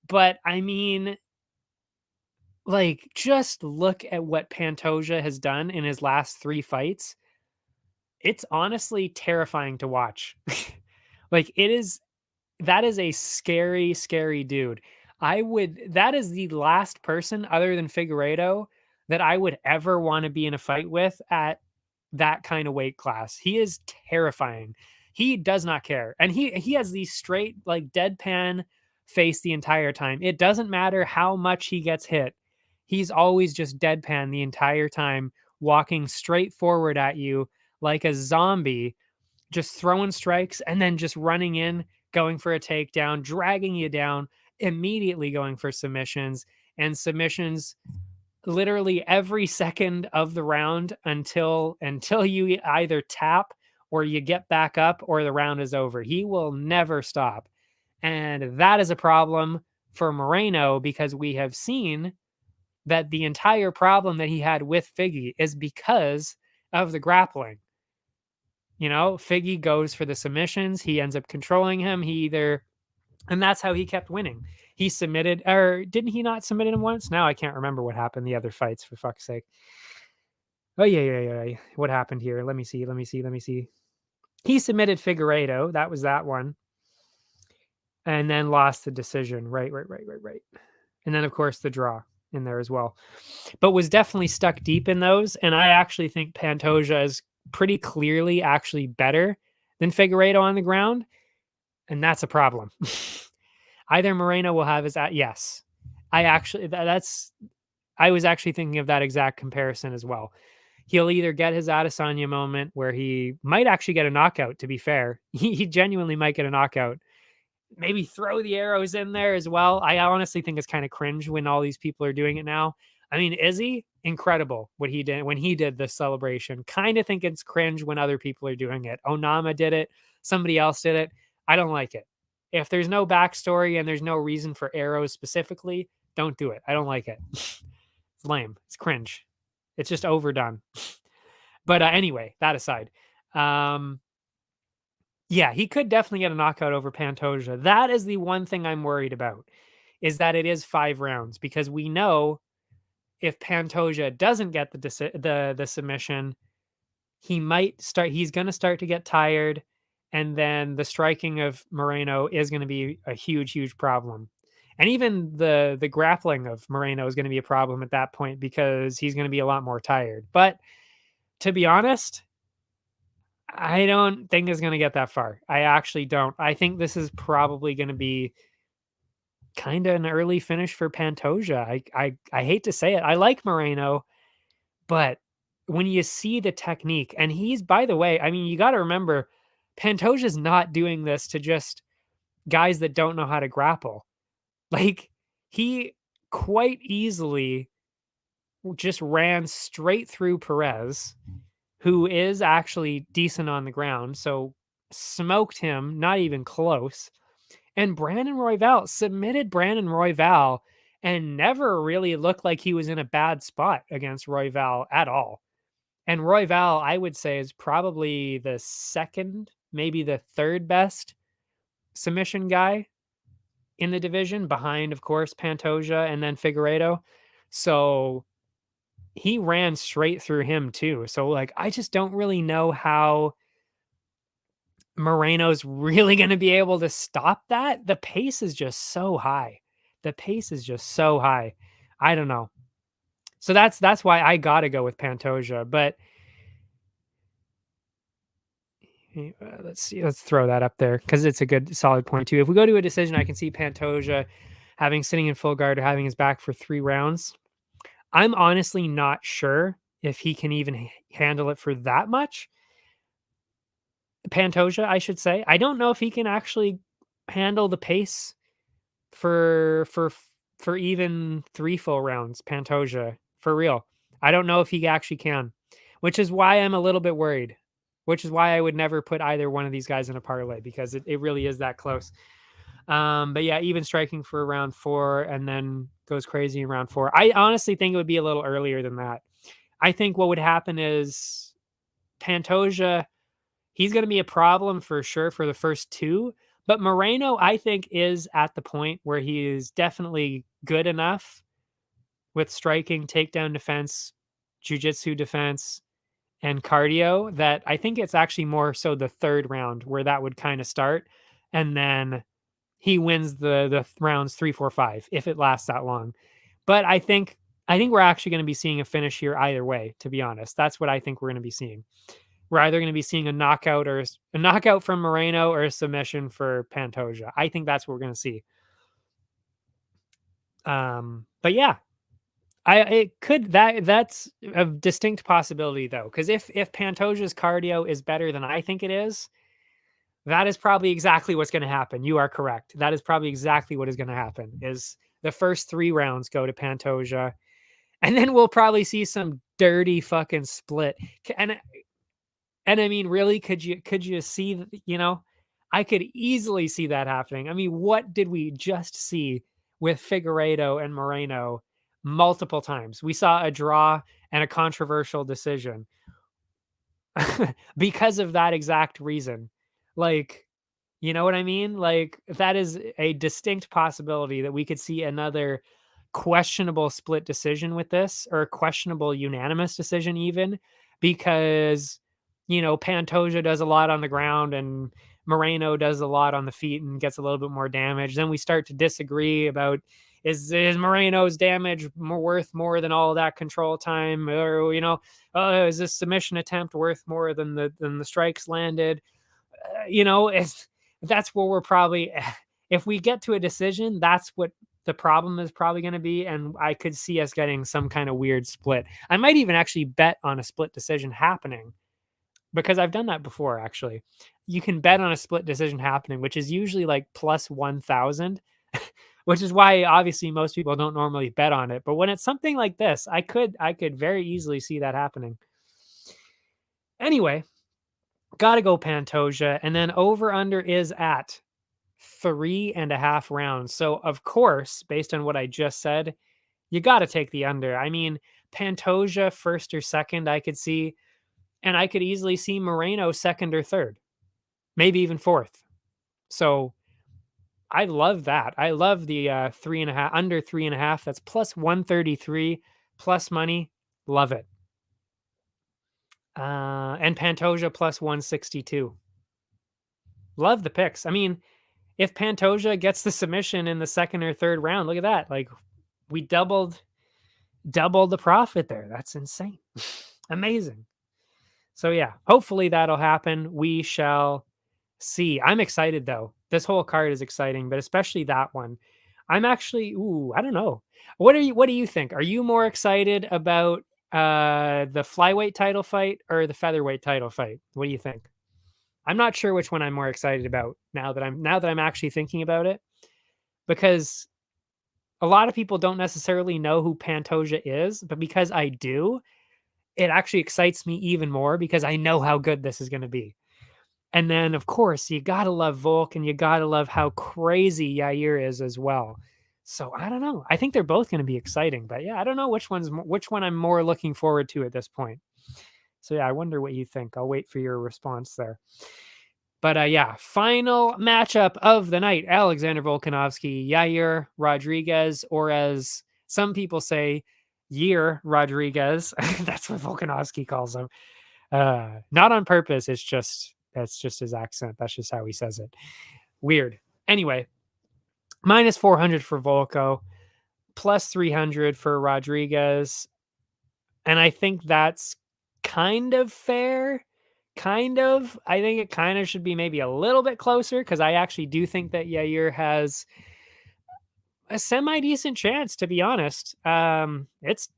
But I mean, like, just look at what Pantoja has done in his last three fights. It's honestly terrifying to watch. Like, that is a scary, scary dude. That is the last person other than Figueiredo that I would ever want to be in a fight with at that kind of weight class. He is terrifying. He does not care. And he has the straight, like, deadpan face the entire time. It doesn't matter how much he gets hit. He's always just deadpan the entire time, walking straight forward at you like a zombie, just throwing strikes and then just running in, going for a takedown, dragging you down, immediately going for submissions, and submissions literally every second of the round until you either tap or you get back up or the round is over. He will never stop. And that is a problem for Moreno, because we have seen that the entire problem that he had with Figgy is because of the grappling. Figgy goes for the submissions. He ends up controlling him. And that's how he kept winning. He submitted, or didn't he not submit him once? Now I can't remember what happened the other fights, for fuck's sake. Oh, yeah. What happened here? Let me see. He submitted Figueiredo. That was that one. and then lost the decision. Right. And then, of course, the draw in there as well. But was definitely stuck deep in those. And I actually think Pantoja is pretty clearly actually better than Figueiredo on the ground. And that's a problem. Either Moreno will have his, yes. I was actually thinking of that exact comparison as well. He'll either get his Adesanya moment where he might actually get a knockout, to be fair. He genuinely might get a knockout. Maybe throw the arrows in there as well. I honestly think it's kind of cringe when all these people are doing it now. I mean, Izzy, incredible what he did when he did the celebration. Kind of think it's cringe when other people are doing it. Onama did it. Somebody else did it. I don't like it. If there's no backstory and there's no reason for arrows specifically, don't do it. I don't like it. It's lame. It's cringe. It's just overdone. But anyway, that aside, yeah, he could definitely get a knockout over Pantoja. That is the one thing I'm worried about, is that it is 5 rounds, because we know if Pantoja doesn't get the submission, he's going to start to get tired, and then the striking of Moreno is going to be a huge problem. And even the grappling of Moreno is going to be a problem at that point, because he's going to be a lot more tired. But to be honest, I don't think it's going to get that far. I actually don't. I think this is probably going to be kind of an early finish for Pantoja. I hate to say it. I like Moreno, but when you see the technique, and he's, by the way, I mean, you got to remember, Pantoja's not doing this to just guys that don't know how to grapple. Like, he quite easily just ran straight through Perez, who is actually decent on the ground. So smoked him, not even close. And Brandon Royval submitted Brandon Royval and never really looked like he was in a bad spot against Royval at all. And Royval, I would say, is probably the second, maybe the third best submission guy in the division, behind, of course, Pantoja and then Figueiredo. So he ran straight through him too. So, like, I just don't really know how Moreno's really going to be able to stop that. The pace is just so high. I don't know. So that's why I got to go with Pantoja. But let's see. Let's throw that up there, because it's a good solid point too. If we go to a decision, I can see Pantoja sitting in full guard or having his back for 3 rounds. I'm honestly not sure if he can even handle it for that much. Pantoja, I should say. I don't know if he can actually handle the pace for even 3 full rounds. Pantoja, for real. I don't know if he actually can, which is why I'm a little bit worried. Which is why I would never put either one of these guys in a parlay, because it really is that close. But yeah, even striking for round 4 and then goes crazy in round 4. I honestly think it would be a little earlier than that. I think what would happen is Pantoja, he's going to be a problem for sure for the first 2. But Moreno, I think, is at the point where he is definitely good enough with striking, takedown defense, jiu-jitsu defense, and cardio that I think it's actually more so the 3rd round where that would kind of start. And then he wins the rounds 3, 4, 5, if it lasts that long. But I think we're actually going to be seeing a finish here either way, to be honest. That's what I think we're going to be seeing. We're either going to be seeing a knockout from Moreno or a submission for Pantoja. I think that's what we're going to see. But yeah, that's a distinct possibility though, because if Pantoja's cardio is better than I think it is, that is probably exactly what's going to happen. You are correct. That is probably exactly what is going to happen, is the first 3 rounds go to Pantoja, and then we'll probably see some dirty fucking split. And I mean, really, could you see, I could easily see that happening. I mean, what did we just see with Figueiredo and Moreno multiple times? We saw a draw and a controversial decision because of that exact reason. Like, you know what I mean? Like, that is a distinct possibility that we could see another questionable split decision with this, or a questionable unanimous decision even, because Pantoja does a lot on the ground and Moreno does a lot on the feet and gets a little bit more damage. Then we start to disagree about is Moreno's damage worth more than all that control time, or is this submission attempt worth more than the strikes landed? That's where we're probably, if we get to a decision, that's what the problem is probably going to be. And I could see us getting some kind of weird split. I might even actually bet on a split decision happening, because I've done that before. Actually, you can bet on a split decision happening, which is usually like plus 1,000, which is why obviously most people don't normally bet on it. But when it's something like this, I could very easily see that happening. Anyway, got to go Pantoja, and then over under is at 3.5 rounds. So of course, based on what I just said, you got to take the under. I mean, Pantoja first or second, I could see, and I could easily see Moreno second or third, maybe even fourth. So I love that. I love the 3.5, under 3.5. That's plus 133 plus money. Love it. And Pantoja plus 162. Love the picks. I mean, if Pantoja gets the submission in the second or third round, look at that. Like, we doubled the profit there. That's insane. Amazing. So yeah, hopefully that'll happen. We shall see. I'm excited though. This whole card is exciting, but especially that one. I'm actually, I don't know. What do you think? Are you more excited about the flyweight title fight or the featherweight title fight? What do you think? I'm not sure which one I'm more excited about now that I'm actually thinking about it, because a lot of people don't necessarily know who Pantoja is, but because I do, it actually excites me even more because I know how good this is going to be. And then, of course, you got to love Volk, and you got to love how crazy Yair is as well. So I don't know. I think they're both going to be exciting, but yeah, I don't know which one I'm more looking forward to at this point. So yeah, I wonder what you think. I'll wait for your response there. But yeah, final matchup of the night: Alexander Volkanovski, Yair Rodriguez, or as some people say, Yair Rodriguez. That's what Volkanovski calls him. Not on purpose. That's just his accent. That's just how he says it. Weird. Anyway, minus 400 for Volko, plus 300 for Rodriguez. And I think that's kind of fair. Kind of. I think it kind of should be maybe a little bit closer, because I actually do think that Yair has a semi-decent chance, to be honest. It's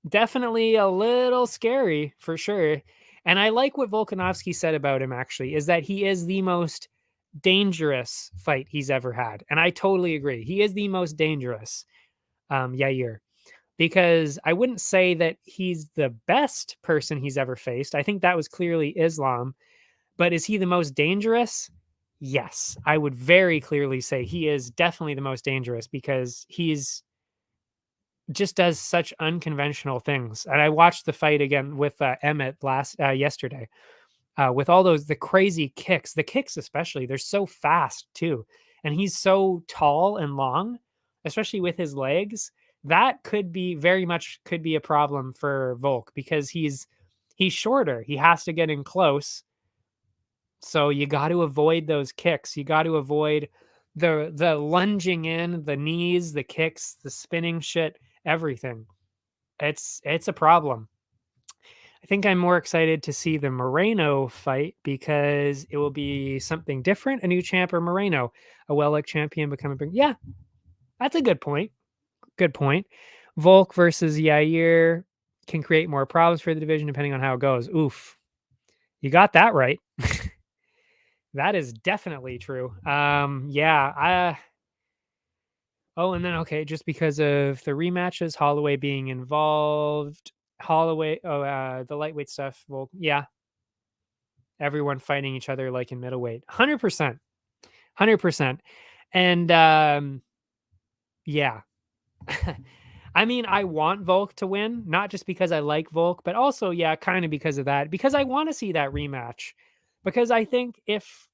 definitely a little scary for sure. And I like what Volkanovski said about him, actually, is that he is the most dangerous fight he's ever had. And I totally agree. He is the most dangerous, Yair, because I wouldn't say that he's the best person he's ever faced. I think that was clearly Islam. But is he the most dangerous? Yes, I would very clearly say he is definitely the most dangerous, because he's just does such unconventional things. And I watched the fight again with Emmett yesterday, with all the crazy kicks, the kicks especially. They're so fast too, and he's so tall and long, especially with his legs. That could be a problem for Volk, because he's shorter. He has to get in close. So you got to avoid those kicks. You got to avoid the lunging in, the knees, the kicks, the spinning shit, everything. It's a problem. I think I'm more excited to see the Moreno fight, because it will be something different. A new champ or Moreno, a well-liked champion becoming. Yeah, that's a good point. Good point. Volk versus Yair can create more problems for the division depending on how it goes. Oof. You got that right. That is definitely true. Yeah. And then, okay, just because of the rematches, Holloway being involved, the lightweight stuff. Well, yeah. Everyone fighting each other like in middleweight. 100%. 100%. And yeah. I mean, I want Volk to win, not just because I like Volk, but also, yeah, kind of because of that, because I want to see that rematch. Because I think if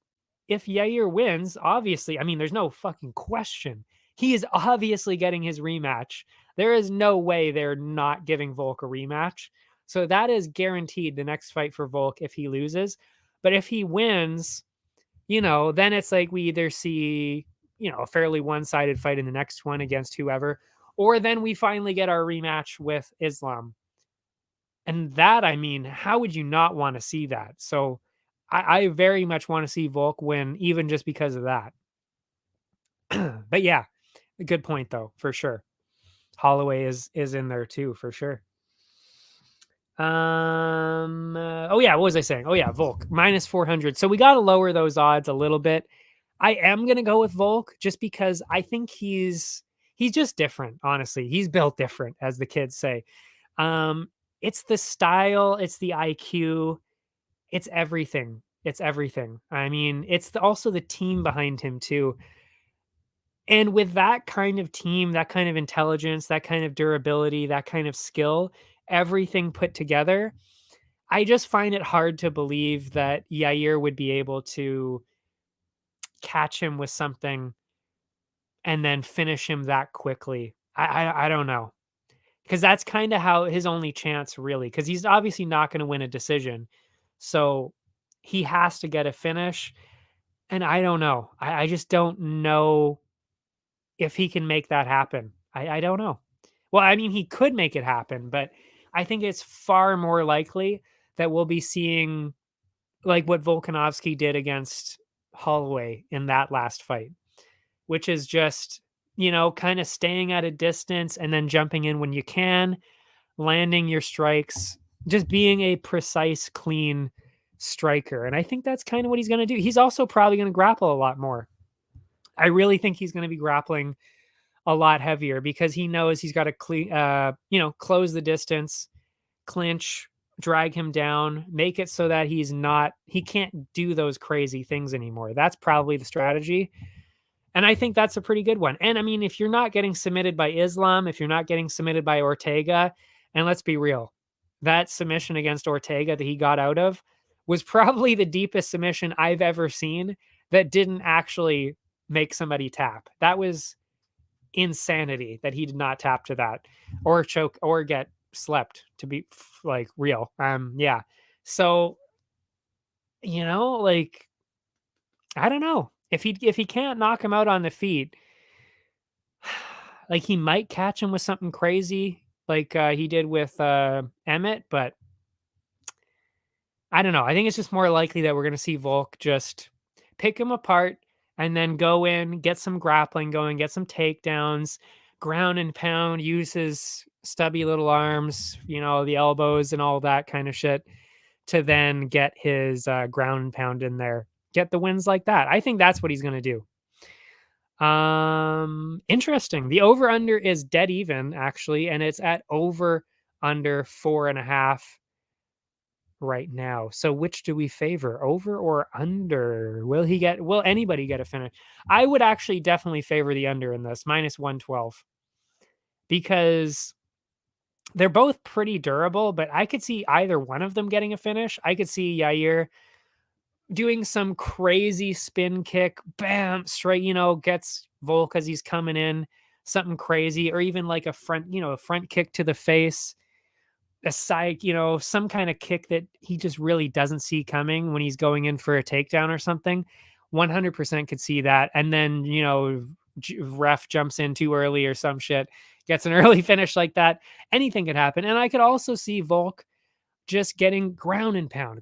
Yair wins, obviously, I mean, there's no fucking question. He is obviously getting his rematch. There is no way they're not giving Volk a rematch. So that is guaranteed the next fight for Volk if he loses. But if he wins, then it's like we either see, a fairly one-sided fight in the next one against whoever, or then we finally get our rematch with Islam. And that, I mean, how would you not want to see that? So I very much want to see Volk win, even just because of that. But yeah, a good point though, for sure. Holloway is in there too, for sure. Oh yeah, what was I saying? Oh yeah, Volk minus 400. So we got to lower those odds a little bit. I am going to go with Volk just because I think he's just different, honestly. He's built different, as the kids say. Um it's the style, it's the IQ, it's everything. It's everything. I mean, it's also the team behind him too. And with that kind of team, that kind of intelligence, that kind of durability, that kind of skill, everything put together, I just find it hard to believe that Yair would be able to catch him with something and then finish him that quickly. I don't know, because that's kind of how his only chance, really, because he's obviously not going to win a decision, so he has to get a finish. And I don't know. I just don't know if he can make that happen. I don't know. Well, I mean, he could make it happen, but I think it's far more likely that we'll be seeing like what Volkanovski did against Holloway in that last fight, which is just, kind of staying at a distance and then jumping in when you can, landing your strikes, just being a precise, clean striker. And I think that's kind of what he's going to do. He's also probably going to grapple a lot more. I really think he's going to be grappling a lot heavier because he knows he's got to close the distance, clinch, drag him down, make it so that he can't do those crazy things anymore. That's probably the strategy. And I think that's a pretty good one. And I mean, if you're not getting submitted by Islam, if you're not getting submitted by Ortega, and let's be real, that submission against Ortega that he got out of was probably the deepest submission I've ever seen that didn't actually make somebody tap. That was insanity that he did not tap to that or choke or get slept, to be like real. Yeah. So, like, I don't know. If he can't knock him out on the feet, like he might catch him with something crazy like he did with Emmett, but I don't know. I think it's just more likely that we're going to see Volk just pick him apart and then go in, get some grappling going, get some takedowns, ground and pound, use his stubby little arms, the elbows and all that kind of shit to then get his ground and pound in there. Get the wins like that. I think that's what he's going to do. Interesting. The over under is dead even, actually, and it's at over under 4.5 right now. So which do we favor, over or under? Will anybody get a finish? I would actually definitely favor the under in this, minus 112, because they're both pretty durable, but I could see either one of them getting a finish. I could see Yair doing some crazy spin kick, bam, straight, gets Volk as he's coming in, something crazy, or even like a front kick to the face, a side, some kind of kick that he just really doesn't see coming when he's going in for a takedown or something. 100% could see that. And then, ref jumps in too early or some shit, gets an early finish like that. Anything could happen. And I could also see Volk just getting ground and pound,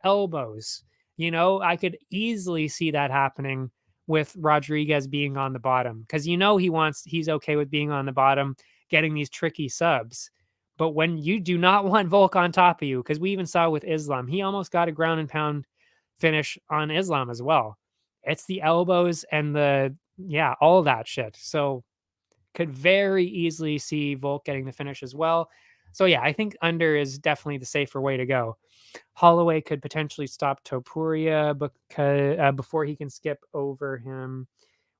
elbows. I could easily see that happening with Rodriguez being on the bottom because he's okay with being on the bottom, getting these tricky subs. But when you do not want Volk on top of you, because we even saw with Islam, he almost got a ground and pound finish on Islam as well. It's the elbows and all that shit. So could very easily see Volk getting the finish as well. So yeah, I think under is definitely the safer way to go. Holloway could potentially stop Topuria before he can skip over him.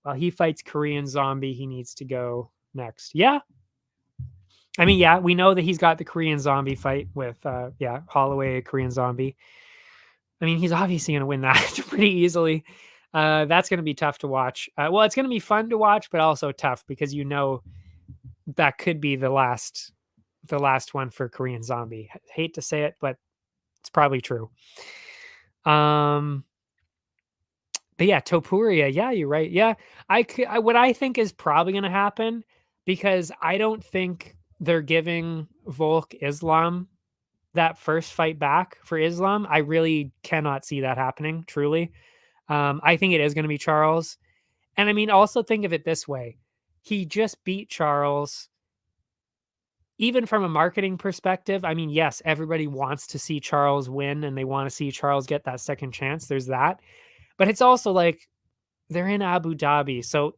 While he fights Korean Zombie, he needs to go next. Yeah. I mean, yeah, we know that he's got the Korean Zombie fight with Holloway, Korean Zombie. I mean, he's obviously going to win that pretty easily. That's going to be tough to watch. Well, it's going to be fun to watch, but also tough because that could be the last one for Korean Zombie. I hate to say it, but it's probably true. But yeah, Topuria, yeah, you're right. Yeah, what I think is probably gonna happen, because I don't think they're giving Volk Islam that first fight back for Islam. I really cannot see that happening, truly. I think it is gonna be Charles. And I mean, also think of it this way. He just beat Charles. Even from a marketing perspective, I mean, yes, everybody wants to see Charles win and they want to see Charles get that second chance. There's that. But it's also like they're in Abu Dhabi. So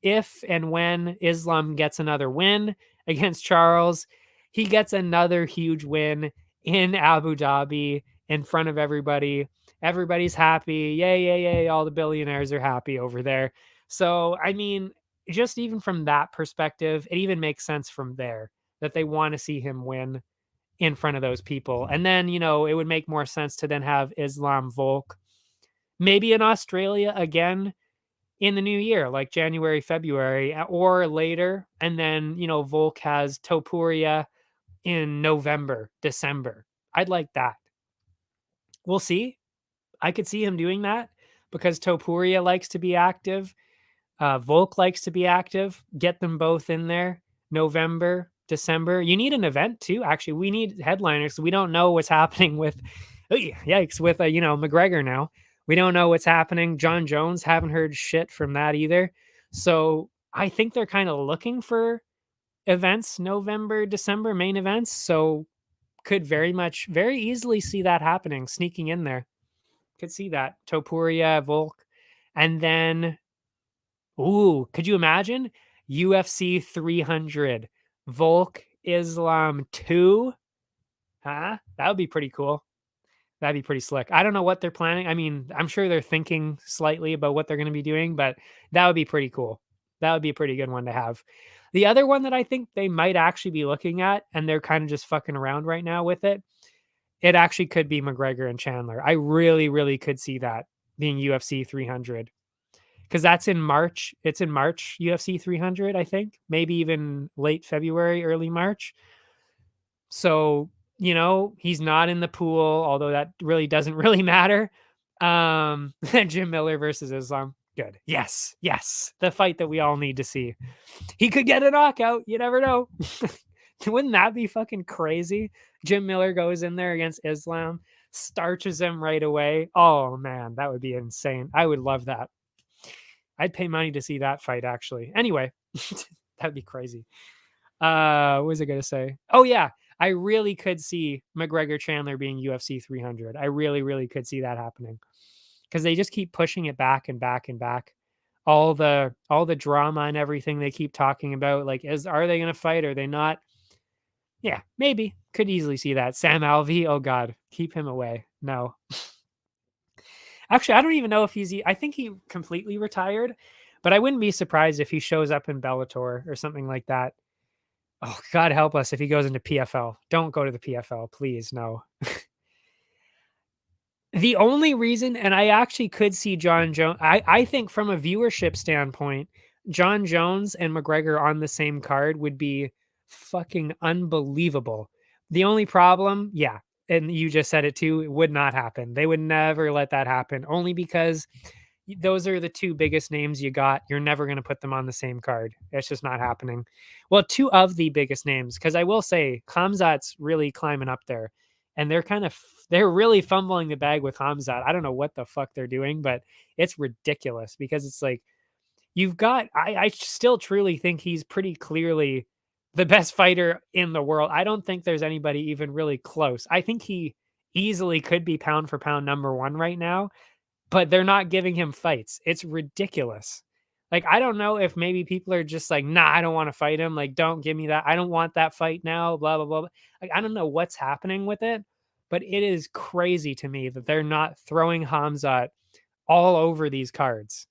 if and when Islam gets another win against Charles, he gets another huge win in Abu Dhabi in front of everybody. Everybody's happy. Yay, yay, yay. All the billionaires are happy over there. So, I mean, just even from that perspective, it even makes sense from there that they want to see him win in front of those people. And then, it would make more sense to then have Islam Volk maybe in Australia again in the new year, like January, February, or later. And then, Volk has Topuria in November, December. I'd like that. We'll see. I could see him doing that because Topuria likes to be active. Volk likes to be active. Get them both in there. November, December. You need an event too. Actually, we need headliners. We don't know what's happening with, yikes, with McGregor now. We don't know what's happening. John Jones, haven't heard shit from that either. So I think they're kind of looking for events, November, December, main events. So could very easily see that happening, sneaking in there. Could see that. Topuria, Volk. And then, ooh, could you imagine? UFC 300, Volk Islam 2? Huh? That would be pretty cool. That'd be pretty slick. I don't know what they're planning. I mean, I'm sure they're thinking slightly about what they're going to be doing, but that would be pretty cool. That would be a pretty good one to have. The other one that I think they might actually be looking at, and they're kind of just fucking around right now with it, it actually could be McGregor and Chandler. I really, really could see that being UFC 300 because that's in March. It's in March, UFC 300, I think, maybe even late February, early March. So, he's not in the pool, although that really doesn't really matter. Jim Miller versus Islam. Good. Yes. Yes. The fight that we all need to see. He could get a knockout. You never know. Wouldn't that be fucking crazy? Jim Miller goes in there against Islam, starches him right away. Oh man, that would be insane. I would love that. I'd pay money to see that fight actually. Anyway, that'd be crazy. What was I going to say? Oh yeah, I really could see McGregor Chandler being UFC 300. I really, really could see that happening because they just keep pushing it back and back and back. All the drama and everything they keep talking about, like, are they going to fight? Are they not? Yeah, maybe. Could easily see that. Sam Alvey, oh God, keep him away. No. Actually, I don't even know if I think he completely retired, but I wouldn't be surprised if he shows up in Bellator or something like that. Oh, God help us if he goes into PFL. Don't go to the PFL, please. No. The only reason, and I actually could see John Jones, I think from a viewership standpoint, John Jones and McGregor on the same card would be fucking unbelievable. The only problem, yeah, and you just said it too, it would not happen. They would never let that happen, only because those are the two biggest names you got. You're never going to put them on the same card. It's just not happening. Well, two of the biggest names, because I will say Khamzat's really climbing up there, and they're really fumbling the bag with Khamzat. I don't know what the fuck they're doing, but it's ridiculous because it's like I still truly think he's pretty clearly the best fighter in the world. I don't think there's anybody even really close. I think he easily could be pound for pound number one right now, but they're not giving him fights. It's ridiculous. Like, I don't know if maybe people are just like, nah, I don't want to fight him. Like, don't give me that. I don't want that fight now, blah, blah, blah. Like, I don't know what's happening with it, but it is crazy to me that they're not throwing Khamzat all over these cards.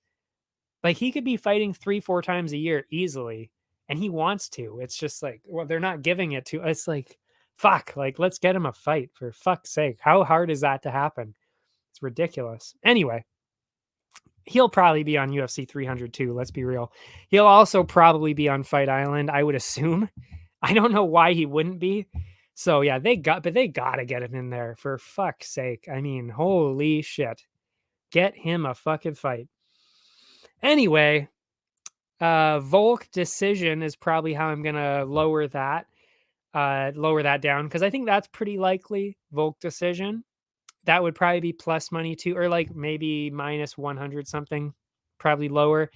Like, he could be fighting 3-4 times a year easily, and he wants to. It's just like, well, they're not giving it to. It's like, fuck, like, let's get him a fight for fuck's sake. How hard is that to happen? It's ridiculous. Anyway, he'll probably be on UFC 300 too. Let's be real. He'll also probably be on Fight Island, I would assume. I don't know why he wouldn't be. So yeah, they got to get it in there for fuck's sake. I mean, holy shit. Get him a fucking fight. Anyway, Volk decision is probably how I'm gonna lower that down, because I think that's pretty likely. Volk decision. That would probably be plus money too, or like maybe minus 100 something, probably lower.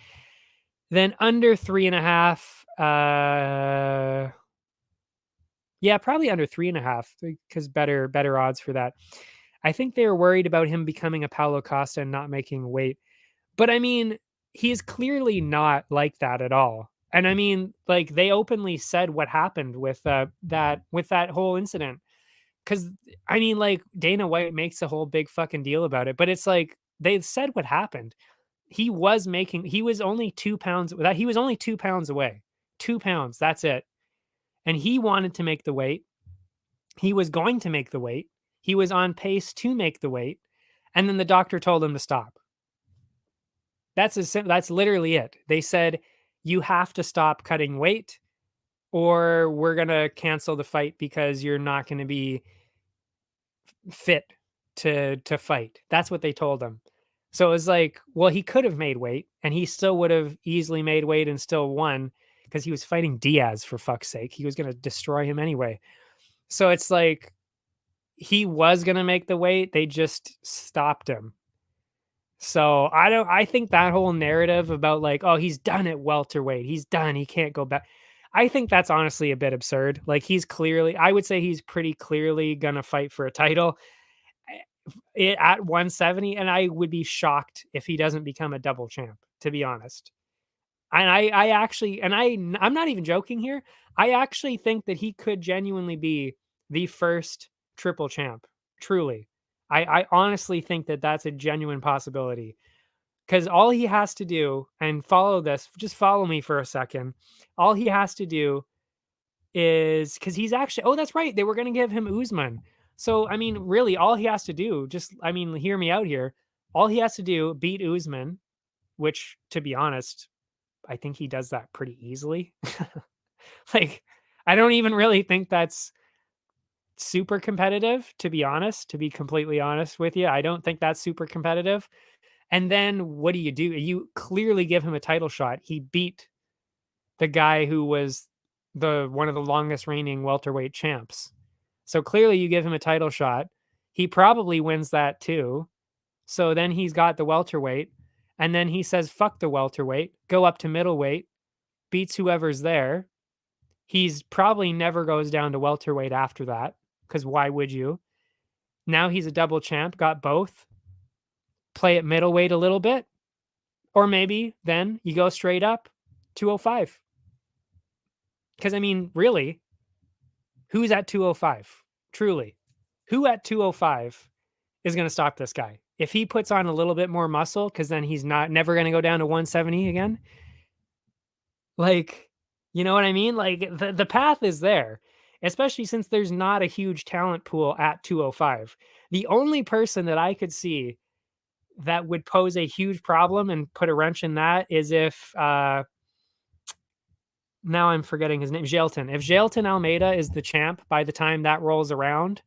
Then under 3.5. Yeah, probably under 3.5 because better odds for that. I think they were worried about him becoming a Paulo Costa and not making weight. But I mean, he's clearly not like that at all. And I mean, like they openly said what happened with that whole incident. Cause I mean, like Dana White makes a whole big fucking deal about it, but it's like they said what happened. He was only 2 pounds, he was only 2 pounds away. 2 pounds, that's it. And he wanted to make the weight. He was going to make the weight. He was on pace to make the weight. And then the doctor told him to stop. That's literally it. They said, you have to stop cutting weight or we're going to cancel the fight because you're not going to be fit to fight. That's what they told him. So it was like, well, he could have made weight and he still would have easily made weight and still won because he was fighting Diaz, for fuck's sake. He was going to destroy him anyway. So it's like he was going to make the weight. They just stopped him. So I think that whole narrative about like, oh, he's done at welterweight. He's done. He can't go back. I think that's honestly a bit absurd. Like I would say he's pretty clearly going to fight for a title at 170. And I would be shocked if he doesn't become a double champ, to be honest. And I actually, and I'm not even joking here. I actually think that he could genuinely be the first triple champ. Truly. I honestly think that that's a genuine possibility because all he has to do, and just follow me for a second. All he has to do is, because he's actually, oh, that's right. They were going to give him Usman. So, I mean, really, all he has to do, hear me out here. All he has to do, beat Usman, which, to be honest, I think he does that pretty easily. Like, I don't even really think that's super competitive, to be completely honest with you. I don't think that's super competitive. And then what do? You clearly give him a title shot. He beat the guy who was one of the longest reigning welterweight champs. So clearly you give him a title shot. He probably wins that too. So then he's got the welterweight. And then he says, fuck the welterweight, go up to middleweight, beats whoever's there. He's probably never goes down to welterweight after that, because why would you? Now he's a double champ, got both. Play at middleweight a little bit. Or maybe then you go straight up 205. Because, I mean, really, who's at 205? Truly. Who at 205 is going to stop this guy? If he puts on a little bit more muscle, because then he's never going to go down to 170 again. Like, you know what I mean? Like, the path is there, especially since there's not a huge talent pool at 205. The only person that I could see that would pose a huge problem and put a wrench in that is if, now I'm forgetting his name, Jailton. If Jailton Almeida is the champ by the time that rolls around,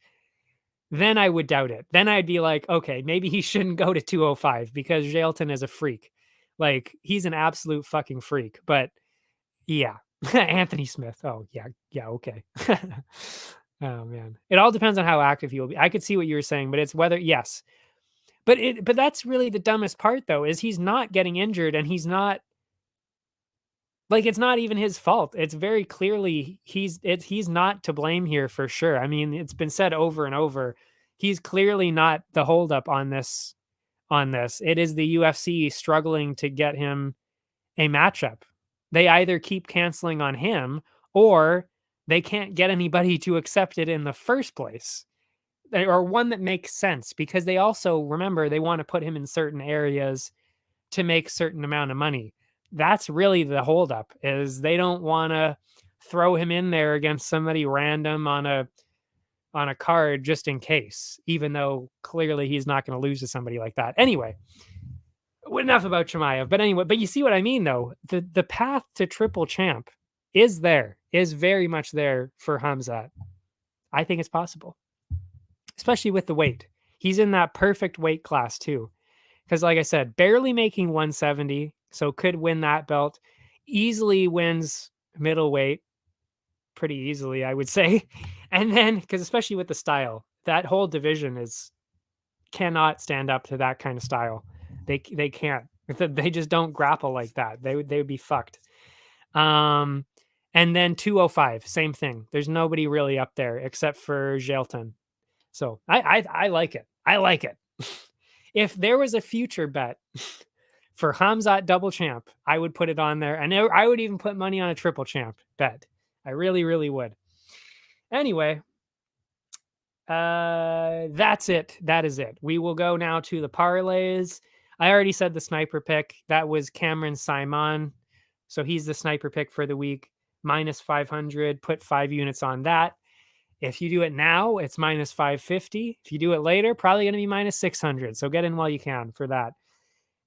then I would doubt it. Then I'd be like, okay, maybe he shouldn't go to 205 because Jailton is a freak. Like, he's an absolute fucking freak. But yeah, Anthony Smith. Oh, yeah, okay. Oh, man. It all depends on how active he will be. I could see what you were saying, but it's whether, yes. But that's really the dumbest part, though, is he's not getting injured and he's not, like, it's not even his fault. It's very clearly he's not to blame here for sure. I mean, it's been said over and over. He's clearly not the holdup on this. It is the UFC struggling to get him a matchup. They either keep canceling on him or they can't get anybody to accept it in the first place. Or one that makes sense, because they also, remember, they want to put him in certain areas to make certain amount of money. That's really the holdup, is they don't want to throw him in there against somebody random on a card just in case, even though clearly he's not going to lose to somebody like that. Anyway, enough about Chimaev. But anyway, but you see what I mean, though. The path to triple champ is very much there for Khamzat. I think it's possible, especially with the weight. He's in that perfect weight class too. because like I said, barely making 170, so could win that belt. Easily wins middleweight, pretty easily, I would say. And then, because especially with the style, that whole division is cannot stand up to that kind of style. They can't. They just don't grapple like that. They would be fucked. Um, and then 205, same thing. There's nobody really up there except for Jailton. So I like it. I like it. If there was a future bet for Hamzat double champ, I would put it on there. And I would even put money on a triple champ bet. I really, really would. Anyway, that's it. That is it. We will go now to the parlays. I already said the sniper pick. That was Cameron Simon. So he's the sniper pick for the week. Minus 500. Put 5 units on that. If you do it now, it's minus 550. If you do it later, probably going to be minus 600. So get in while you can for that.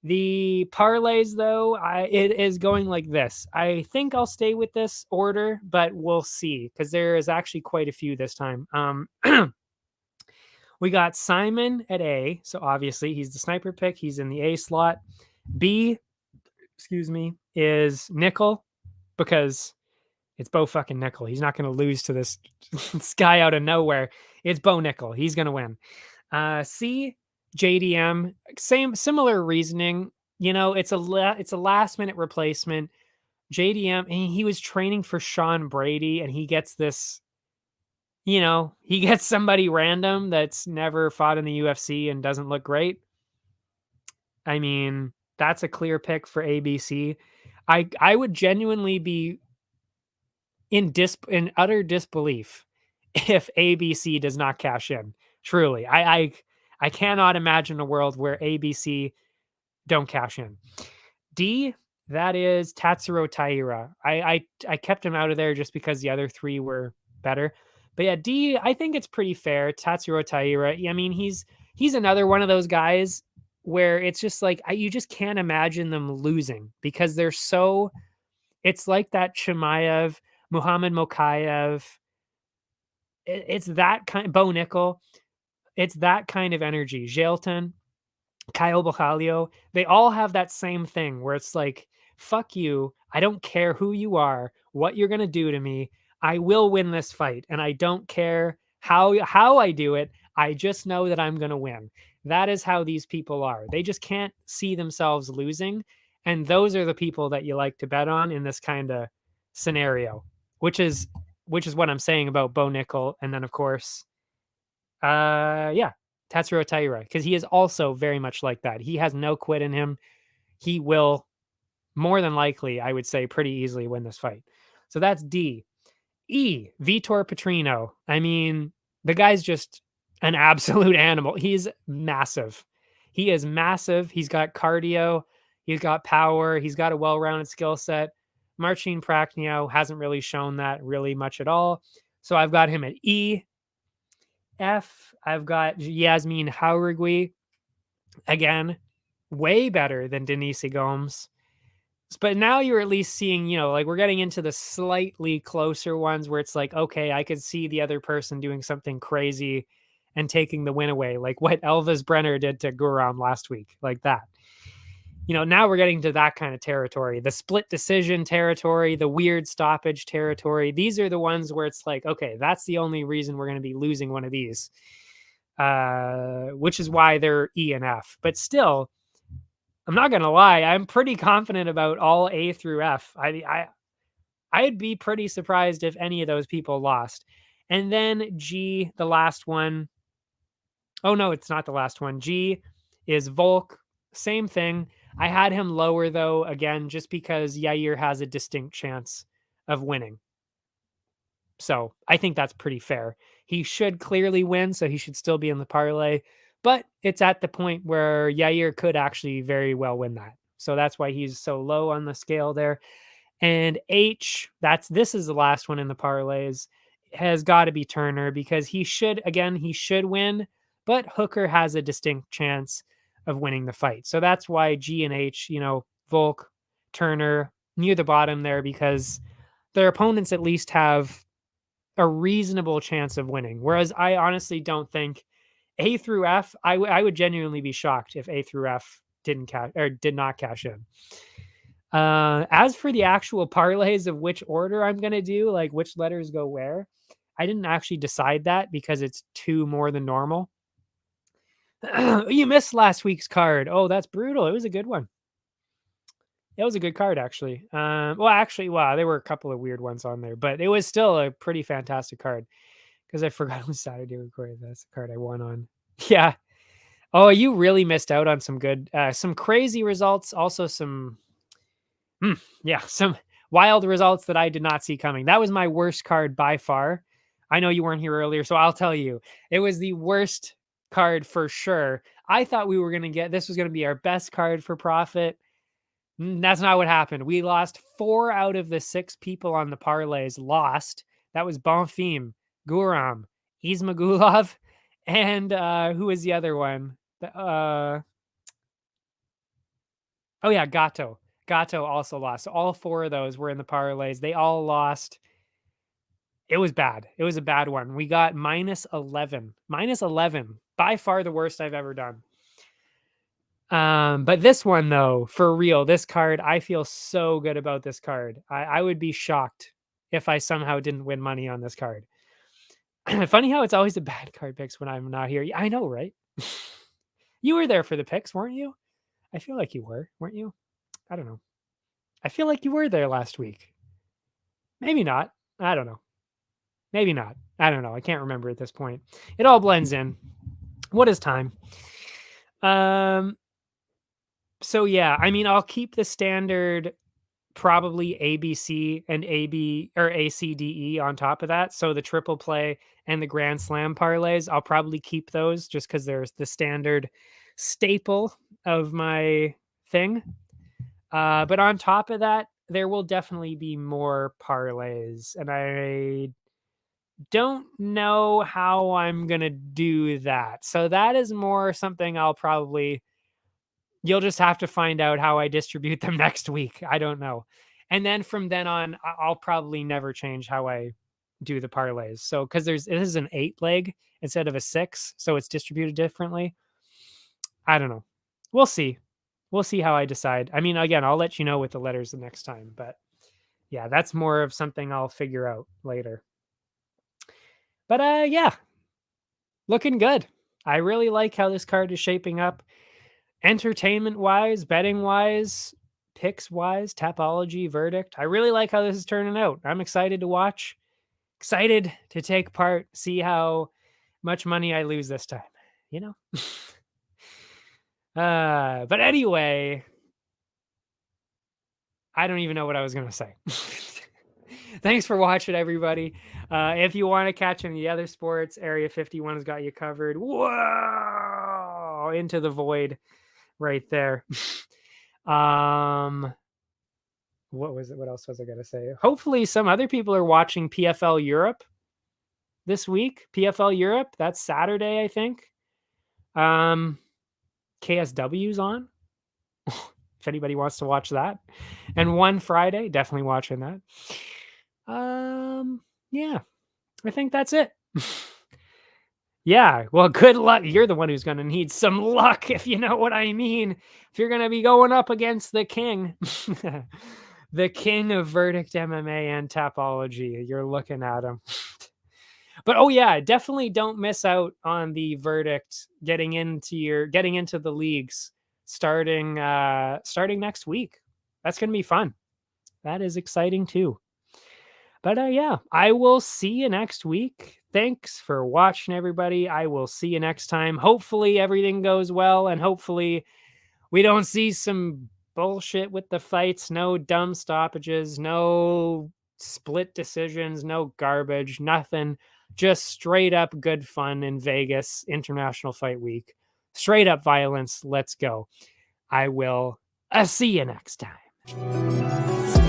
The parlays, though, it is going like this. I think I'll stay with this order, but we'll see because there is actually quite a few this time. We got Simon at A, so obviously he's the sniper pick. He's in the A slot. B, is Nickel because it's Bo fucking Nickel. He's not going to lose to this guy out of nowhere. It's Bo Nickel. He's going to win. C, JDM, similar reasoning. You know, it's a last minute replacement. JDM, and he was training for Sean Brady, and he gets this. You know, he gets somebody random that's never fought in the UFC and doesn't look great. I mean, that's a clear pick for ABC. I would genuinely be in utter disbelief if ABC does not cash in. Truly, I cannot imagine a world where ABC don't cash in. D, that is Tatsuro Taira. I kept him out of there just because the other 3 were better. But yeah, D, I think it's pretty fair. Tatsuro Taira. I mean, he's another one of those guys where it's just like you just can't imagine them losing because they're so. It's like that Chimaev, Muhammad Mokayev. It's that kind. Bo Nickel. It's that kind of energy. Jailton, Kyle Bocalio. They all have that same thing where it's like, fuck you. I don't care who you are, what you're gonna do to me. I will win this fight, and I don't care how I do it. I just know that I'm going to win. That is how these people are. They just can't see themselves losing, and those are the people that you like to bet on in this kind of scenario, which is what I'm saying about Bo Nickel, and then of course, Tatsuro Taira, because he is also very much like that. He has no quit in him. He will more than likely, I would say, pretty easily win this fight. So that's D. E, Vitor Petrino. I mean, the guy's just an absolute animal. He's massive. He is massive. He's got cardio. He's got power. He's got a well-rounded skill set. Marcin Prachnio hasn't really shown that really much at all. So I've got him at E. F, I've got Yasmin Jauregui. Again, way better than Denise Gomes. But now you're at least seeing, like we're getting into the slightly closer ones where it's like, okay, I could see the other person doing something crazy and taking the win away, like what Elvis Brenner did to Guram last week, like that. Now we're getting to that kind of territory, the split decision territory, the weird stoppage territory. These are the ones where it's like, okay, that's the only reason we're going to be losing one of these, which is why they're E and F. But still, I'm not going to lie, I'm pretty confident about all A through F. I'd be pretty surprised if any of those people lost. And then G, the last one. Oh, no, it's not the last one. G is Volk. Same thing. I had him lower, though, again, just because Yair has a distinct chance of winning. So I think that's pretty fair. He should clearly win, so he should still be in the parlay. But it's at the point where Yair could actually very well win that. So that's why he's so low on the scale there. And H, this is the last one in the parlays, has got to be Turner because he should win, but Hooker has a distinct chance of winning the fight. So that's why G and H, Volk, Turner, near the bottom there because their opponents at least have a reasonable chance of winning. Whereas I honestly don't think A through F, I would genuinely be shocked if A through F did not cash in. As for the actual parlays of which order I'm going to do, like which letters go where, I didn't actually decide that because it's 2 more than normal. You missed last week's card. Oh, that's brutal. It was a good one. It was a good card, actually. Wow, there were a couple of weird ones on there, but it was still a pretty fantastic card because I forgot it was Saturday recorded. That's the card I won on. Yeah. Oh, you really missed out on some good, some crazy results. Also some wild results that I did not see coming. That was my worst card by far. I know you weren't here earlier, so I'll tell you. It was the worst card for sure. I thought we were going to get, this was going to be our best card for profit. That's not what happened. We lost 4 out of the 6 people on the parlays lost. That was Bonfim, Guram, Ismagulov, and who was the other one? Gato. Gato also lost. So all 4 of those were in the parlays. They all lost. It was bad. It was a bad one. We got -11. -11. By far the worst I've ever done. But this one, though, for real, this card, I feel so good about this card. I would be shocked if I somehow didn't win money on this card. Funny how it's always the bad card picks when I'm not here. I know, right? You were there for the picks, weren't you? I feel like you were, weren't you? I don't know. I feel like you were there last week. Maybe not. I don't know. Maybe not. I don't know. I can't remember at this point. It all blends in. What is time? So yeah, I mean, I'll keep the standard probably ABC and AB or ACDE on top of that. So the triple play and the Grand Slam parlays, I'll probably keep those just because there's the standard staple of my thing. But on top of that, there will definitely be more parlays, and I don't know how I'm gonna do that. So that is more something you'll just have to find out how I distribute them next week. I don't know. And then from then on, I'll probably never change how I do the parlays. So because it is an 8 leg instead of a 6, so it's distributed differently. I don't know. We'll see. We'll see how I decide. I mean, again, I'll let you know with the letters the next time. But yeah, that's more of something I'll figure out later. But yeah, looking good. I really like how this card is shaping up. Entertainment wise, betting wise, picks wise, Tapology, verdict. I really like how this is turning out. I'm excited to watch, excited to take part, see how much money I lose this time, you know? But anyway, I don't even know what I was going to say. Thanks for watching, everybody. If you want to catch any of the other sports, Area 51 has got you covered. Whoa! Into the void. Right there. What was it? What else was I going to say? Hopefully some other people are watching PFL Europe this week. PFL Europe, that's Saturday, I think. KSW's on. If anybody wants to watch that. And one Friday, definitely watching that. Yeah. I think that's it. Yeah, well, good luck. You're the one who's going to need some luck, if you know what I mean. If you're going to be going up against the king, the king of verdict MMA and Tapology, you're looking at him. But oh yeah, definitely don't miss out on the verdict getting into the leagues starting next week. That's going to be fun. That is exciting too. But yeah, I will see you next week. Thanks for watching, everybody. I will see you next time. Hopefully everything goes well, and hopefully we don't see some bullshit with the fights. No dumb stoppages, no split decisions, no garbage, nothing. Just straight up good fun in Vegas, International Fight Week. Straight up violence. Let's go. I will see you next time.